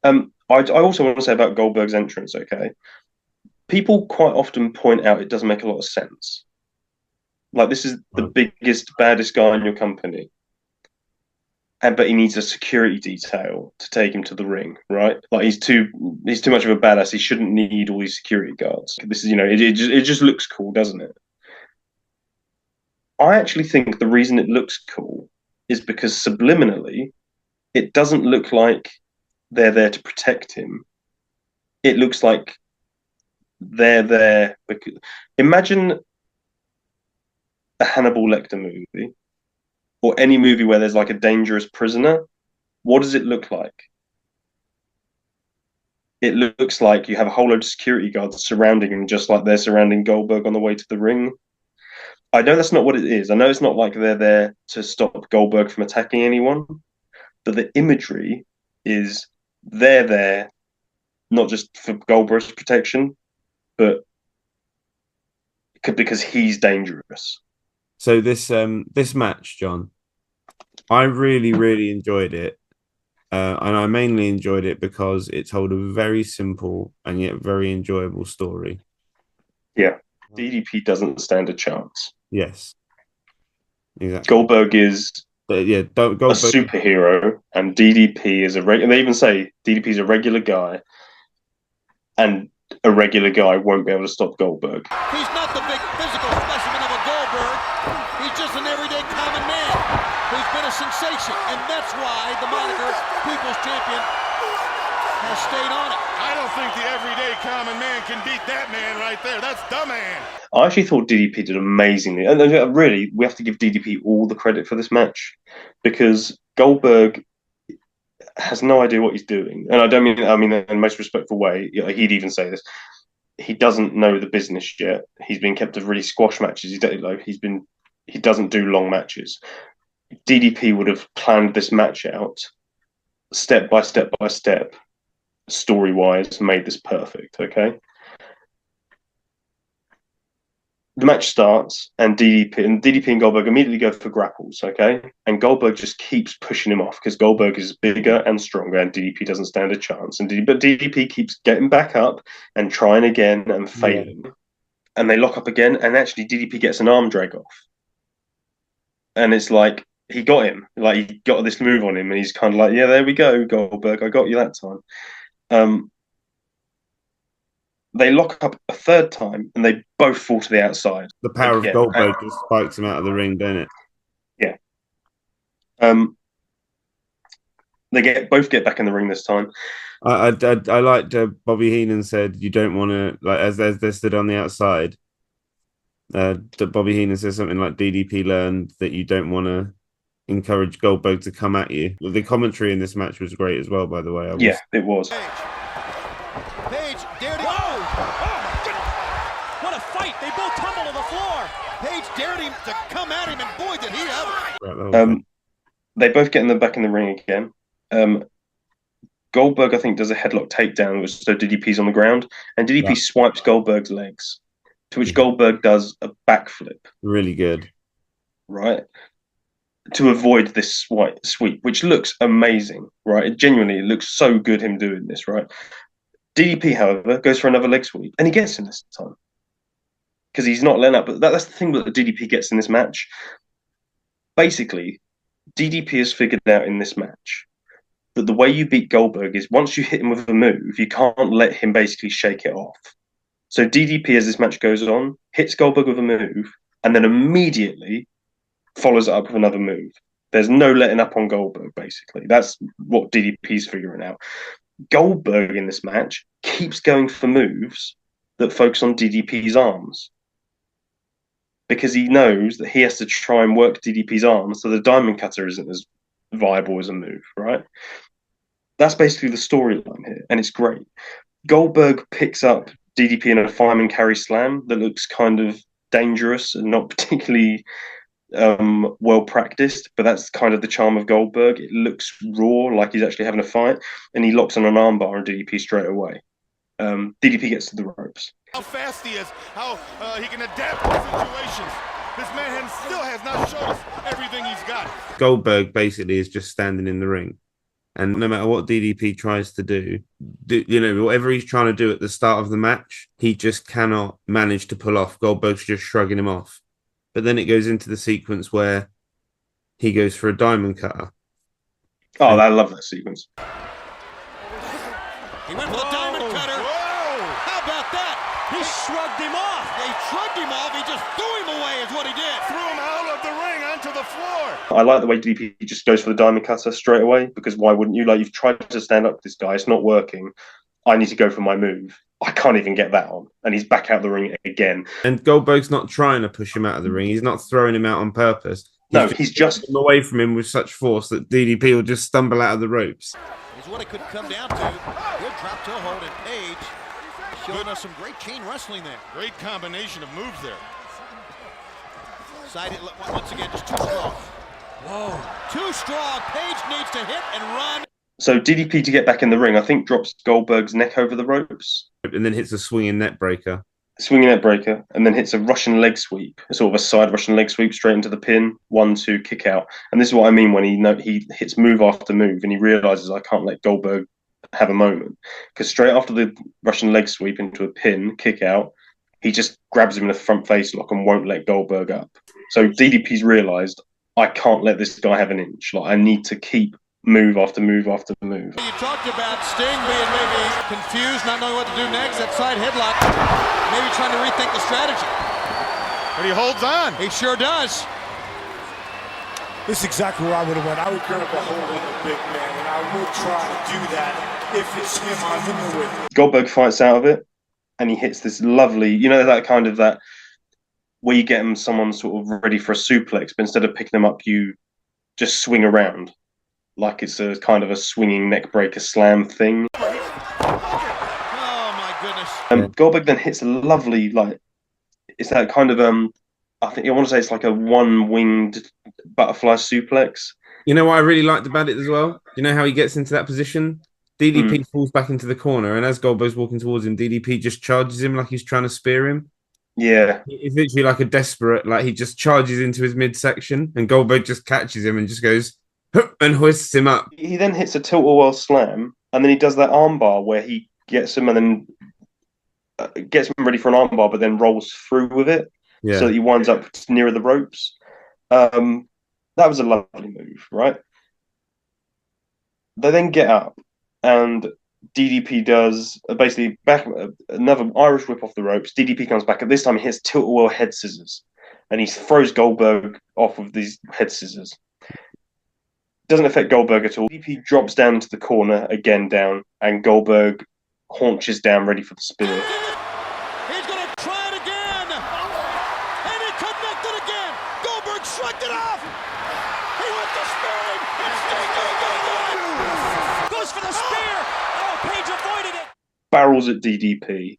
I also want to say about Goldberg's entrance, okay? People quite often point out it doesn't make a lot of sense. Like, this is the biggest, baddest guy in your company, but he needs a security detail to take him to the ring, right? Like, he's too much of a badass. He shouldn't need all these security guards. This is, it just looks cool, doesn't it? I actually think the reason it looks cool is because subliminally, it doesn't look like they're there to protect him. It looks like they're there because imagine a Hannibal Lecter movie or any movie where there's like a dangerous prisoner. What does it look like? It looks like you have a whole load of security guards surrounding him, just like they're surrounding Goldberg on the way to the ring. I know that's not what it is. I know it's not like they're there to stop Goldberg from attacking anyone, but the imagery is they're there not just for Goldberg's protection, but because he's dangerous. So this match, John, I really enjoyed it, and I mainly enjoyed it because it told a very simple and yet very enjoyable story. Yeah, DDP doesn't stand a chance. Yes, exactly. Goldberg is Goldberg, a superhero, and DDP is a regular. They even say DDP is a regular guy, and a regular guy won't be able to stop Goldberg. He's not the big physical specimen of a Goldberg. He's just an everyday common man who's been a sensation, and that's why the moniker People's Champion has stayed on it. I don't think the everyday common man can beat that man right there. That's the man. I actually thought DDP did amazingly, and really, we have to give DDP all the credit for this match because Goldberg has no idea what he's doing, and I mean in the most respectful way. He'd even say this. He doesn't know the business yet. He's been kept to really squash matches. He doesn't do long matches. DDP would have planned this match out step by step by step, story wise, made this perfect. Okay. The match starts, and DDP and Goldberg immediately go for grapples, okay? And Goldberg just keeps pushing him off because Goldberg is bigger and stronger, and DDP doesn't stand a chance. But DDP keeps getting back up and trying again and failing. Yeah. And they lock up again, and actually DDP gets an arm drag off. And it's like, he got him. Like, he got this move on him, and he's kind of like, yeah, there we go, Goldberg, I got you that time. They lock up a third time, and they both fall to the outside. The power of Goldberg just spikes him out of the ring, don't it? Yeah. They both get back in the ring this time. I liked Bobby Heenan said you don't want to, like, as they stood on the outside. Bobby Heenan says something like DDP learned that you don't want to encourage Goldberg to come at you. The commentary in this match was great as well, by the way. Yeah, it was. Page dared him. Oh my goodness. What a fight. They both tumble to the floor. Page dared him to come at him, and boy, did he ever. They both get back in the ring again. Goldberg, I think, does a headlock takedown, so DDP's on the ground, and DDP swipes Goldberg's legs, to which Goldberg does a backflip. Really good. Right? To avoid this sweep, which looks amazing, right? It genuinely looks so good, him doing this, right? DDP, however, goes for another leg sweep, and he gets him this time. Because he's not letting up. But that's the thing that the DDP gets in this match. Basically, DDP has figured out in this match that the way you beat Goldberg is once you hit him with a move, you can't let him basically shake it off. So DDP, as this match goes on, hits Goldberg with a move, and then immediately follows it up with another move. There's no letting up on Goldberg, basically. That's what DDP's figuring out. Goldberg in this match keeps going for moves that focus on DDP's arms because he knows that he has to try and work DDP's arms so the diamond cutter isn't as viable as a move, right? That's basically the storyline here, and it's great. Goldberg picks up DDP in a fireman carry slam that looks kind of dangerous and not particularly well practiced, but that's kind of the charm of Goldberg. It looks raw, like he's actually having a fight, and he locks on an armbar on DDP straight away. DDP gets to the ropes. How fast he is, how he can adapt to situations. This man still has not shown us everything he's got. Goldberg basically is just standing in the ring. And no matter what DDP tries to do, whatever he's trying to do at the start of the match, he just cannot manage to pull off. Goldberg's just shrugging him off. But then it goes into the sequence where he goes for a diamond cutter. Oh, I love that sequence. He went for the diamond cutter. Whoa! How about that? He shrugged him off. They shrugged him off. He just threw him away is what he did. Threw him out of the floor. I like the way DDP just goes for the diamond cutter straight away, because why wouldn't you? Like, you've tried to stand up to this guy, it's not working. I need to go for my move. I can't even get that on, and he's back out the ring again. And Goldberg's not trying to push him out of the ring. He's not throwing him out on purpose. He's just away from him with such force that DDP will just stumble out of the ropes. Is what it could come down to. Good drop toe hold, and Page showing us some great chain wrestling there. Great combination of moves there. Side it once again, just too strong. Whoa, too strong. Page needs to hit and run. So DDP, to get back in the ring, I think drops Goldberg's neck over the ropes. And then hits a swinging net breaker. Swinging net breaker, and then hits a Russian leg sweep, a sort of a side Russian leg sweep straight into the pin. 1-2 kick out. And this is what I mean when he hits move after move, and he realizes I can't let Goldberg have a moment. Because straight after the Russian leg sweep into a pin, kick out, he just grabs him in a front face lock and won't let Goldberg up. So DDP's realized, I can't let this guy have an inch. Like, I need to keep move after move after move. You talked about Sting being maybe confused, not knowing what to do next. That side headlock, maybe trying to rethink the strategy. But he holds on. He sure does. This is exactly where I would have went. I would grab a hold of the big man, and I would try to do that if it's him I'm in the with. Goldberg fights out of it, and he hits this lovely, that kind of that where you get him someone sort of ready for a suplex, but instead of picking him up, you just swing around. Like it's a kind of a swinging neck breaker slam thing. Oh my goodness. Goldberg then hits a lovely, it's that kind of, I think I want to say it's like a one-winged butterfly suplex. You know what I really liked about it as well? You know how he gets into that position? DDP falls back into the corner, and as Goldberg's walking towards him, DDP just charges him like he's trying to spear him. Yeah. It's literally like a desperate, he just charges into his midsection, and Goldberg just catches him and just goes, and hoists him up. He then hits a tilt-a-whirl slam, and then he does that armbar where he gets him and then gets him ready for an armbar, but then rolls through with it, so that he winds up nearer the ropes. That was a lovely move, right? They then get up, and DDP does basically back another Irish whip off the ropes. DDP comes back, and this time he hits tilt-a-whirl head scissors, and he throws Goldberg off of these head scissors. Doesn't affect Goldberg at all. DDP drops down into the corner, again down, and Goldberg haunches down, ready for the spear. He's going to try it again! And he connected again! Goldberg shrugged it off! He went to spearing! And Sting goes for the spear! Oh, Page avoided it! Barrels at DDP,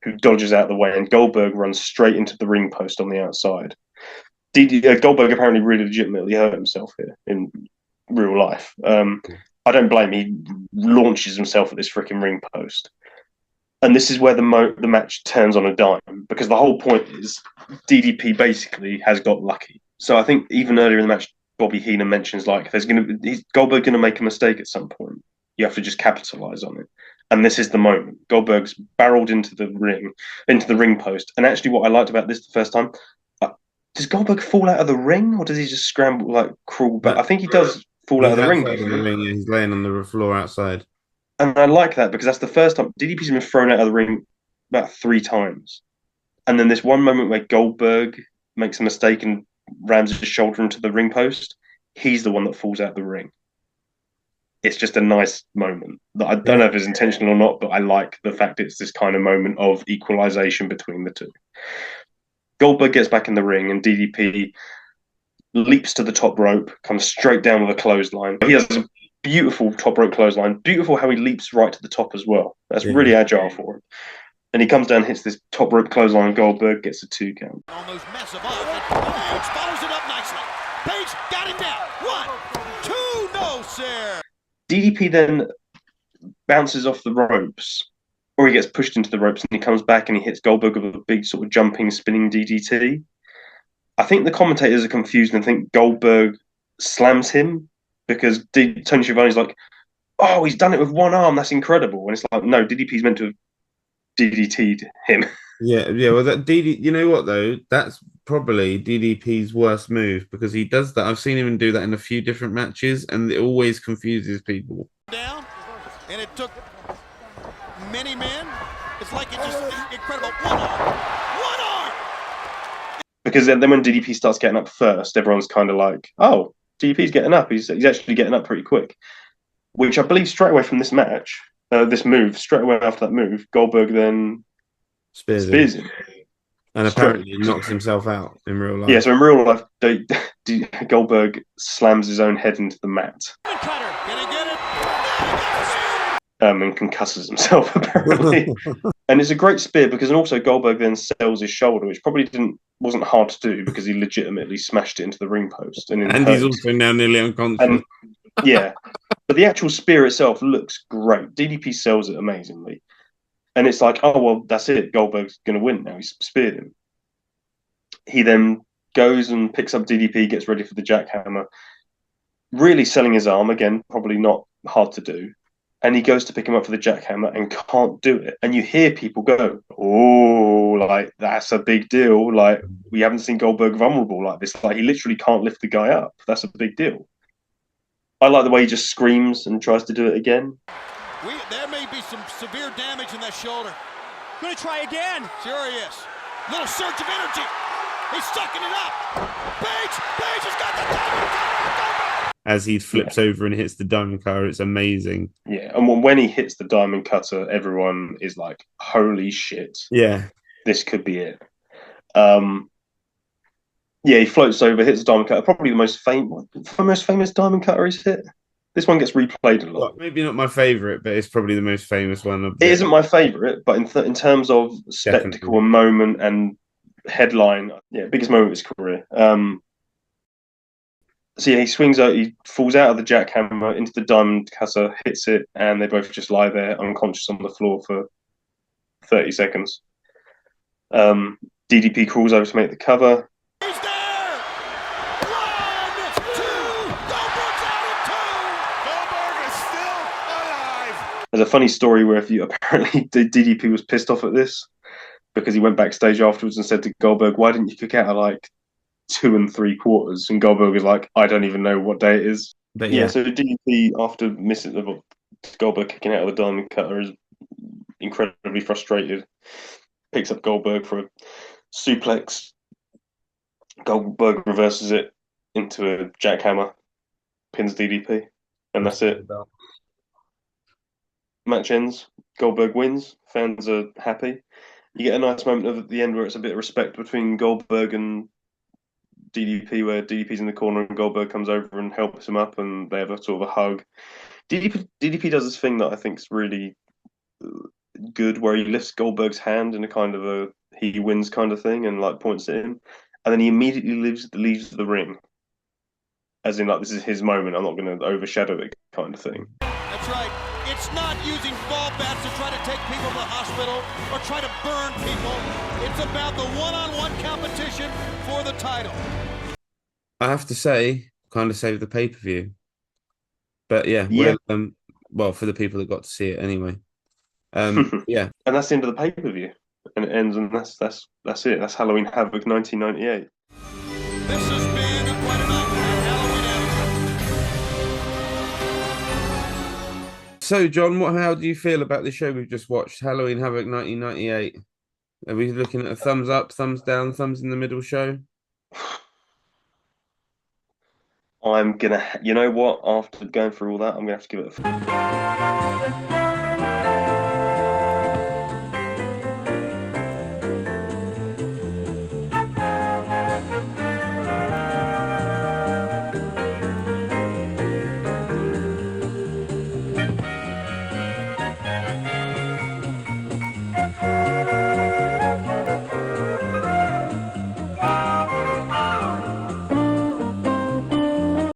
who dodges out of the way, and Goldberg runs straight into the ring post on the outside. Goldberg apparently really legitimately hurt himself here in real life. I don't blame him. He launches himself at this freaking ring post. And this is where the match turns on a dime, because the whole point is DDP basically has got lucky. So I think even earlier in the match, Bobby Heenan mentions is Goldberg going to make a mistake at some point. You have to just capitalize on it. And this is the moment. Goldberg's barreled into the ring post. And actually what I liked about this the first time, does Goldberg fall out of the ring, or does he just scramble, crawl back? I think he does fall out of the ring. He's laying on the floor outside. And I like that, because that's the first time DDP's been thrown out of the ring about 3 times. And then this one moment where Goldberg makes a mistake and rams his shoulder into the ring post, he's the one that falls out of the ring. It's just a nice moment. I don't know if it's intentional or not, but I like the fact it's this kind of moment of equalization between the two. Goldberg gets back in the ring, and DDP leaps to the top rope, comes straight down with a clothesline. He has a beautiful top rope clothesline. Beautiful how he leaps right to the top as well. That's really agile for him. And he comes down, hits this top rope clothesline, and Goldberg gets a 2 count. On those massive odds, Page follows it up nicely. Page got him down. 1, 2, no, sir. DDP then bounces off the ropes, or he gets pushed into the ropes, and he comes back and he hits Goldberg with a big sort of jumping, spinning DDT. I think the commentators are confused and think Goldberg slams him, because Tony Schiavone's like, oh, he's done it with one arm, that's incredible. And it's like, no, DDP's meant to have DDT'd him. Yeah. Well, you know what though? That's probably DDP's worst move, because he does that. I've seen him do that in a few different matches, and it always confuses people. Down, and it took many men. It's like it's just incredible. One arm. because then when DDP starts getting up first, everyone's kind of like, oh, DDP's getting up. He's actually getting up pretty quick, which I believe straight away from this match, this move, straight away after that move, Goldberg then spears him. And apparently he knocks himself out in real life. Yeah, so in real life, Goldberg slams his own head into the mat. And concusses himself, apparently. And it's a great spear because also Goldberg then sells his shoulder, which probably wasn't hard to do because he legitimately smashed it into the ring post. And he's also now nearly unconscious. Yeah. But the actual spear itself looks great. DDP sells it amazingly. And it's like, oh, well, that's it. Goldberg's going to win now. He's speared him. He then goes and picks up DDP, gets ready for the jackhammer. Really selling his arm. Again, probably not hard to do. And he goes to pick him up for the jackhammer and can't do it. And you hear people go, oh, like, that's a big deal. Like, we haven't seen Goldberg vulnerable like this. Like, he literally can't lift the guy up. That's a big deal. I like the way he just screams and tries to do it again. There may be some severe damage in that shoulder. Gonna try again. Sure he is. Little surge of energy. He's sucking it up. Page has got the diamond. As he flips over and hits the diamond cutter, it's amazing. Yeah, and when he hits the diamond cutter, everyone is like, holy shit. Yeah. This could be it. Yeah, he floats over, hits the diamond cutter. Probably the most famous diamond cutter he's hit. This one gets replayed a lot. Well, maybe not my favourite, but it's probably the most famous one. It isn't my favourite, but in terms of spectacle and moment and headline, yeah, biggest moment of his career. So yeah, he swings out, he falls out of the jackhammer into the diamond cutter, hits it, and they both just lie there unconscious on the floor for 30 seconds. DDP crawls over to make the cover. He's there! 1, 2, Goldberg's out of 2! Goldberg is still alive! There's a funny story where apparently DDP was pissed off at this because he went backstage afterwards and said to Goldberg, why didn't you kick out at like 2 3/4? And Goldberg was like, I don't even know what day it is. But yeah, so DDP, after missing Goldberg kicking out of the diamond cutter, is incredibly frustrated. Picks up Goldberg for a suplex. Goldberg reverses it into a jackhammer, pins DDP, and that's it. Match ends. Goldberg wins. Fans are happy. You get a nice moment at the end where it's a bit of respect between Goldberg and DDP, where DDP's in the corner and Goldberg comes over and helps him up, and they have a sort of a hug. DDP does this thing that I think is really good, where he lifts Goldberg's hand in a kind of a he wins kind of thing, and like points at him, and then he immediately leaves the ring, as in like this is his moment. I'm not going to overshadow it, kind of thing. That's right. It's not using ball bats to try to take people to the hospital or try to burn people. It's about the one-on-one competition for the title. I have to say, kind of saved the pay-per-view. But yeah. Well, for the people that got to see it anyway. Yeah. And that's the end of the pay-per-view. And it ends, and that's it. That's Halloween Havoc 1998. This has been quite a night at Halloween Havoc. So, John, how do you feel about the show we've just watched, Halloween Havoc 1998? Are we looking at a thumbs up, thumbs down, thumbs in the middle show? I'm gonna, you know what? After going through all that, I'm gonna have to give it a